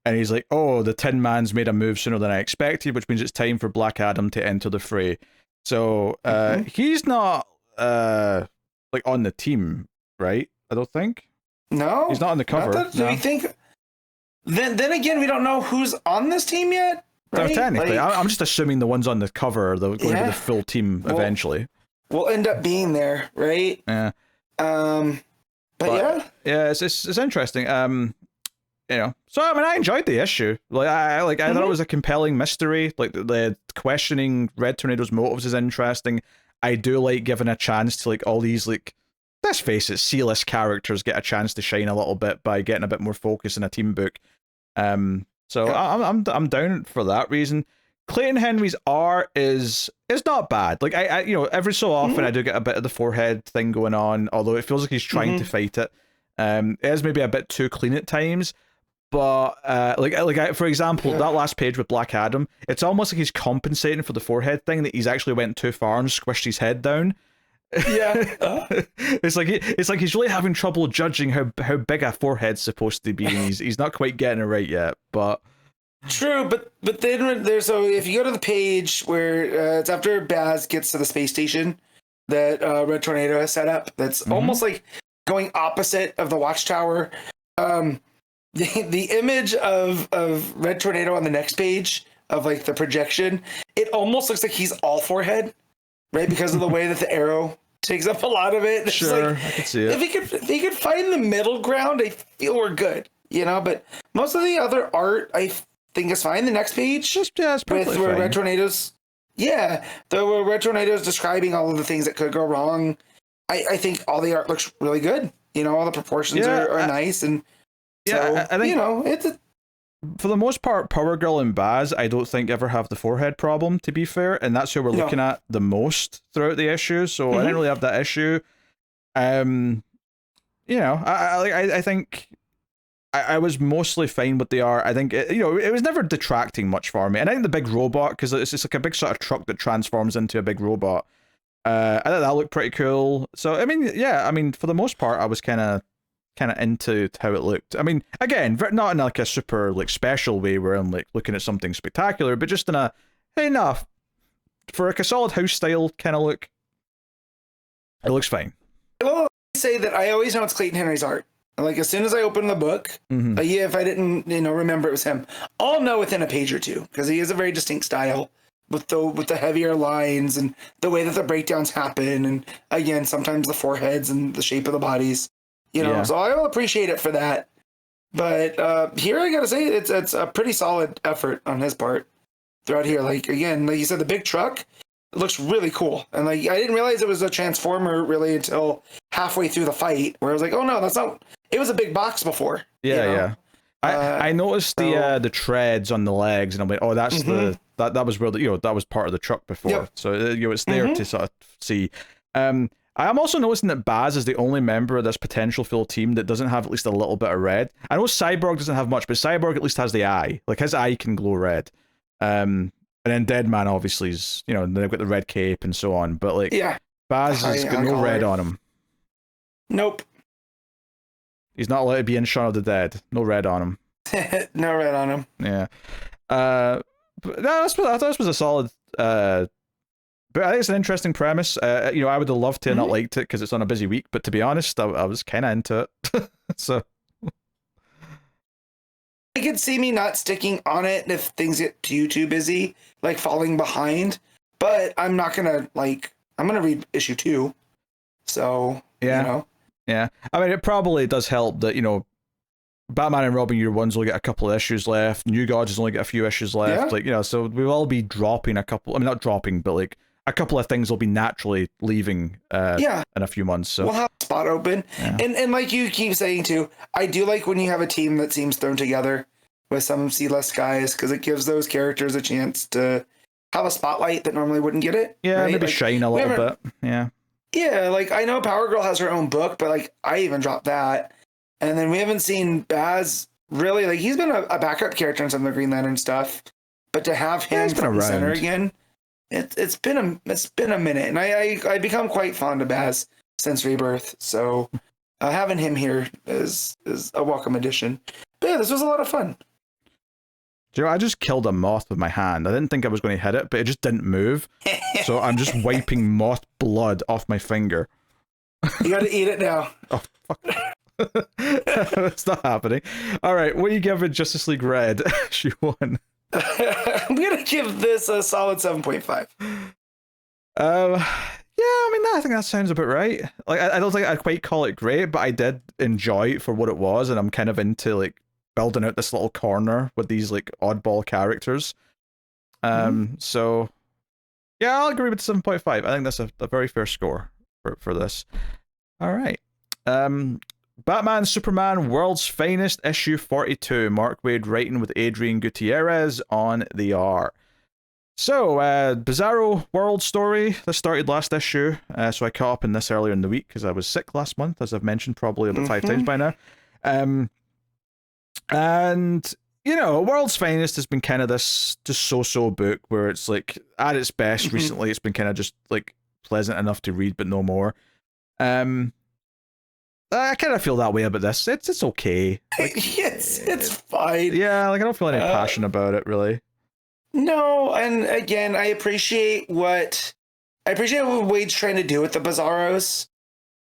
and he's like, oh, the Tin Man's made a move sooner than I expected, which means it's time for Black Adam to enter the fray. So he's not like on the team, right? I don't think. No, he's not on the cover. Do we think? Then again, we don't know who's on this team yet. Right? No, technically, I'm just assuming the ones on the cover are going to be the full team eventually. We'll end up being there, right? Yeah. But yeah, it's interesting. So I mean, I enjoyed the issue. Like I thought it was a compelling mystery. Like the questioning Red Tornado's motives is interesting. I do like giving a chance to like all these, like, let's face it, C-list characters get a chance to shine a little bit by getting a bit more focus in a team book. So I'm down for that reason. Clayton Henry's art is not bad. Like I every so often I do get a bit of the forehead thing going on, although it feels like he's trying to fight it. It is maybe a bit too clean at times. But for example, that last page with Black Adam, it's almost like he's compensating for the forehead thing, that he's actually went too far and squished his head down. Yeah. It's like he's really having trouble judging how big a forehead's supposed to be, and he's not quite getting it right yet. But true, but then there's if you go to the page where it's after Baz gets to the space station that Red Tornado has set up, that's almost like going opposite of the Watchtower. The image of Red Tornado on the next page of like the projection, it almost looks like he's all forehead, right? Because of the way that the arrow takes up a lot of it. It's sure, like, I can see it. If he could find the middle ground, I feel we're good, But most of the other art, I think is fine. The next page, it's with where Red Tornado's, where Red Tornado's describing all of the things that could go wrong. I think all the art looks really good. All the proportions are nice, and so, I think it's for the most part, Power Girl and Baz, I don't think ever have the forehead problem, to be fair, and that's who we're looking at the most throughout the issue. So I didn't really have that issue. I think I was mostly fine with the art. I think it was never detracting much for me. And I think the big robot, because it's just like a big sort of truck that transforms into a big robot. I thought that looked pretty cool. So I mean, for the most part, I was kind of into how it looked. I mean, again, not in like a super like special way where I'm like looking at something spectacular, but just in a for like a solid house style kind of look, it looks fine. Well, I say that I always know it's Clayton Henry's art. Like as soon as I open the book, if I didn't remember it was him, I'll know within a page or two, because he has a very distinct style with the heavier lines and the way that the breakdowns happen, and again sometimes the foreheads and the shape of the bodies. So I will appreciate it for that. But here I gotta say it's a pretty solid effort on his part throughout here. Like again, like you said, the big truck, it looks really cool. And like I didn't realize it was a transformer really until halfway through the fight, where I was like, oh no, that's not. It was a big box before. Yeah. I noticed the treads on the legs, and I'm like, oh, that's that was where that was part of the truck before. Yep. So it's there to sort of see. I am also noticing that Baz is the only member of this potential full team that doesn't have at least a little bit of red. I know Cyborg doesn't have much, but Cyborg at least has the eye. Like his eye can glow red. And then Deadman obviously is, they've got the red cape and so on. But like, Baz has got no red on him. Nope. He's not allowed to be in Shaun of the Dead. No red on him. No red on him. Yeah. But no, I thought this was a solid. But I think it's an interesting premise. I would have loved to have not liked it because it's on a busy week. But to be honest, I was kind of into it. So I could see me not sticking on it if things get too busy, like falling behind. But I'm not gonna I'm gonna read issue 2. So yeah. I mean, it probably does help that Batman and Robin Year One's only got a couple of issues left. New Gods has only got a few issues left. So we will all be dropping a couple. I mean, not dropping, but a couple of things will be naturally leaving. In a few months. So we'll have a spot open. Yeah. And like you keep saying too, I do like when you have a team that seems thrown together with some C-list guys because it gives those characters a chance to have a spotlight that normally wouldn't get it. Yeah, right? Maybe shine a little bit. Yeah. Yeah, I know Power Girl has her own book, but I even dropped that. And then we haven't seen Baz really. He's been a backup character in some of the Green Lantern stuff, but to have him front and center again, it's been a minute, and I become quite fond of Baz since Rebirth. So having him here is a welcome addition. But yeah, this was a lot of fun. I just killed a moth with my hand. I didn't think I was going to hit it, but it just didn't move. So I'm just wiping moth blood off my finger. You got to eat it now. Oh fuck. It's not happening. All right, what are you giving Justice League Red issue 1? I'm gonna give this a solid 7.5. I think that sounds about right. I don't think I'd quite call it great, but I did enjoy it for what it was, and I'm kind of into building out this little corner with these oddball characters. So yeah, I'll agree with 7.5. I think that's a very fair score for this. All right. Batman Superman World's Finest issue 42. Mark Waid writing with Adrián Gutiérrez on the art. So, Bizarro World story. This started last issue, so I caught up in this earlier in the week because I was sick last month, as I've mentioned probably about 5 times by now. And, World's Finest has been kind of this just so-so book where it's at its best recently, it's been kind of just pleasant enough to read, but no more. I kind of feel that way about this. It's okay. It's fine. Yeah, I don't feel any passion about it, really. No, and again, I appreciate what Waid's trying to do with the Bizarros,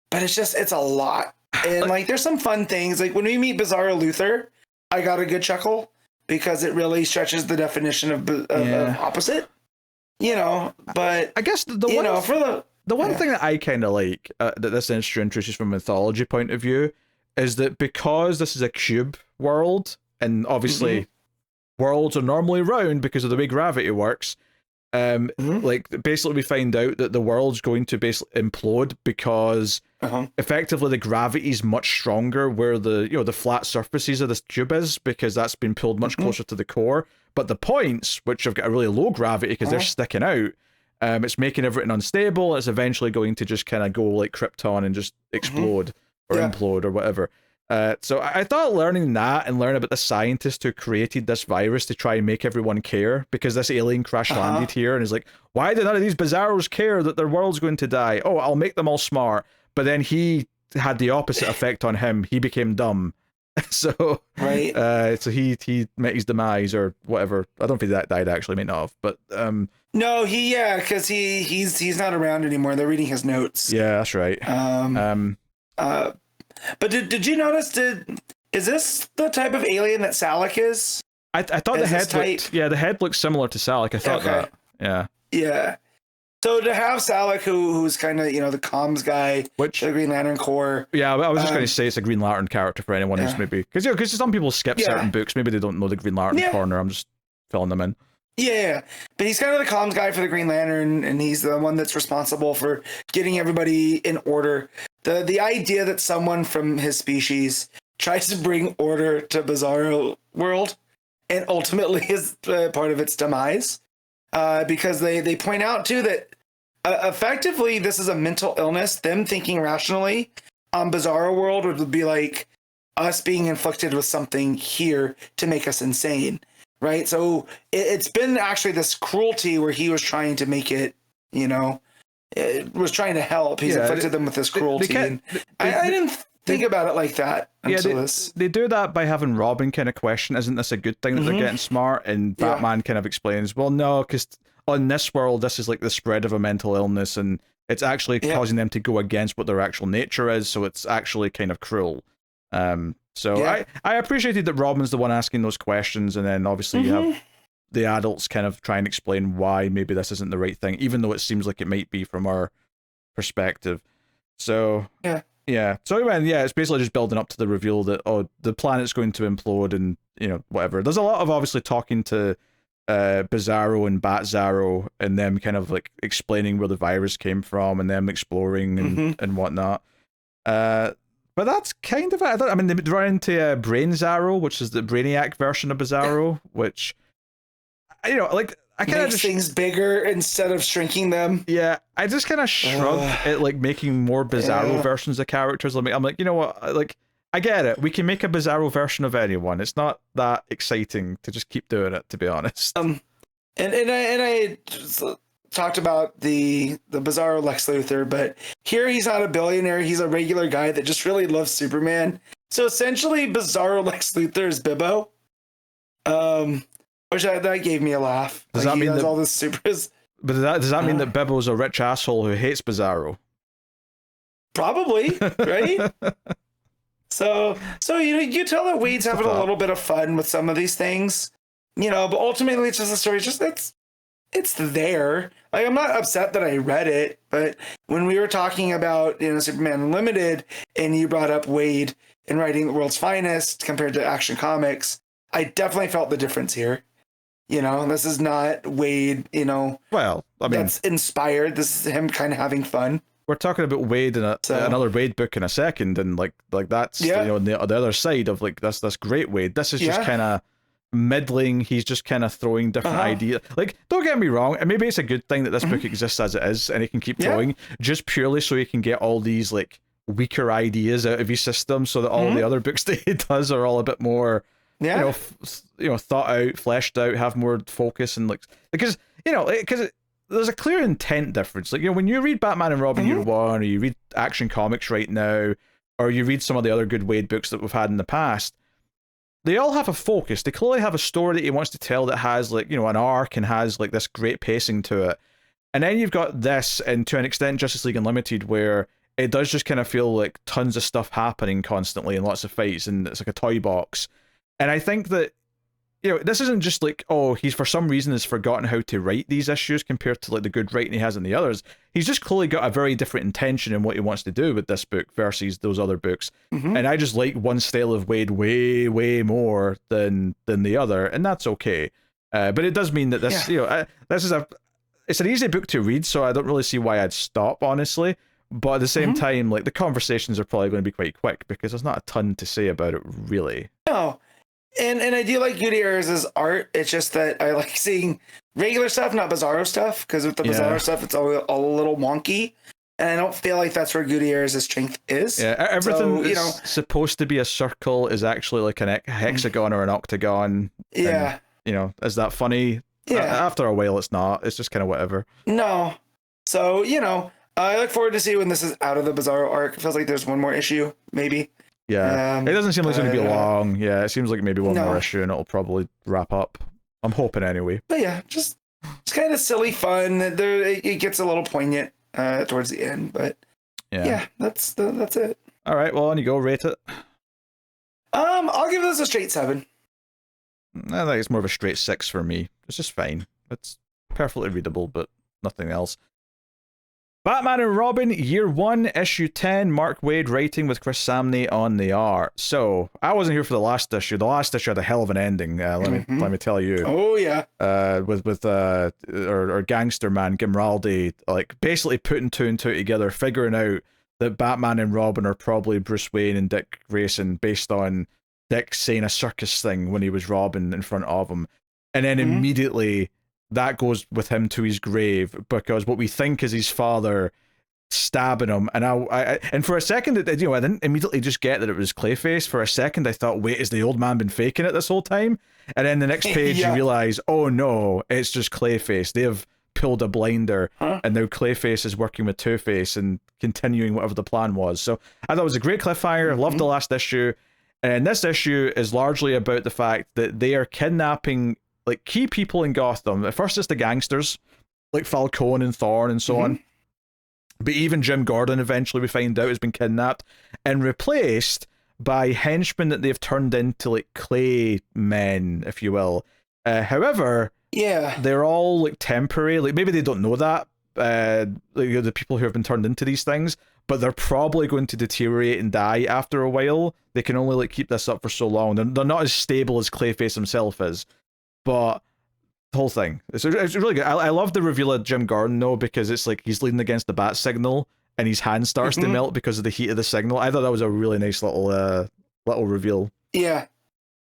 but it's a lot. And there's some fun things. When we meet Bizarro Luthor, I got a good chuckle because it really stretches the definition of opposite. But I guess the one thing that I kind of like that this issue introduces from a mythology point of view is that because this is a cube world, and obviously worlds are normally round because of the way gravity works, basically we find out that the world's going to basically implode because effectively the gravity is much stronger where the flat surfaces of this cube is, because that's been pulled much closer to the core. But the points, which have got a really low gravity because they're sticking out, it's making everything unstable. It's eventually going to just kind of go like Krypton and just explode or implode or whatever. So I thought learning that and learning about the scientist who created this virus to try and make everyone care, because this alien crash landed here and is like, why do none of these Bizarros care that their world's going to die? Oh, I'll make them all smart. But then he had the opposite effect on him. He became dumb. So so he met his demise or whatever. I don't think that died actually, may not have, but no, because he's not around anymore. They're reading his notes. Yeah, that's right. But did you notice? Is this the type of alien that Salak is? I thought the head the head looks similar to Salak. I thought that. Yeah. So to have Salak, who's kind of the comms guy, the Green Lantern Corps. Yeah, I was just going to say it's a Green Lantern character for anyone who's maybe because some people skip certain books. Maybe they don't know the Green Lantern corner. I'm just filling them in. Yeah, but he's kind of the comms guy for the Green Lantern, and he's the one that's responsible for getting everybody in order. The idea that someone from his species tries to bring order to Bizarro World and ultimately is part of its demise, because they point out too that effectively this is a mental illness. Them thinking rationally on Bizarro World would be like us being inflicted with something here to make us insane. Right, so it's been actually this cruelty where he was trying to make it, it was trying to help. He's inflicted them with this cruelty. I didn't think about it like that. They do that by having Robin kind of question, isn't this a good thing that they're getting smart? And Batman kind of explains, well, no, because on this world, this is like the spread of a mental illness, and it's actually causing them to go against what their actual nature is, so it's actually kind of cruel. I appreciated that Robin's the one asking those questions, and then obviously you have the adults kind of try and explain why maybe this isn't the right thing, even though it seems like it might be from our perspective. So So it's basically just building up to the reveal that the planet's going to implode, and whatever. There's a lot of obviously talking to Bizarro and Bat-Zaro, and them kind of like explaining where the virus came from, and them exploring and whatnot. But that's kind of it. I mean, they run into Brain-Zaro, which is the Brainiac version of Bizarro, which I kind of makes things bigger instead of shrinking them. Yeah, I just kind of shrug at like making more Bizarro versions of characters. I'm like, you know what? Like, I get it. We can make a Bizarro version of anyone. It's not that exciting to just keep doing it, to be honest. And I just talked about the Bizarro Lex Luthor, but here he's not a billionaire. He's a regular guy that just really loves Superman. So essentially, Bizarro Lex Luthor is Bibbo. Which that gave me a laugh. Does that mean that all this supers? But does that mean that Bibbo's a rich asshole who hates Bizarro? Probably, right? So you tell that Waid's having a little bit of fun with some of these things, but ultimately it's just a story. It's there. Like, I'm not upset that I read it, but when we were talking about Superman Unlimited, and you brought up Waid in writing The World's Finest compared to Action Comics, I definitely felt the difference here. This is not Waid, well, I mean, that's inspired. This is him kind of having fun. We're talking about Waid in another Waid book in a second, and like that's on the other side of like this great Waid. This is just kind of middling. He's just kind of throwing different ideas. Like, don't get me wrong, and maybe it's a good thing that this book exists as it is, and he can keep throwing just purely so he can get all these like weaker ideas out of his system, so that all the other books that he does are all a bit more. Thought out, fleshed out, have more focus, and because there's a clear intent difference. Like, when you read Batman and Robin Year One, or you read Action Comics right now, or you read some of the other good Waid books that we've had in the past, they all have a focus. They clearly have a story that he wants to tell that has an arc and has like this great pacing to it. And then you've got this, and to an extent, Justice League Unlimited, where it does just kind of feel like tons of stuff happening constantly and lots of fights, and it's like a toy box. And I think that, this isn't just like, he's for some reason has forgotten how to write these issues compared to like the good writing he has in the others. He's just clearly got a very different intention in what he wants to do with this book versus those other books. And I just like one style of Waid way, way more than the other, and that's okay. But it does mean that this, this is it's an easy book to read, so I don't really see why I'd stop, honestly. But at the same time, like, the conversations are probably going to be quite quick because there's not a ton to say about it, really. No. And I do like Gutiérrez's art. It's just that I like seeing regular stuff, not Bizarro stuff, because with the Bizarro stuff, it's all a little wonky. And I don't feel like that's where Gutiérrez's strength is. Yeah, everything that's supposed to be a circle is actually like a hexagon or an octagon. Yeah. And, is that funny? Yeah. After a while, it's not. It's just kind of whatever. No. So, I look forward to see when this is out of the Bizarro arc. It feels like there's one more issue, maybe. Yeah, it doesn't seem like it's going to be long. Yeah, it seems like maybe one more issue and it'll probably wrap up. I'm hoping anyway. But yeah, just kind of silly fun. It gets a little poignant towards the end, but yeah, that's it. All right, well, on you go. Rate it. I'll give this a straight 7. I think it's more of a straight 6 for me. It's just fine. It's perfectly readable, but nothing else. Batman and Robin, Year 1, Issue 10, Mark Waid writing with Chris Samnee on the art. So, I wasn't here for the last issue. The last issue had a hell of an ending, let me tell you. Oh, yeah. With our gangster man, Gimraldi, like, basically putting two and two together, figuring out that Batman and Robin are probably Bruce Wayne and Dick Grayson based on Dick saying a circus thing when he was Robin in front of him. And then immediately that goes with him to his grave because what we think is his father stabbing him. And and for a second, I didn't immediately just get that it was Clayface. For a second, I thought, wait, has the old man been faking it this whole time? And then the next page, you realize, oh no, it's just Clayface. They have pulled a blinder, and now Clayface is working with Two-Face and continuing whatever the plan was. So I thought it was a great cliffhanger. Loved the last issue. And this issue is largely about the fact that they are kidnapping like key people in Gotham. At first it's the gangsters, like Falcone and Thorn and so on. But even Jim Gordon eventually we find out has been kidnapped and replaced by henchmen that they've turned into like clay men, if you will. However, they're all like temporary. Like maybe they don't know that, the people who have been turned into these things, but they're probably going to deteriorate and die after a while. They can only like keep this up for so long. They're not as stable as Clayface himself is, but the whole thing it's really good. I love the reveal of Jim Gordon though, because it's like he's leaning against the bat signal and his hand starts to melt because of the heat of the signal. I thought that was a really nice little reveal. Yeah.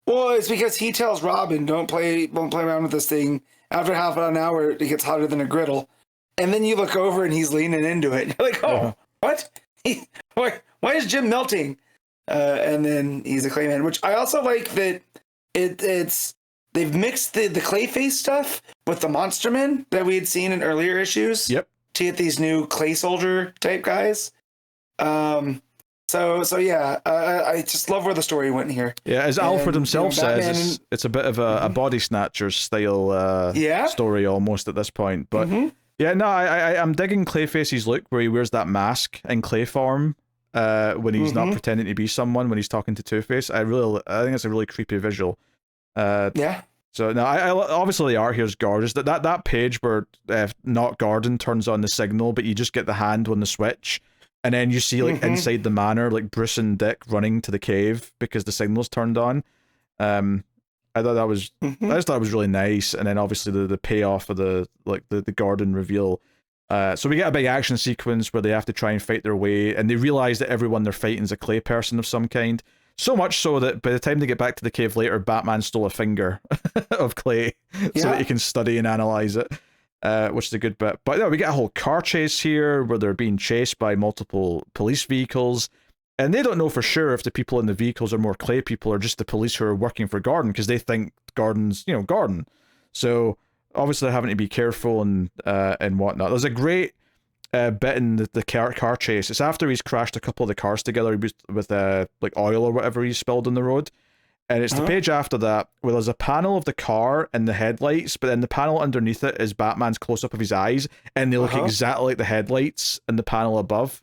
Well, it's because he tells Robin, won't play around with this thing. After half an hour, it gets hotter than a griddle. And then you look over and he's leaning into it. You're like, what? Why is Jim melting? And then he's a Clayman, which I also like that it's they've mixed the Clayface stuff with the Monster Men that we had seen in earlier issues. Yep. To get these new Clay Soldier type guys. So yeah, I just love where the story went here. Yeah, as Alfred himself says, it's a bit of a body snatchers style story almost at this point. But yeah, no, I'm digging Clayface's look where he wears that mask in clay form when he's not pretending to be someone when he's talking to Two-Face. I think it's a really creepy visual. So no, I obviously the art here is gorgeous. That page where not Gordon turns on the signal, but you just get the hand on the switch. And then you see, like, inside the manor, like, Bruce and Dick running to the cave because the signal's turned on. I thought that was... I just thought it was really nice. And then, obviously, the payoff of the Gordon reveal. So we get a big action sequence where they have to try and fight their way, and they realize that everyone they're fighting is a clay person of some kind. So much so that by the time they get back to the cave later, Batman stole a finger of clay so that he can study and analyze it. Which is a good bit. But yeah, we get a whole car chase here where they're being chased by multiple police vehicles. And they don't know for sure if the people in the vehicles are more clay people or just the police who are working for Gordon, because they think Gordon's, Gordon. So obviously they're having to be careful and whatnot. There's a great bit in the car chase. It's after he's crashed a couple of the cars together with like oil or whatever he spilled on the road. And it's the page after that where there's a panel of the car and the headlights, but then the panel underneath it is Batman's close-up of his eyes, and they look exactly like the headlights in the panel above.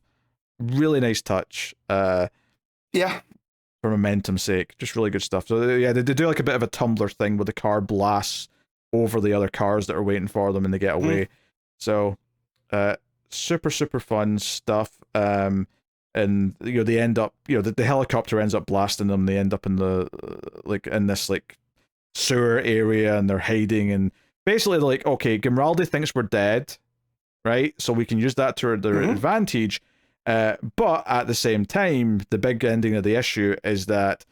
Really nice touch. For momentum's sake. Just really good stuff. So yeah, they do like a bit of a Tumbler thing where the car blasts over the other cars that are waiting for them and they get away. So super, super fun stuff. And they end up, the helicopter ends up blasting them. They end up in the in this like sewer area, and they're hiding. And basically, they're like, okay, Gimraldi thinks we're dead, right? So we can use that to their advantage. But at the same time, the big ending of the issue is that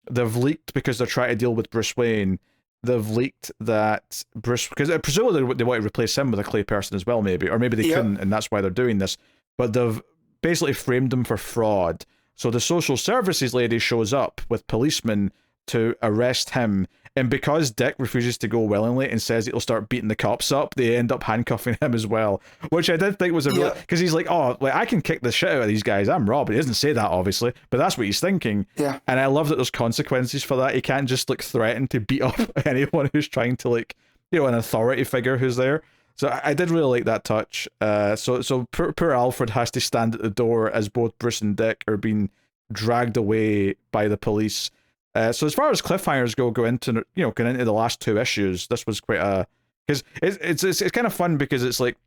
they've leaked, because they're trying to deal with Bruce Wayne. They've leaked that Bruce, because presumably they want to replace him with a clay person as well, maybe, or maybe they couldn't, and that's why they're doing this. But they've basically framed him for fraud. So the social services lady shows up with policemen to arrest him, and because Dick refuses to go willingly and says he'll start beating the cops up, they end up handcuffing him as well, which I did think was a real, because he's like, I can kick the shit out of these guys, I'm Rob. He doesn't say that obviously, but that's what he's thinking. And I love that there's consequences for that. He can't just like threaten to beat up anyone who's trying to an authority figure who's there. So I did really like that touch. So poor Alfred has to stand at the door as both Bruce and Dick are being dragged away by the police. So as far as cliffhangers go into going into the last two issues, this was quite because it's kind of fun, because it's like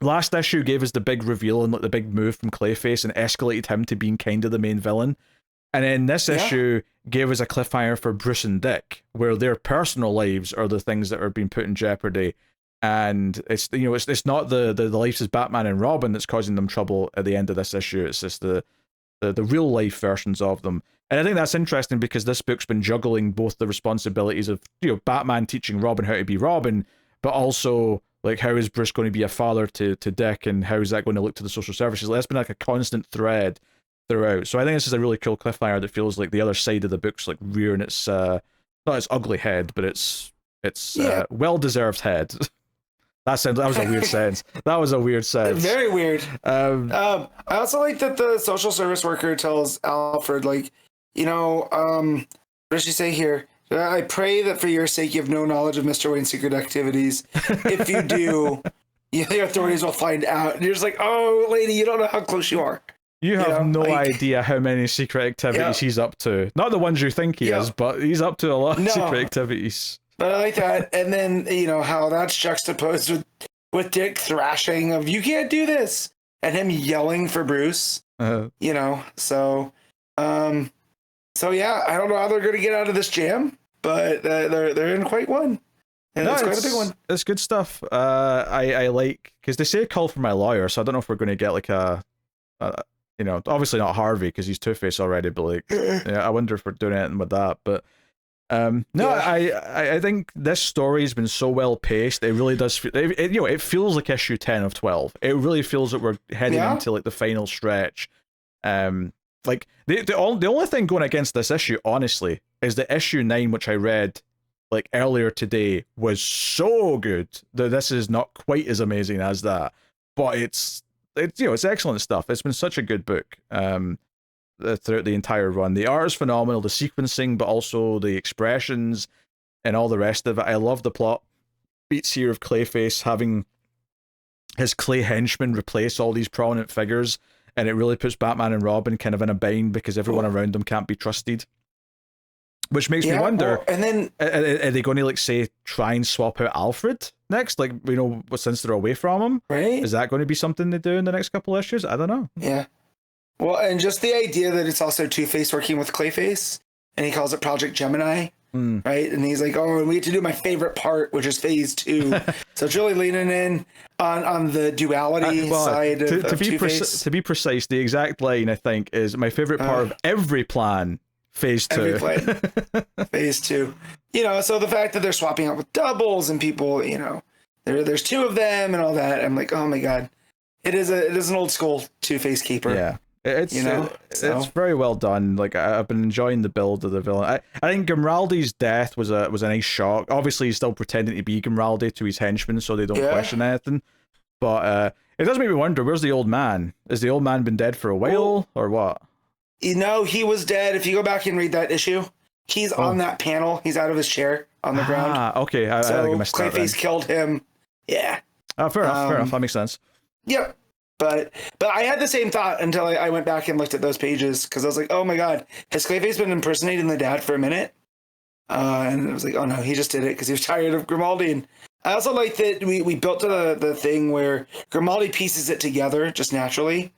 last issue gave us the big reveal and like the big move from Clayface and escalated him to being kind of the main villain. And then this issue gave us a cliffhanger for Bruce and Dick, where their personal lives are the things that are being put in jeopardy. And it's it's not the lives as Batman and Robin that's causing them trouble at the end of this issue. It's just the real life versions of them. And I think that's interesting, because this book's been juggling both the responsibilities of Batman teaching Robin how to be Robin, but also like how is Bruce going to be a father to Dick, and how is that going to look to the social services? That's been like a constant thread throughout. So I think this is a really cool cliffhanger that feels like the other side of the book's like rearing its not its ugly head, but its well deserved head. That was a weird sentence. That was a weird sentence. Very weird. I also like that the social service worker tells Alfred, like, what does she say here? I pray that for your sake you have no knowledge of Mr. Wayne's secret activities. If you do, the authorities will find out. And you're just like, oh, lady, you don't know how close you are. You have no idea how many secret activities he's up to. Not the ones you think he is, but he's up to a lot of secret activities. But I like that. And then, how that's juxtaposed with Dick thrashing of, you can't do this. And him yelling for Bruce. So yeah, I don't know how they're going to get out of this jam, but they're in quite one. And it's quite a big one. It's good stuff. I like, because they say call for my lawyer, so I don't know if we're going to get like obviously not Harvey because he's Two-Face already, but like, I wonder if we're doing anything with that. But I think this story has been so well paced. It really does feel, it feels like issue 10 of 12. It really feels that we're heading into like the final stretch. Like the only thing going against this issue, honestly, is that issue 9, which I read like earlier today, was so good that this is not quite as amazing as that. But it's excellent stuff. It's been such a good book throughout the entire run. The art is phenomenal, the sequencing, but also the expressions and all the rest of it. I love the plot beats here of Clayface having his clay henchmen replace all these prominent figures. And it really puts Batman and Robin kind of in a bind because everyone around them can't be trusted. Which makes me wonder, and then are they going to like say try and swap out Alfred next? Like, since they're away from him, right? Is that going to be something they do in the next couple issues? I don't know. Yeah. Well, and just the idea that it's also Two-Face working with Clayface, and he calls it Project Gemini, right? And he's like, oh, and we get to do my favorite part, which is phase 2. So it's really leaning in on the duality side of Two-Face. To be precise, the exact line, I think, is my favorite part of every plan. Phase 2. Every plan. Phase 2. So the fact that they're swapping out with doubles and people, there's 2 of them and all that. I'm like, oh my God. It is an old school Two-Face keeper. Yeah. It's very well done. Like, I've been enjoying the build of the villain. I think Grimraldi's death was a nice shock. Obviously, he's still pretending to be Grimraldi to his henchmen, so they don't question anything. But it does make me wonder, where's the old man? Has the old man been dead for a while, or what? He was dead. If you go back and read that issue, he's on that panel. He's out of his chair on the ground. Okay. I missed that. Clayface killed him. Yeah. Fair enough. That makes sense. Yep. But I had the same thought until I went back and looked at those pages because I was like, oh my God, has Clayface been impersonating the dad for a minute? And I was like, oh no, he just did it because he was tired of Grimaldi. And I also like that we built to the thing where Grimaldi pieces it together just naturally,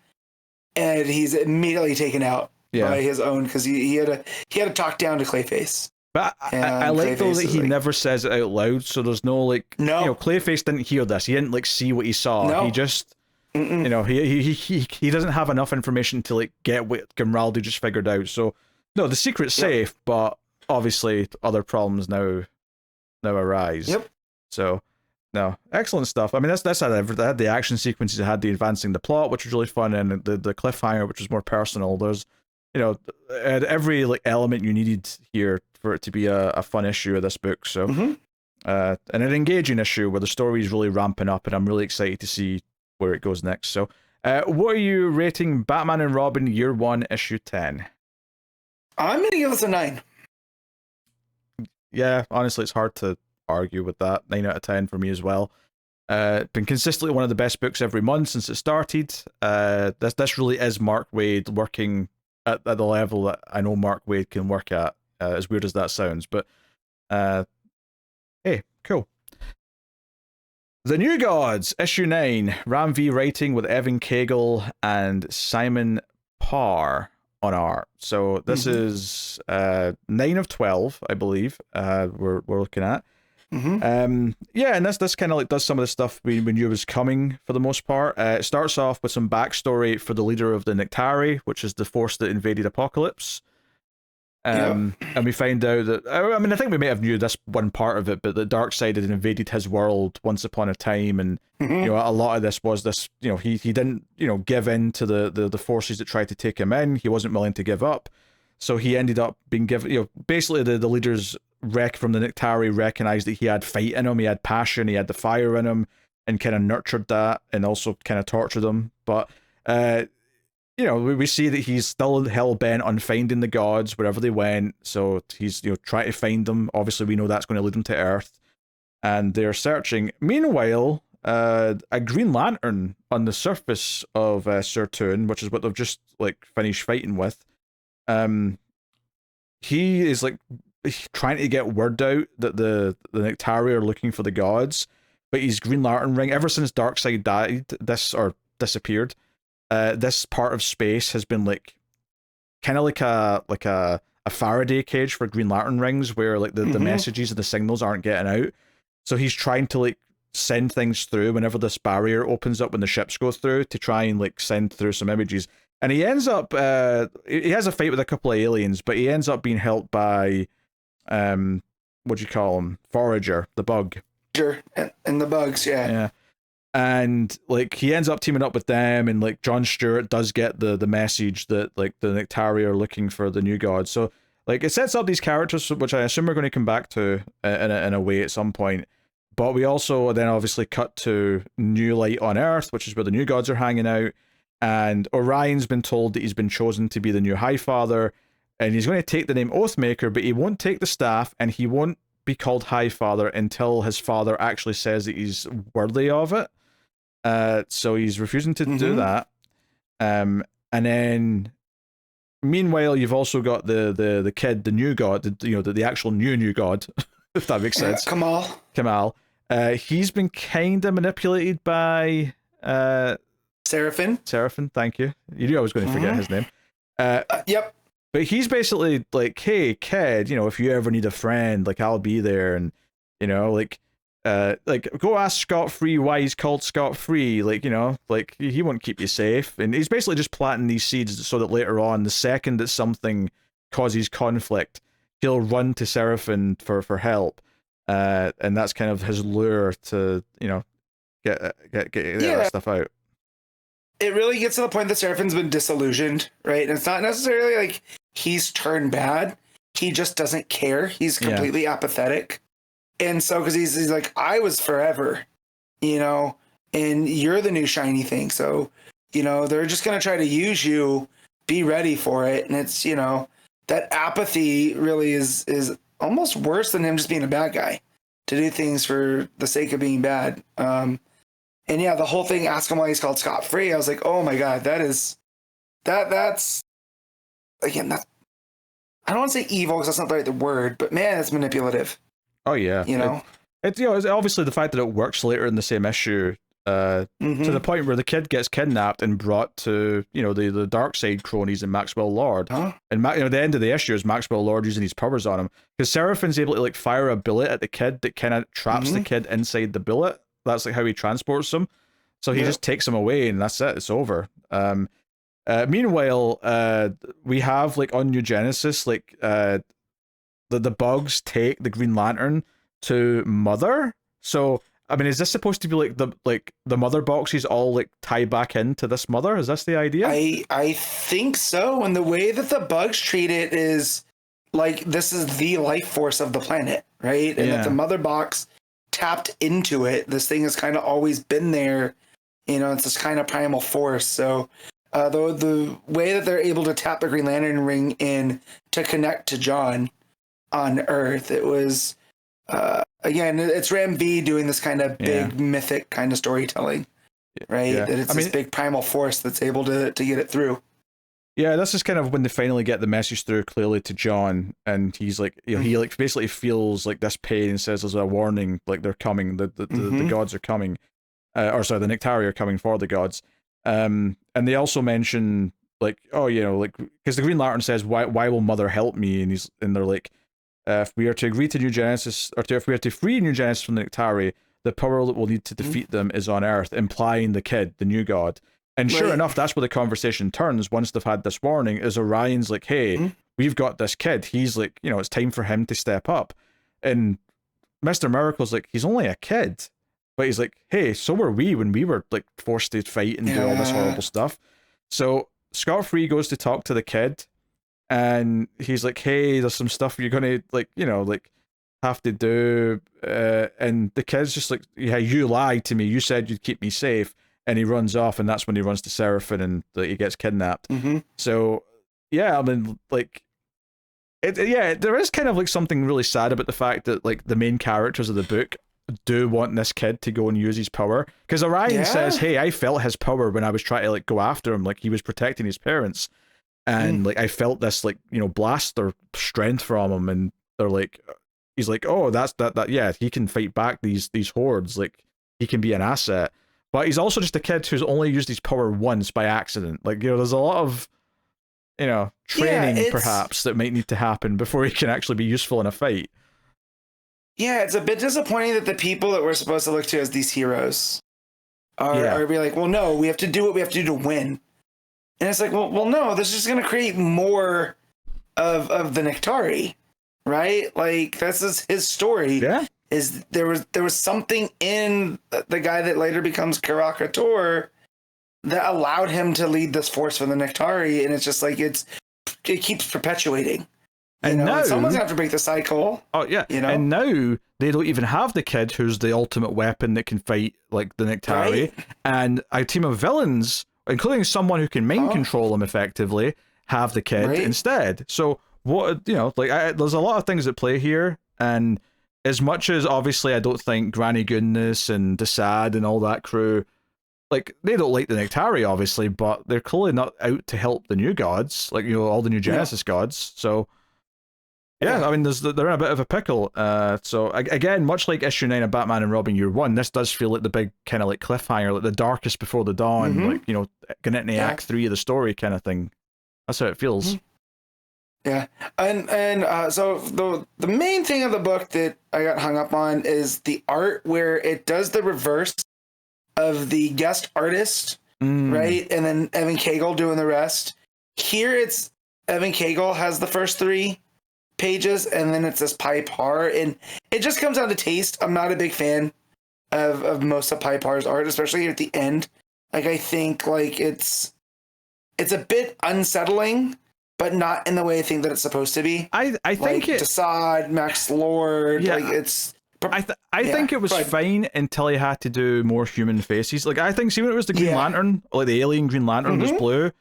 and he's immediately taken out by his own because he had to talk down to Clayface. But I like though that he never says it out loud, so there's no like Clayface didn't hear this. He didn't like see what he saw. No. He just he doesn't have enough information to like get what Grimraldi just figured out. So no, the secret's safe, but obviously other problems now arise. Yep. So no, excellent stuff. I mean, that's had everything. They had the action sequences, it had the advancing the plot, which was really fun, and the cliffhanger, which was more personal. There's it had every like element you needed here for it to be a fun issue of this book. So and an engaging issue where the story is really ramping up, and I'm really excited to see where it goes next. So what are you rating Batman and Robin Year 1 issue 10? I'm gonna give this a 9. Yeah, honestly, it's hard to argue with that. 9 out of 10 for me as well. Been consistently one of the best books every month since it started. This really is Mark Waid working at the level that I know Mark Waid can work at, as weird as that sounds. But hey, cool. The New Gods, issue 9, Ram V writing with Evan Cagle and Simon Parr on art. So this is 9 of 12, I believe. We're looking at. And this kind of like does some of the stuff we knew was coming for the most part. It starts off with some backstory for the leader of the Nectari, which is the force that invaded Apokolips. And we find out that, I mean, I think we may have knew this one part of it, but the Darkseid had invaded his world once upon a time, and a lot of this was this, he didn't give in to the forces that tried to take him in. He wasn't willing to give up, so he ended up being given, basically the leaders from the Nectari recognized that he had fight in him, he had passion, he had the fire in him, and kind of nurtured that and also kind of tortured them. But you know, we see that he's still hell bent on finding the gods wherever they went. So he's, you know, trying to find them. Obviously, we know that's going to lead them to Earth, and they're searching. Meanwhile, a Green Lantern on the surface of Sertoon, which is what they've just like finished fighting with. He is like trying to get word out that the Nectari are looking for the gods, but his Green Lantern ring, ever since Darkseid died, disappeared. This part of space has been like kind of like a Faraday cage for Green Lantern rings, where like the messages and the signals aren't getting out. So he's trying to like send things through whenever this barrier opens up when the ships go through, to try and like send through some images. And he ends up he has a fight with a couple of aliens, but he ends up being helped by what do you call him? Forager, the bug. And the bugs, yeah. Yeah. And like he ends up teaming up with them, and like John Stewart does get the message that like the Nectari are looking for the new god. So like it sets up these characters, which I assume we're going to come back to in a way at some point. But we also then obviously cut to New Light on Earth, which is where the new gods are hanging out. And Orion's been told that he's been chosen to be the new High Father, and he's going to take the name Oathmaker, but he won't take the staff, and he won't be called High Father until his father actually says that he's worthy of it. So he's refusing to do that. And then, meanwhile, you've also got the kid, the new god, the actual new god, if that makes sense. Kamal. He's been kind of manipulated by Seraphim, thank you. You knew I was going to forget his name. Yep. But he's basically like, hey, kid, if you ever need a friend, like, I'll be there. And, like go ask Scott-Free why he's called Scott-Free. Like, like, he won't keep you safe. And he's basically just planting these seeds so that later on, the second that something causes conflict, he'll run to Seraphim for help. And that's kind of his lure to, get that stuff out. It really gets to the point that Seraphim's been disillusioned, right? And it's not necessarily like he's turned bad. He just doesn't care. He's completely apathetic. And so, because he's like, I was forever, and you're the new shiny thing. So, they're just going to try to use you, be ready for it. And it's, that apathy really is almost worse than him just being a bad guy, to do things for the sake of being bad. And yeah, the whole thing, ask him why he's called Scott-Free. I was like, oh my God, that's again, I don't want to say evil because that's not the right word, but man, it's manipulative. Oh yeah. It's obviously the fact that it works later in the same issue, to the point where the kid gets kidnapped and brought to, the Darkseid cronies and Maxwell Lord. Huh? And the end of the issue is Maxwell Lord using his powers on him. Because Seraphim's able to like fire a bullet at the kid that kind of traps the kid inside the bullet. That's like how he transports them. So he just takes him away and that's it. It's over. Meanwhile, we have like on New Genesis, like the bugs take the Green Lantern to Mother. So I mean, is this supposed to be like the Mother boxes all like tie back into this Mother? Is this the idea? I think so. And the way that the bugs treat it is like this is the life force of the planet, right? And that the Mother box tapped into it. This thing has kind of always been there. It's this kind of primal force. So the way that they're able to tap the Green Lantern ring in to connect to John on Earth, it was again, it's Ram V doing this kind of big mythic kind of storytelling, right? That it's this big primal force that's able to get it through. Yeah, this is kind of when they finally get the message through clearly to John, and he's like, he like basically feels like this pain and says there's a warning, like they're coming, the gods are coming, or sorry, the Nectari are coming for the gods. And they also mention like, like because the Green Lantern says, why will Mother help me? And they're like, if we are to agree to New Genesis, if we are to free New Genesis from the Nectari, the power that we'll need to defeat them is on Earth, implying the kid, the new god. And sure enough, that's where the conversation turns once they've had this warning, is Orion's like, hey, we've got this kid. He's like, it's time for him to step up. And Mr. Miracle's like, he's only a kid. But he's like, hey, so were we when we were like forced to fight and do all this horrible stuff. So Scott-Free goes to talk to the kid, and he's like, hey, there's some stuff you're going to like, have to do, and the kid's just like, yeah, you lied to me. You said you'd keep me safe, and he runs off, and that's when he runs to Seraphim, and like, he gets kidnapped. So yeah, I mean, like, there is kind of like something really sad about the fact that like the main characters of the book do want this kid to go and use his power, because Orion says, hey, I felt his power when I was trying to like go after him, like he was protecting his parents, and like I felt this like, you know, blast or strength from him, and they're like, he's like, oh, that's that yeah, he can fight back these hordes, like he can be an asset, but he's also just a kid who's only used his power once by accident. Like, you know, there's a lot of, you know, training perhaps that might need to happen before he can actually be useful in a fight. Yeah, it's a bit disappointing that the people that we're supposed to look to as these heroes are be like, well, no, we have to do what we have to do to win. And it's like, well, no, this is just going to create more of the Nektari, right? Like, that's his story. Yeah. Is there was something in the guy that later becomes Karakator that allowed him to lead this force for the Nektari, and it's just like it keeps perpetuating. And now someone's gonna have to break the cycle. Oh yeah, you know. And now they don't even have the kid who's the ultimate weapon that can fight like the Nektari, right? And a team of villains, including someone who can mind control them effectively, have the kid instead. So what, you know, like there's a lot of things at play here, and as much as obviously I don't think Granny Goodness and Desad and all that crew, like, they don't like the Nektari obviously, but they're clearly not out to help the new gods, like, you know, all the new Genesis gods. So yeah, I mean, they're in a bit of a pickle. So again, much like issue 9 of Batman and Robin Year 1, this does feel like the big kind of like cliffhanger, like the darkest before the dawn, like, you know, getting into Act 3 of the story kind of thing. That's how it feels. Yeah, and so the main thing of the book that I got hung up on is the art, where it does the reverse of the guest artist, right? And then Evan Cagle doing the rest. Here it's Evan Cagle has the first 3 pages, and then it's this Parr, and it just comes down to taste. I'm not a big fan of most of Parr's art, especially at the end. Like, I think like it's a bit unsettling, but not in the way I think that it's supposed to be. I think like Desad, Max Lord, like it's. I think it was fine until he had to do more human faces. Like, I think, see, when it was the Green Lantern, like the alien Green Lantern was blue,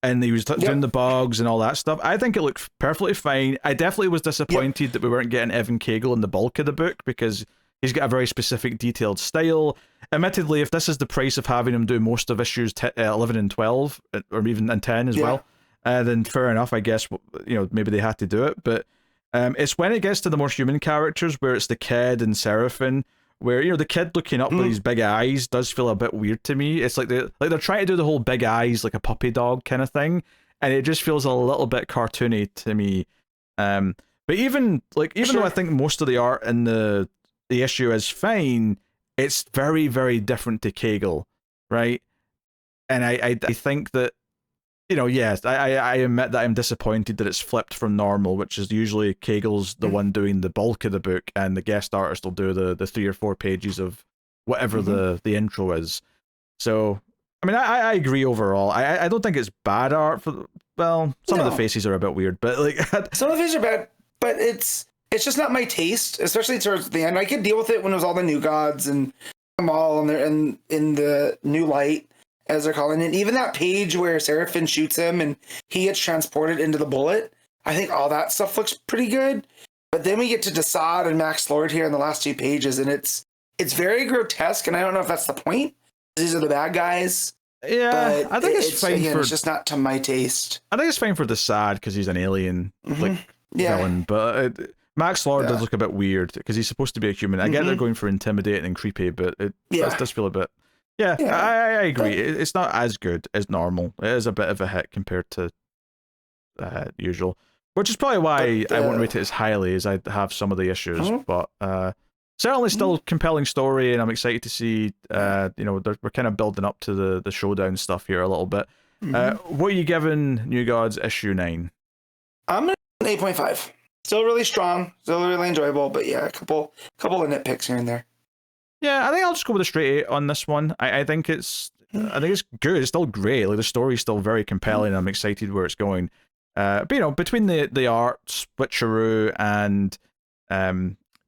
and he was doing the bugs and all that stuff, I think it looked perfectly fine. I definitely was disappointed that we weren't getting Evan Cagle in the bulk of the book, because he's got a very specific detailed style. Admittedly, if this is the price of having him do most of issues 11 and 12, or even 10 as well, then fair enough, I guess, you know, maybe they had to do it. But it's when it gets to the more human characters, where it's the kid and Seraphim, where, you know, the kid looking up with these big eyes does feel a bit weird to me. It's like they're trying to do the whole big eyes like a puppy dog kind of thing, and it just feels a little bit cartoony to me. But even though I think most of the art in the issue is fine, it's very, very different to Cagle, right? And I think that, you know, yes, I admit that I'm disappointed that it's flipped from normal, which is usually Cagle's the one doing the bulk of the book, and the guest artist will do the 3 or 4 pages of whatever the intro is. So, I mean, I agree overall. I don't think it's bad art for, well, some of the faces are a bit weird, but like some of the faces are bad, but it's just not my taste, especially towards the end. I could deal with it when it was all the new gods and them all in the new light, as they're calling it. Even that page where Seraphim shoots him and he gets transported into the bullet, I think all that stuff looks pretty good. But then we get to Desad and Max Lord here in the last 2 pages, and it's very grotesque, and I don't know if that's the point. These are the bad guys. Yeah, I think it's fine again, it's just not to my taste. I think it's fine for Desad because he's an alien villain, but Max Lord does look a bit weird because he's supposed to be a human. I get they're going for intimidating and creepy, but it does feel a bit. Yeah, I agree. It's not as good as normal. It is a bit of a hit compared to usual, which is probably why I won't rate it as highly as I have some of the issues. But certainly still compelling story, and I'm excited to see. You know, we're kind of building up to the showdown stuff here a little bit. What are you giving New Gods issue 9? I'm at 8.5. Still really strong, still really enjoyable, but yeah, a couple of nitpicks here and there. Yeah, I think I'll just go with a straight 8 on this one. I think it's good. It's still great. Like, the story's still very compelling. I'm excited where it's going. But you know, between the art, switcheroo, and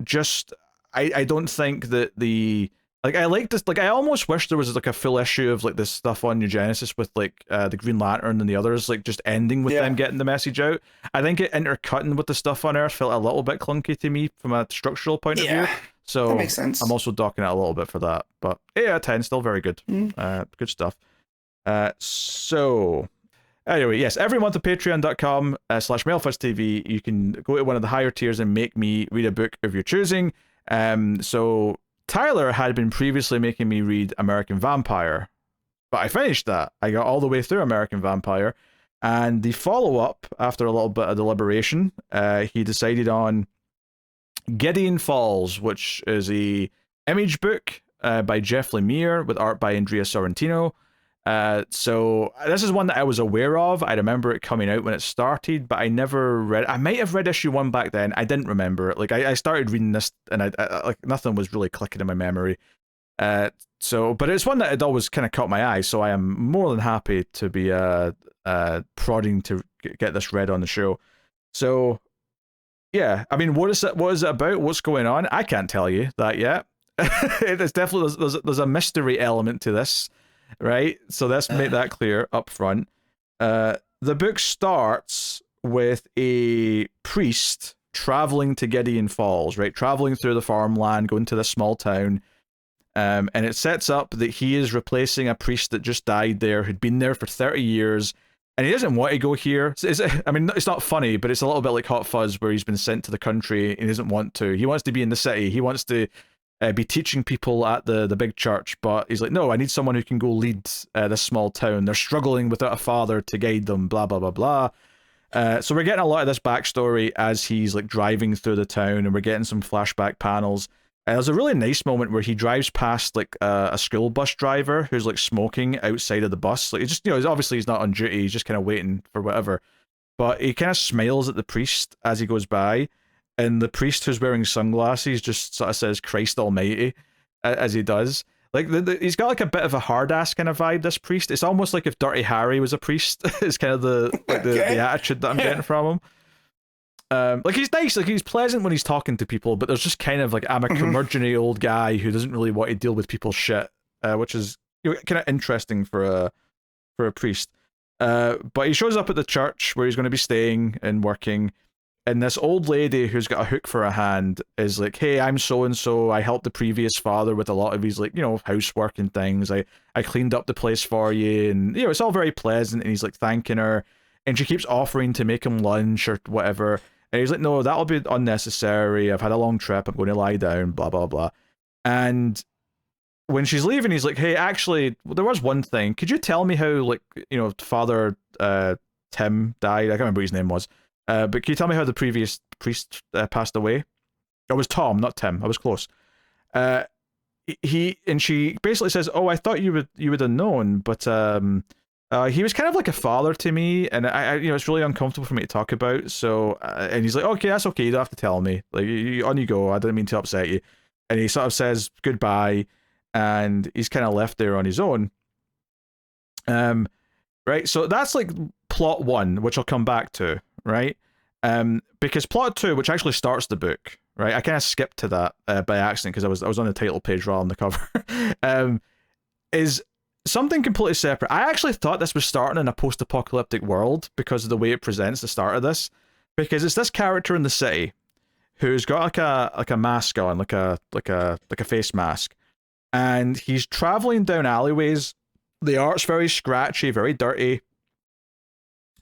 just I don't think that the like I like this, like I almost wish there was like a full issue of like this stuff on New Genesis with like the Green Lantern and the others, like just ending with them getting the message out. I think it intercutting with the stuff on Earth felt a little bit clunky to me from a structural point of view. So that makes sense. I'm also docking it a little bit for that. But 8 out of 10, still very good. Good stuff. So anyway, yes, every month at patreon.com/MailFuzzTV, you can go to one of the higher tiers and make me read a book of your choosing. So Tyler had been previously making me read American Vampire, but I finished that. I got all the way through American Vampire, and the follow-up, after a little bit of deliberation, he decided on Gideon Falls, which is a image book by Jeff Lemire with art by Andrea Sorrentino. So this is one that I was aware of. I remember it coming out when it started, but I never read. I might have read issue 1 back then. I didn't remember it. Like I started reading this, and I like nothing was really clicking in my memory. So, but it's one that had always kind of caught my eye. So I am more than happy to be prodding to get this read on the show. So, yeah, I mean, what is it about? What's going on? I can't tell you that yet. It's definitely there's a mystery element to this. Right, so let's make that clear up front. The book starts with a priest traveling to Gideon Falls, right? Traveling through the farmland, going to this small town. And it sets up that he is replacing a priest that just died there, who'd been there for 30 years. And he doesn't want to go here. I mean, it's not funny, but it's a little bit like Hot Fuzz, where he's been sent to the country and he doesn't want to. He wants to be in the city. He wants to be teaching people at the big church, but he's like, no, I need someone who can go lead this small town. They're struggling without a father to guide them, blah, blah, blah, blah. So we're getting a lot of this backstory as he's like driving through the town, and we're getting some flashback panels. There's a really nice moment where he drives past like a school bus driver who's like smoking outside of the bus. Like, it's just, obviously he's not on duty. He's just kind of waiting for whatever. But he kind of smiles at the priest as he goes by. And the priest, who's wearing sunglasses, just sort of says "Christ Almighty" as he does. Like he's got like a bit of a hard ass kind of vibe. This priest, it's almost like if Dirty Harry was a priest. It's kind of the attitude that I'm getting from him. Like he's nice, like he's pleasant when he's talking to people, but there's just kind of like, I'm a curmudgeon-y old guy who doesn't really want to deal with people's shit, which is kind of interesting for a priest. But he shows up at the church where he's going to be staying and working. And this old lady who's got a hook for a hand is like, hey, I'm so-and-so. I helped the previous father with a lot of his, like, housework and things. I cleaned up the place for you. And, it's all very pleasant. And he's like thanking her. And she keeps offering to make him lunch or whatever. And he's like, no, that'll be unnecessary. I've had a long trip. I'm going to lie down, blah, blah, blah. And when she's leaving, he's like, hey, actually, there was one thing. Could you tell me how, like, Father Tim died? I can't remember what his name was. But can you tell me how the previous priest passed away? It was Tom, not Tim. I was close. She basically says, "Oh, I thought you would have known, but he was kind of like a father to me, and I it's really uncomfortable for me to talk about." So, and he's like, "Okay, that's okay. You don't have to tell me. Like, on you go. I didn't mean to upset you." And he sort of says goodbye, and he's kind of left there on his own. Right. So that's like plot 1, which I'll come back to. Right, because plot 2, which actually starts the book, right? I kind of skipped to that by accident because I was on the title page rather than the cover. Is something completely separate. I actually thought this was starting in a post-apocalyptic world because of the way it presents the start of this, because it's this character in the city who's got like a mask on, like a face mask, and he's traveling down alleyways. The art's very scratchy, very dirty.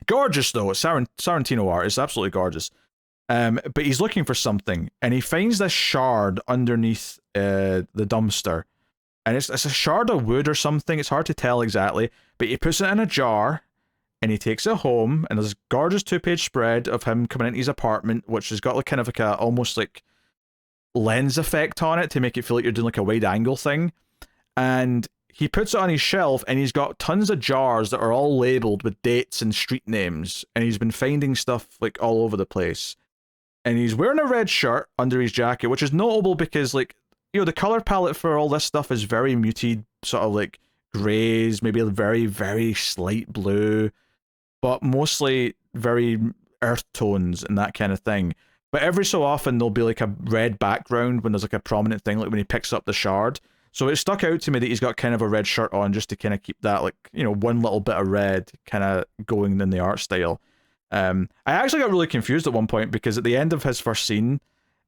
Gorgeous though, it's Sorrentino art. It's absolutely gorgeous. But he's looking for something, and he finds this shard underneath the dumpster, and it's a shard of wood or something. It's hard to tell exactly, but he puts it in a jar, and he takes it home, and there's a gorgeous 2-page spread of him coming into his apartment, which has got like kind of like a almost like lens effect on it to make it feel like you're doing like a wide angle thing, and he puts it on his shelf, and he's got tons of jars that are all labeled with dates and street names, and he's been finding stuff like all over the place. And he's wearing a red shirt under his jacket, which is notable because, like, the color palette for all this stuff is very muted, sort of like grays, maybe a very, very slight blue, but mostly very earth tones and that kind of thing. But every so often there'll be like a red background when there's like a prominent thing, like when he picks up the shard. So it stuck out to me that he's got kind of a red shirt on just to kind of keep that, like, you know, one little bit of red kind of going in the art style. I actually got really confused at one point because at the end of his first scene,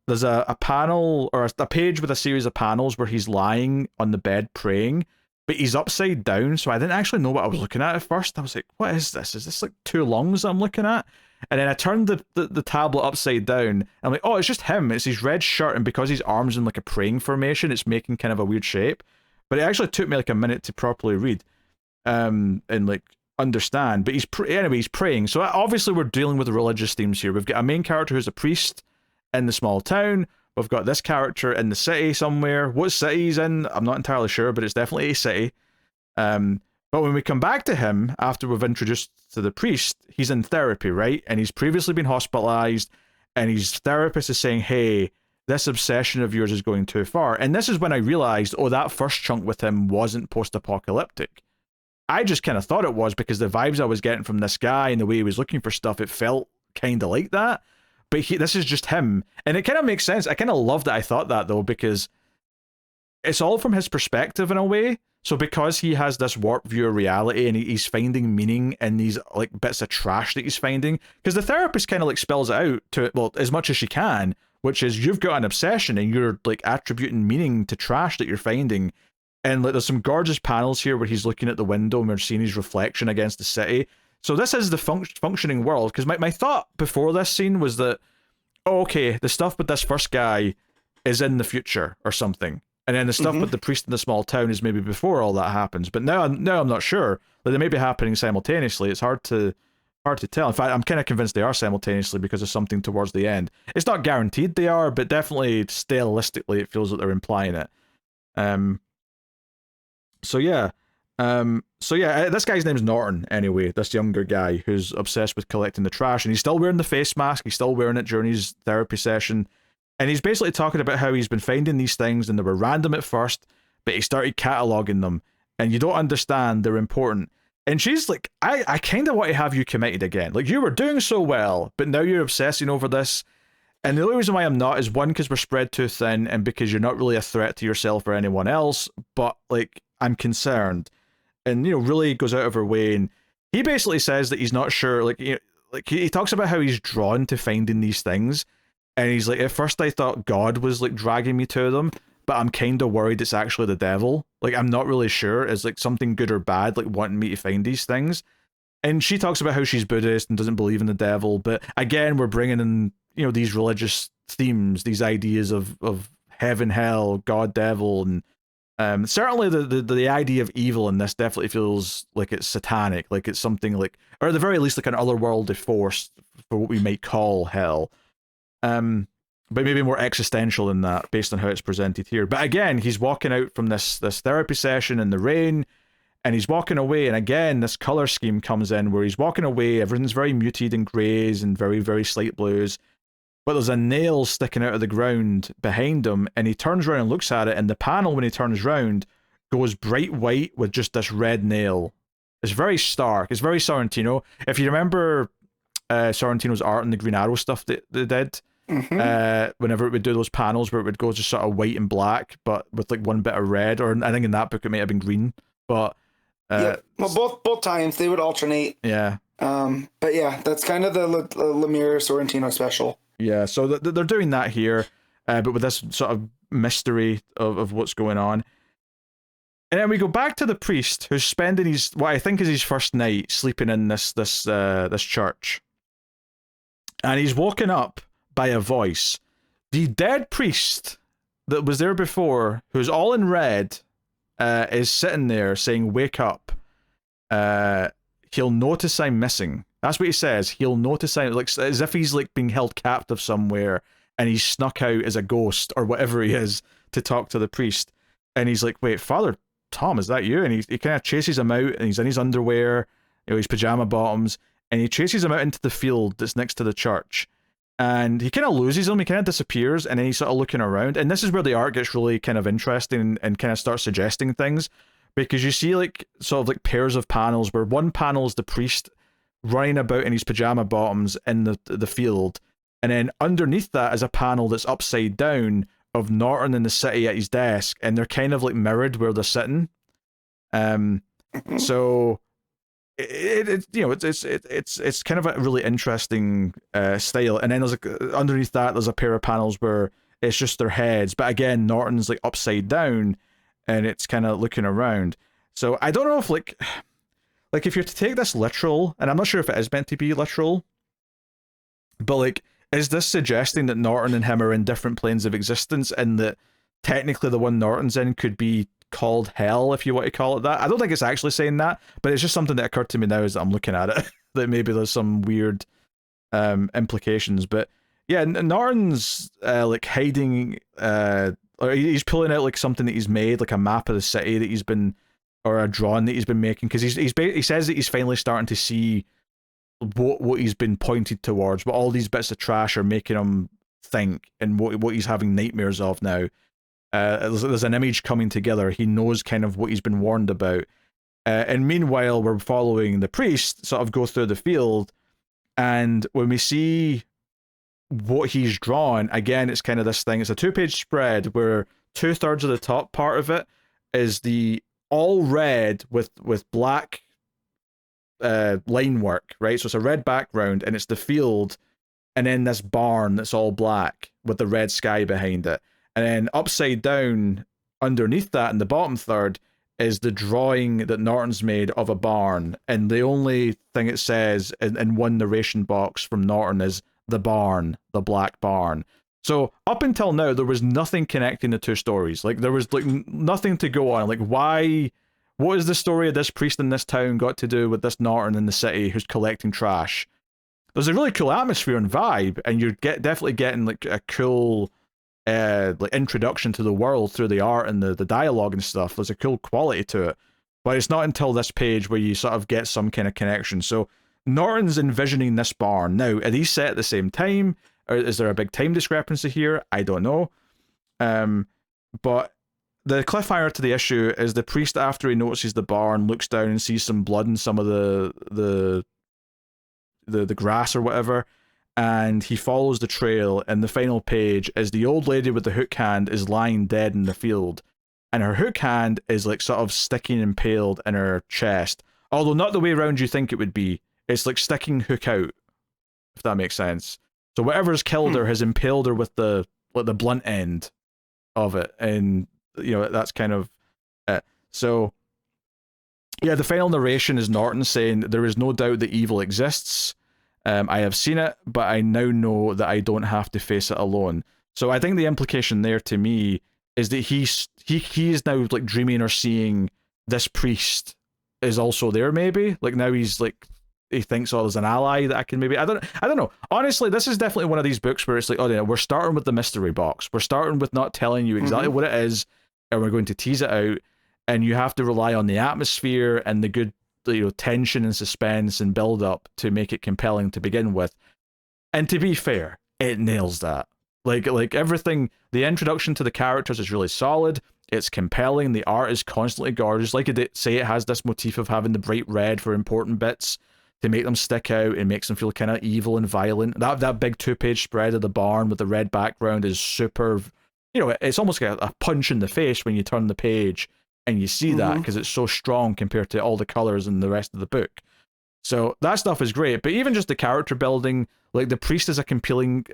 there's a panel or a page with a series of panels where he's lying on the bed praying, but he's upside down. So I didn't actually know what I was looking at first. I was like, what is this? Is this like two lungs I'm looking at? And then I turned the tablet upside down. And I'm like, oh, it's just him. It's his red shirt. And because his arm's in like a praying formation, it's making kind of a weird shape. But it actually took me like a minute to properly read and like understand. But anyway, he's praying. So obviously we're dealing with the religious themes here. We've got a main character who's a priest in the small town. We've got this character in the city somewhere. What city he's in, I'm not entirely sure, but it's definitely a city. But when we come back to him, after we've introduced to the priest, he's in therapy, right? And he's previously been hospitalized, and his therapist is saying, hey, this obsession of yours is going too far. And this is when I realized, oh, that first chunk with him wasn't post-apocalyptic. I just kind of thought it was because the vibes I was getting from this guy and the way he was looking for stuff, it felt kind of like that. But this is just him. And it kind of makes sense. I kind of love that I thought that, though, because it's all from his perspective in a way. So because he has this warped view of reality and he's finding meaning in these like bits of trash that he's finding, because the therapist kind of like spells it out to it, well, as much as she can, which is you've got an obsession and you're like attributing meaning to trash that you're finding. And like there's some gorgeous panels here where he's looking at the window and we're seeing his reflection against the city. So this is the functioning world, because my thought before this scene was that, oh, okay, the stuff with this first guy is in the future or something. And then the stuff with the priest in the small town is maybe before all that happens. But now I'm not sure. Like, they may be happening simultaneously. It's hard to tell. In fact, I'm kind of convinced they are simultaneously because of something towards the end. It's not guaranteed they are, but definitely stylistically it feels like they're implying it. So yeah, this guy's name's Norton anyway, this younger guy who's obsessed with collecting the trash, and he's still wearing the face mask. He's still wearing it during his therapy session. And he's basically talking about how he's been finding these things and they were random at first, but he started cataloging them and you don't understand they're important. And she's like, I kind of want to have you committed again. Like, you were doing so well, but now you're obsessing over this. And the only reason why I'm not is, one, because we're spread too thin and because you're not really a threat to yourself or anyone else, but like, I'm concerned. And, you know, really goes out of her way. And he basically says that he's not sure, like, you know, like he talks about how he's drawn to finding these things. And he's like, at first I thought God was like dragging me to them, but I'm kind of worried it's actually the devil. Like, I'm not really sure. Is like something good or bad, like wanting me to find these things. And she talks about how she's Buddhist and doesn't believe in the devil. But again, we're bringing in, you know, these religious themes, these ideas of heaven, hell, God, devil. And certainly the idea of evil in this definitely feels like it's satanic, like it's something like, or at the very least, like an otherworldly force for what we might call hell. But maybe more existential than that, based on how it's presented here. But again, he's walking out from this therapy session in the rain, and he's walking away, and again, this color scheme comes in where he's walking away, everything's very muted and greys and very, very slight blues, but there's a nail sticking out of the ground behind him, and he turns around and looks at it, and the panel, when he turns around, goes bright white with just this red nail. It's very stark. It's very Sorrentino. If you remember Sorrentino's art and the Green Arrow stuff that they did, whenever it would do those panels where it would go just sort of white and black, but with like one bit of red, or I think in that book it might have been green, but yeah, well, both times they would alternate. Yeah. But yeah, that's kind of the Lemire Sorrentino special. Yeah, so they're doing that here, but with this sort of mystery of what's going on. And then we go back to the priest who's spending what I think is his first night sleeping in this church. And he's woken up by a voice. The dead priest that was there before, who's all in red, is sitting there saying, "Wake up. He'll notice I'm missing." That's what he says. He'll notice I'm, like, as if he's like being held captive somewhere and he's snuck out as a ghost or whatever he is to talk to the priest. And he's like, "Wait, Father Tom, is that you?" And he kind of chases him out, and he's in his underwear, you know, his pajama bottoms, and he chases him out into the field that's next to the church. And he kind of loses him, he kind of disappears, and then he's sort of looking around. And this is where the art gets really kind of interesting and kind of starts suggesting things, because you see like sort of like pairs of panels where one panel is the priest running about in his pajama bottoms in the field, And then underneath that is a panel that's upside down of Norton in the city at his desk, and they're kind of like mirrored where they're sitting. So it's kind of a really interesting style. And then there's underneath that there's a pair of panels where it's just their heads, but again Norton's like upside down, and it's kind of looking around. So I don't know if like if you're to take this literal, and I'm not sure if it is meant to be literal, but like, is this suggesting that Norton and him are in different planes of existence, and that technically the one Norton's in could be called hell, if you want to call it that? I don't think it's actually saying that, but it's just something that occurred to me now as I'm looking at it, that maybe there's some weird implications. But yeah, Norton's like hiding, or he's pulling out like something that he's made, like a map of the city that he's been, or a drawing that he's been making, because he says that he's finally starting to see what he's been pointed towards, what all these bits of trash are making him think, and what he's having nightmares of now. There's an image coming together. He knows kind of what he's been warned about. And meanwhile, we're following the priest sort of go through the field, and when we see what he's drawn, again, it's kind of this thing. It's a 2-page spread where 2/3 of the top part of it is the all red with black line work, right? So it's a red background, and it's the field, and then this barn that's all black with the red sky behind it. And then upside down underneath that in the bottom third is the drawing that Norton's made of a barn, and the only thing it says in one narration box from Norton is the barn, the black barn. So up until now, there was nothing connecting the two stories. Like, there was like nothing to go on. Like, why? What is the story of this priest in this town got to do with this Norton in the city who's collecting trash? There's a really cool atmosphere and vibe, and you're definitely getting like a cool like introduction to the world through the art and the dialogue and stuff. There's a cool quality to it, but it's not until this page where you sort of get some kind of connection. So Norton's envisioning this barn. Now, are these set at the same time, or is there a big time discrepancy here? I don't know. But the cliffhanger to the issue is the priest, after he notices the barn, looks down and sees some blood in some of the grass or whatever, and he follows the trail, and the final page is the old lady with the hook hand is lying dead in the field, and her hook hand is like sort of sticking impaled in her chest, although not the way around you think it would be. It's like sticking hook out, if that makes sense. So whatever's killed her has impaled her with the blunt end of it, and you know, that's kind of it. So yeah, the final narration is Norton saying, "There is no doubt that evil exists. I have seen it, but I now know that I don't have to face it alone." So I think the implication there to me is that he is now like dreaming or seeing this priest is also there, maybe. Like, now he's like, he thinks, oh, there's an ally that I can maybe, I don't know. Honestly, this is definitely one of these books where it's like, oh yeah, we're starting with the mystery box. We're starting with not telling you exactly what it is, and we're going to tease it out, and you have to rely on the atmosphere and the good, you know, tension and suspense and build up to make it compelling to begin with. And to be fair, it nails that. Like everything, the introduction to the characters is really solid. It's compelling. The art is constantly gorgeous. Like I say, it has this motif of having the bright red for important bits to make them stick out and makes them feel kind of evil and violent. That big 2-page spread of the barn with the red background is super, you know, it's almost like a punch in the face when you turn the page and you see that, because it's so strong compared to all the colors in the rest of the book. So that stuff is great, but even just the character building, like the priest is a compelling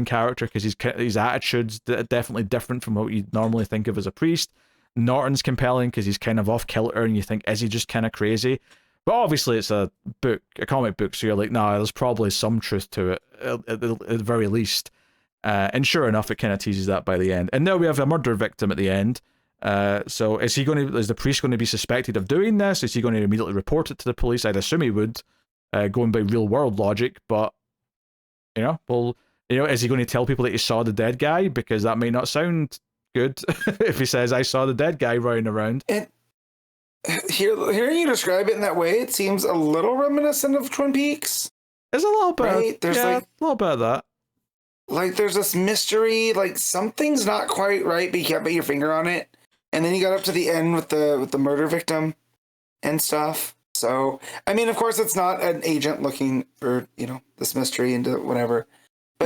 character because his attitude's definitely different from what you normally think of as a priest. Norton's compelling because he's kind of off kilter, and you think, is he just kind of crazy? But obviously it's a comic book, so you're like, nah, there's probably some truth to it, at the very least. And sure enough, it kind of teases that by the end. And now we have a murder victim at the end. So is the priest going to be suspected of doing this? Is he going to immediately report it to the police? I'd assume he would, going by real world logic. But is he going to tell people that he saw the dead guy? Because that may not sound good if he says, I saw the dead guy running around. And hearing you describe it in that way, it seems a little reminiscent of Twin Peaks. There's a little bit, right? There's a little bit of that. Like, there's this mystery, like something's not quite right, but you can't put your finger on it. And then you got up to the end with the murder victim and stuff. So, I mean, of course, it's not an agent looking for, this mystery into whatever.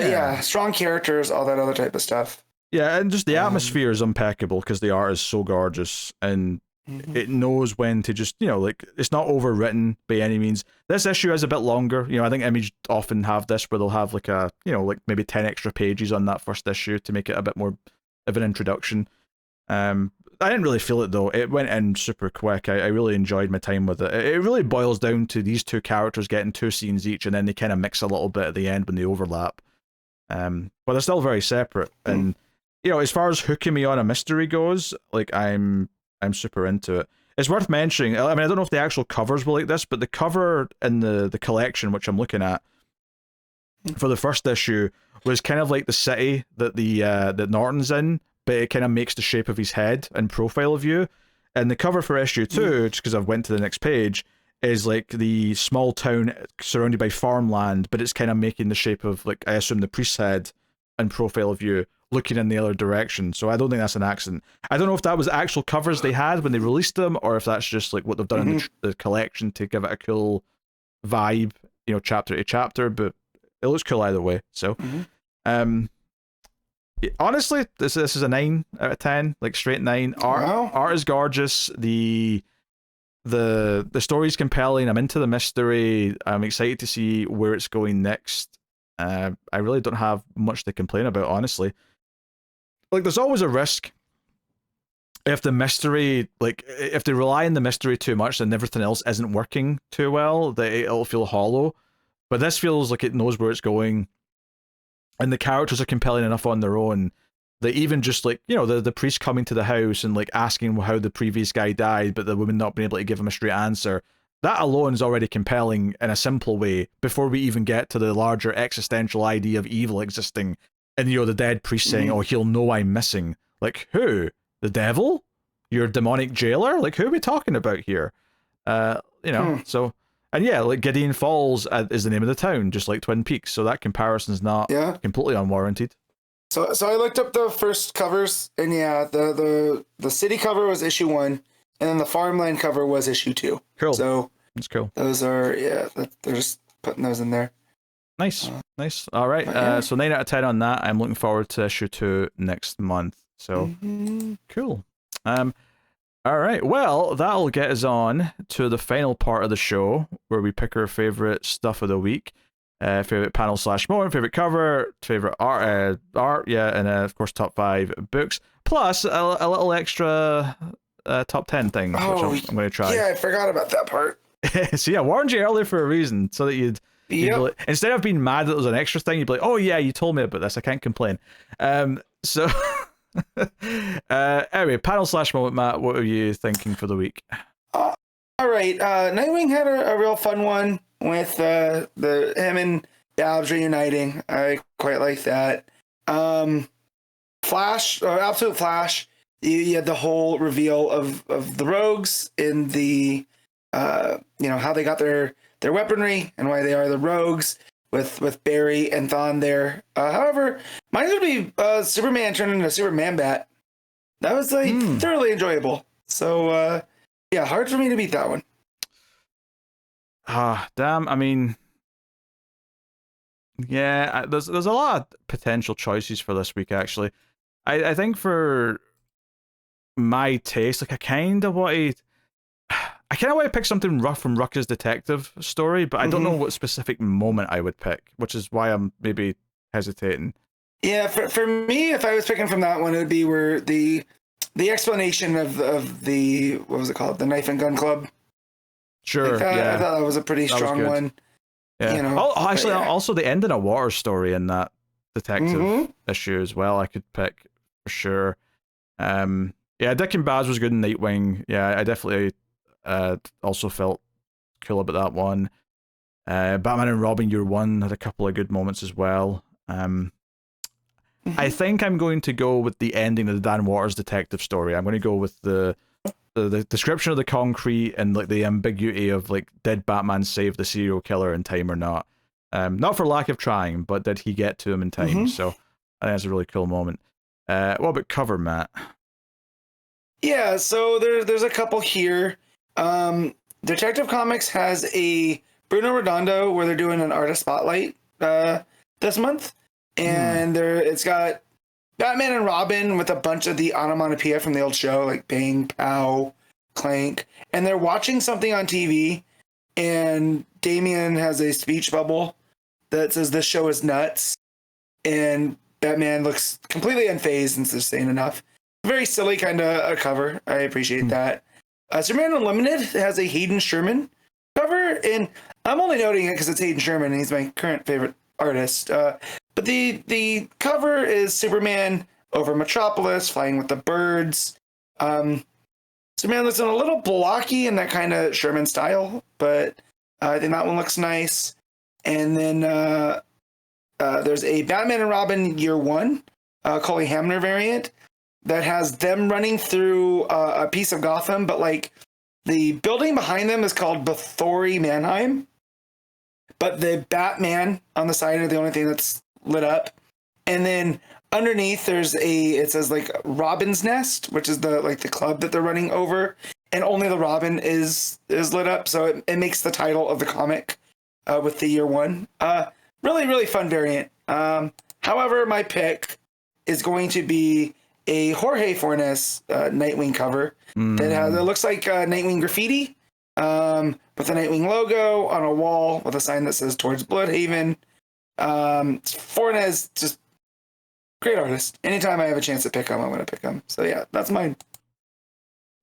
But yeah, strong characters, all that other type of stuff. Yeah, and just the atmosphere is impeccable because the art is so gorgeous, and it knows when to just, like, it's not overwritten by any means. This issue is a bit longer. I think Image often have this where they'll have like like maybe 10 extra pages on that first issue to make it a bit more of an introduction. I didn't really feel it though. It went in super quick. I really enjoyed my time with it. It really boils down to these two characters getting 2 scenes each, and then they kind of mix a little bit at the end when they overlap. But they're still very separate. And as far as hooking me on a mystery goes, like I'm super into it. It's worth mentioning. I mean, I don't know if the actual covers were like this, but the cover in the collection, which I'm looking at for the first issue, was kind of like the city that that Norton's in, but it kind of makes the shape of his head and profile view. And the cover for issue 2, just because I've went to the next page, is like the small town surrounded by farmland, but it's kind of making the shape of, like, I assume the priest's head and profile view looking in the other direction. So I don't think that's an accident. I don't know if that was actual covers they had when they released them, or if that's just like what they've done in the collection to give it a cool vibe, chapter to chapter, but it looks cool either way. So, honestly, this is a 9 out of 10, like straight 9. Art is gorgeous. The story's compelling. I'm into the mystery. I'm excited to see where it's going next. I really don't have much to complain about, honestly. Like, there's always a risk if the mystery, like, if they rely on the mystery too much and everything else isn't working too well, that it'll feel hollow. But this feels like it knows where it's going, and the characters are compelling enough on their own that even just, like, the priest coming to the house and, like, asking how the previous guy died, but the woman not being able to give him a straight answer, that alone is already compelling in a simple way before we even get to the larger existential idea of evil existing. And, the dead priest saying, oh, he'll know I'm missing. Like, who? The devil? Your demonic jailer? Like, who are we talking about here? So... And yeah, like, Gideon Falls is the name of the town, just like Twin Peaks. So that comparison's not completely unwarranted. So I looked up the first covers, and the city cover was issue 1, and then the farmland cover was issue 2. Cool. So that's cool. Those are they're just putting those in there. Nice. All right. So 9 out of 10 on that. I'm looking forward to issue 2 next month. So cool. All right, well, that'll get us on to the final part of the show, where we pick our favorite stuff of the week, favorite panel / moment, favorite cover, favorite art, and of course top 5 books, plus a little extra top 10 thing, which I'm going to try. Yeah, I forgot about that part. So yeah, I warned you earlier for a reason, so that you'd like, instead of being mad that it was an extra thing, you'd be like, oh yeah, you told me about this, I can't complain. So. Anyway, panel / moment, Matt, what are you thinking for the week? All right, Nightwing had a real fun one with him and Dabs reuniting. I quite like that. Flash, or Absolute Flash, you had the whole reveal of the Rogues in the how they got their weaponry and why they are the Rogues. With Barry and Thawne there. However, mine would be Superman turning into Superman Bat. That was thoroughly enjoyable. So hard for me to beat that one. Damn. I mean, yeah, there's a lot of potential choices for this week. Actually, I think for my taste, like I kind of want to pick something rough from Rucka's detective story, but I don't know what specific moment I would pick, which is why I'm maybe hesitating. Yeah, for me, if I was picking from that one, it would be where the explanation of the, what was it called? The Knife and Gun Club. Sure, I thought that was a pretty strong one. Yeah. Also the ending of Water story in that detective issue as well, I could pick for sure. Dick and Baz was good in Nightwing. Yeah, I definitely also felt cool about that one. Batman and Robin Year One had a couple of good moments as well. I think I'm going to go with the ending of the Dan Waters detective story. I'm going to go with the description of the concrete and like the ambiguity of like, did Batman save the serial killer in time or not? Not for lack of trying, but did he get to him in time? So I think that's a really cool moment. What about cover, Matt? Yeah, so there's a couple here. Detective Comics has a Bruno Redondo where they're doing an artist spotlight this month, and it's got Batman and Robin with a bunch of the onomatopoeia from the old show, like bang, pow, clank, and they're watching something on TV, and Damian has a speech bubble that says this show is nuts, and Batman looks completely unfazed and says saying enough. Very silly kind of a cover. I appreciate that. Superman Unlimited has a Hayden Sherman cover, and I'm only noting it because it's Hayden Sherman and he's my current favorite artist. But the cover is Superman over Metropolis, flying with the birds. Superman looks a little blocky in that kind of Sherman style, but I think that one looks nice. And then there's a Batman and Robin Year One, Cully Hamner variant that has them running through a piece of Gotham, but like the building behind them is called Bathory Mannheim, but the Batman on the side are the only thing that's lit up. And then underneath it says like Robin's Nest, which is the club that they're running over, and only the Robin is lit up, so it makes the title of the comic with the Year One. Really, really fun variant. However, my pick is going to be a Jorge Fornes Nightwing cover that looks like Nightwing graffiti with the Nightwing logo on a wall with a sign that says Towards Bloodhaven. Fornes, just great artist. Anytime I have a chance to pick him, I'm going to pick him. So yeah, that's mine.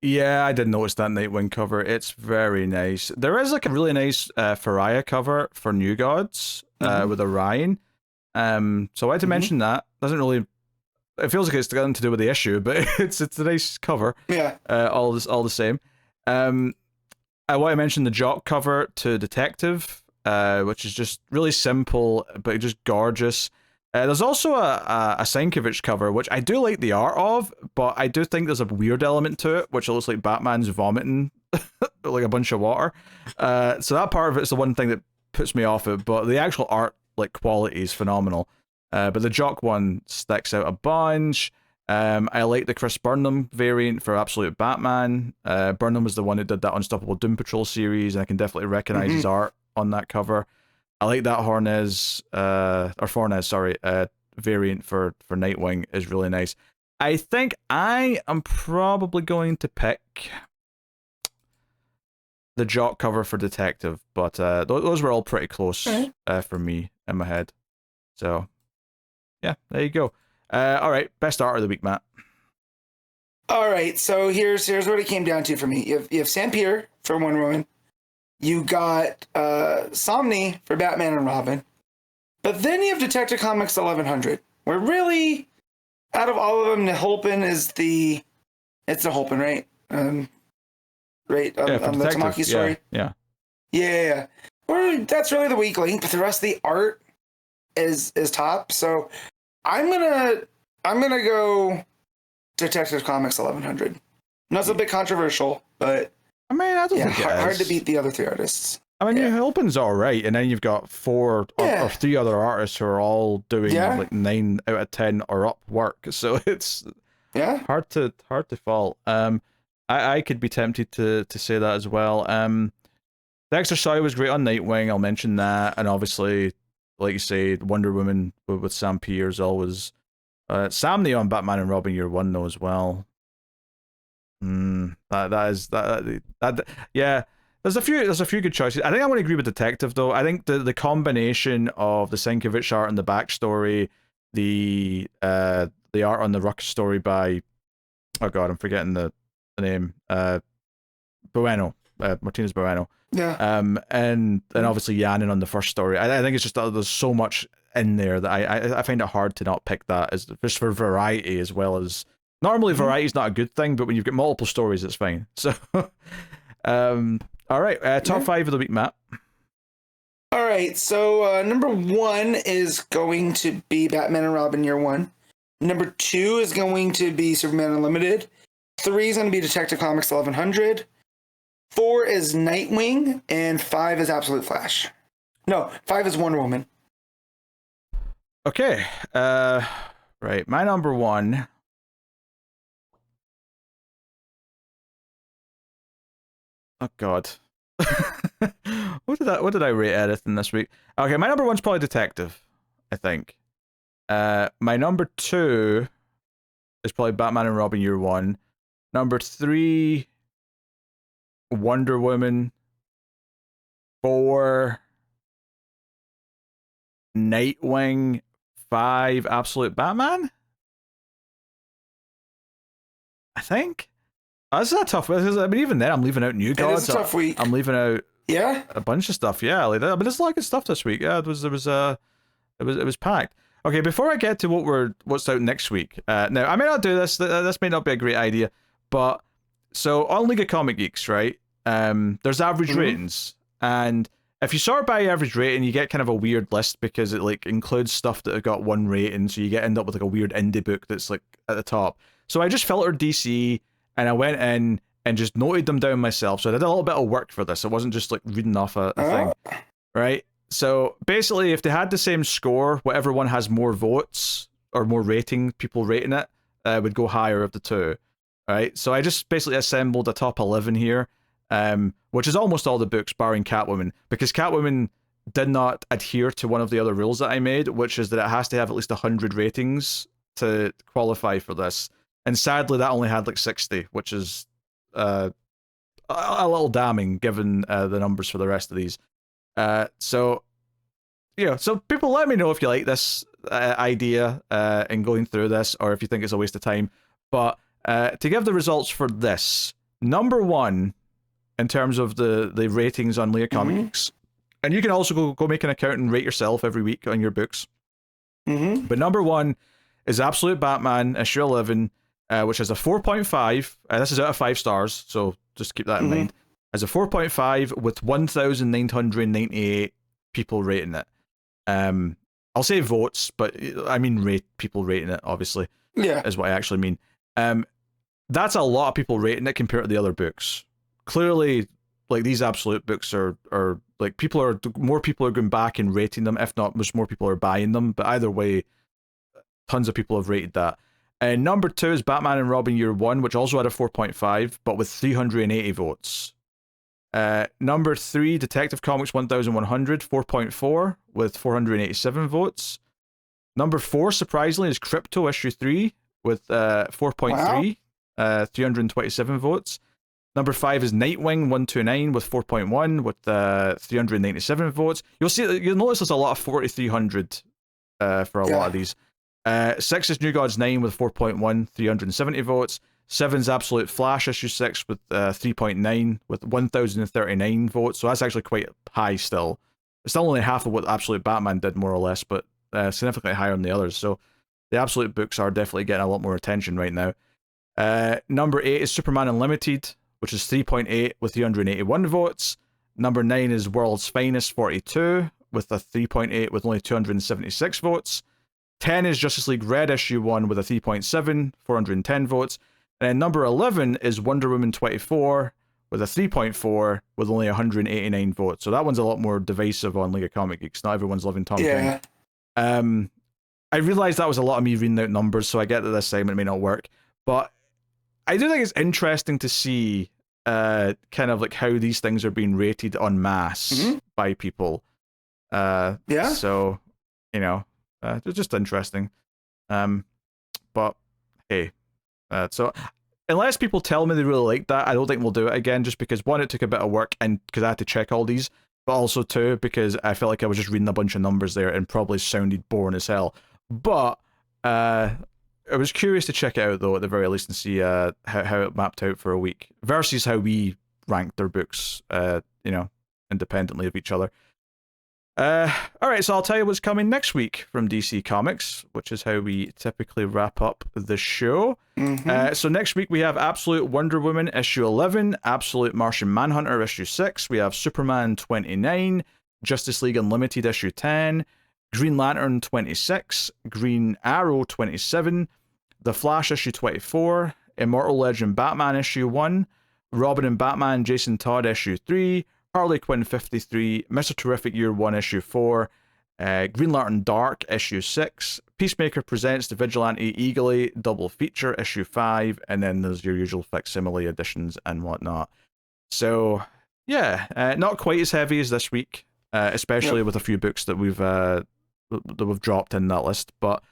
Yeah, I did notice that Nightwing cover. It's very nice. There is like a really nice Faria cover for New Gods with Orion. So I had to mention that. Doesn't really. It feels like it's got nothing to do with the issue, but it's a nice cover. Yeah. All the same. I want to mention the Jock cover to Detective, which is just really simple but just gorgeous. There's also a Sienkiewicz cover, which I do like the art of, but I do think there's a weird element to it, which looks like Batman's vomiting like a bunch of water. So that part of it is the one thing that puts me off it, but the actual art quality is phenomenal. But the Jock one sticks out a bunch. I like the Chris Burnham variant for Absolute Batman. Burnham was the one who did that Unstoppable Doom Patrol series, and I can definitely recognize his art on that cover. I like that Fornes variant for Nightwing is really nice. I think I am probably going to pick the Jock cover for Detective, but those were all pretty close for me in my head. So, yeah, there you go. All right, best art of the week, Matt. All right, so here's what it came down to for me. You have Sampere for Wonder Woman. You got Samnee for Batman and Robin. But then you have Detective Comics 1100, where really, out of all of them, Nihulpen is it's Nihulpen, right? Right, on the Tamaki story? Yeah. Well, that's really the weak link, but the rest of the art is top. So I'm gonna go Detective Comics 1100. That's a bit controversial, but I mean, I don't think hard to beat the other three artists. I mean, Nihulpen's all right, and then you've got four or three other artists who are all doing like 9 out of 10 or up work. So it's hard to fault. I could be tempted to say that as well. Dexter Soy was great on Nightwing. I'll mention that, and obviously, like you say, Wonder Woman with Sampere is always. Samnee on Batman and Robin Year One though as well. Yeah. There's a few good choices. I think I'm going to agree with Detective though. I think the combination of the Sienkiewicz art and the backstory, the art on the Ruckus story by, oh god, I'm forgetting the name. Bueno, Martinez Bueno. Yeah. And obviously Janin on the first story. I think it's just that there's so much in there that I find it hard to not pick that as just for variety as well as. Normally, variety is not a good thing, but when you've got multiple stories, it's fine. So, all right, top 5 of the week, Matt. All right, so number 1 is going to be Batman and Robin Year One. Number 2 is going to be Superman Unlimited. 3 is going to be Detective Comics 1100. 4 is Nightwing, and 5 is Absolute Flash. No, 5 is Wonder Woman. Okay, right, my number 1. Oh god. What did I rate anything this week? Okay, my number 1's probably Detective, I think. My number 2 is probably Batman and Robin Year 1. Number 3, Wonder Woman. 4, Nightwing. 5, Absolute Batman? I think. That's a tough week. I mean, even then, I'm leaving out New Gods. It is a tough week. I'm leaving out a bunch of stuff. Yeah, like that. But there's a lot of good stuff this week. Yeah, it was packed. Okay, before I get to what's out next week. Now, I may not do this. This may not be a great idea, but so on League of Comic Geeks, right? There's average ratings, and if you sort by average rating, you get kind of a weird list because it like includes stuff that have got 1 rating, so you end up with like a weird indie book that's like at the top. So I just filtered DC, and I went in and just noted them down myself. So I did a little bit of work for this. It wasn't just like reading off a thing, right? So basically, if they had the same score, whatever one has more votes or more rating, people rating it, would go higher of the two, right? So I just basically assembled a top 11 here, which is almost all the books barring Catwoman, because Catwoman did not adhere to one of the other rules that I made, which is that it has to have at least 100 ratings to qualify for this. And sadly, that only had like 60, which is a little damning given the numbers for the rest of these. So people let me know if you like this idea in going through this, or if you think it's a waste of time. But to give the results for this, number 1 in terms of the ratings on Leah Comics, and you can also go make an account and rate yourself every week on your books. But number 1 is Absolute Batman issue 11. Which has a 4.5. This is out of 5 stars, so just keep that in mind. Has a 4.5 with 1,998 people rating it. I'll say votes, but I mean people rating it, obviously. Yeah. Is what I actually mean. That's a lot of people rating it compared to the other books. Clearly, like, these Absolute books are like, more people are going back and rating them, if not, more people are buying them. But either way, tons of people have rated that. And number 2 is Batman and Robin Year 1, which also had a 4.5, but with 380 votes. Number 3, Detective Comics 1100, 4.4, with 487 votes. Number 4, surprisingly, is Crypto issue 3, with 4.3, 327 votes. Number 5 is Nightwing 129 with 4.1, with 397 votes. You'll notice there's a lot of 4,300 for a lot of these. 6 is New Gods 9 with 4.1, 370 votes. 7 is Absolute Flash issue 6 with 3.9 with 1,039 votes. So that's actually quite high still. It's still only half of what Absolute Batman did, more or less, but significantly higher than the others. So the Absolute books are definitely getting a lot more attention right now. Number 8 is Superman Unlimited, which is 3.8 with 381 votes. Number 9 is World's Finest 42 with a 3.8 with only 276 votes. 10 is Justice League Red issue 1 with a 3.7, 410 votes. And then number 11 is Wonder Woman 24 with a 3.4 with only 189 votes. So that one's a lot more divisive on League of Comic Geeks. Not everyone's loving Tom King. I realized that was a lot of me reading out numbers, so I get that this segment may not work. But I do think it's interesting to see kind of like how these things are being rated en masse by people. So, it's just interesting. But hey, so unless people tell me they really like that, I don't think we'll do it again, just because 1, it took a bit of work and because I had to check all these, but also 2, because I felt like I was just reading a bunch of numbers there and probably sounded boring as hell. But I was curious to check it out, though, at the very least, and see how it mapped out for a week versus how we ranked their books, independently of each other. Alright, so I'll tell you what's coming next week from DC Comics, which is how we typically wrap up the show. So next week we have Absolute Wonder Woman issue 11, Absolute Martian Manhunter issue 6, we have Superman 29, Justice League Unlimited issue 10, Green Lantern 26, Green Arrow 27, The Flash issue 24, Immortal Legend Batman issue 1, Robin and Batman Jason Todd issue 3, Harley Quinn 53, Mr. Terrific Year 1 issue 4, Green Lantern Dark issue 6, Peacemaker Presents the Vigilante Eagle double feature issue 5, and then there's your usual facsimile editions and whatnot. So yeah, not quite as heavy as this week, especially with a few books that we've dropped in that list, but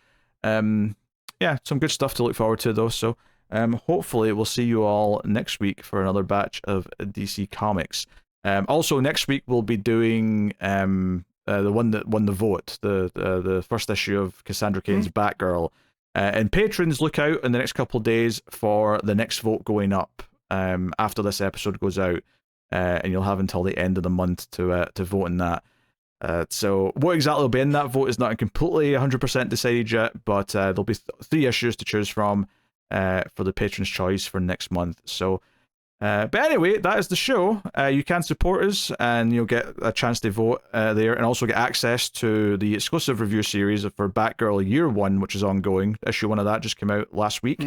Yeah, some good stuff to look forward to though. So hopefully we'll see you all next week for another batch of DC Comics. Also next week we'll be doing the one that won the vote, the first issue of Cassandra Cain's Batgirl. And patrons, look out in the next couple of days for the next vote going up after this episode goes out, and you'll have until the end of the month to vote in that. So what exactly will be in that vote is not completely 100% decided yet, but there'll be 3 issues to choose from for the patron's choice for next month. So but anyway, that is the show. You can support us and you'll get a chance to vote there, and also get access to the exclusive review series for Batgirl Year 1, which is ongoing. Issue 1 of that just came out last week.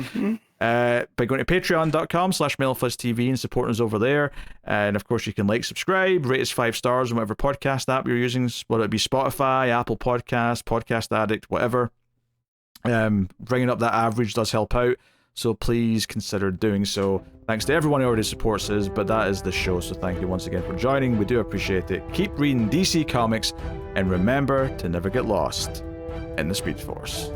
By going to patreon.com/MailFuzzTV and supporting us over there. And of course you can subscribe, rate us 5 stars on whatever podcast app you're using, whether it be Spotify, Apple Podcasts, Podcast Addict, whatever. Bringing up that average does help out, so please consider doing so. Thanks to everyone who already supports us, but that is the show, so thank you once again for joining. We do appreciate it. Keep reading DC Comics, and remember to never get lost in the Speed Force.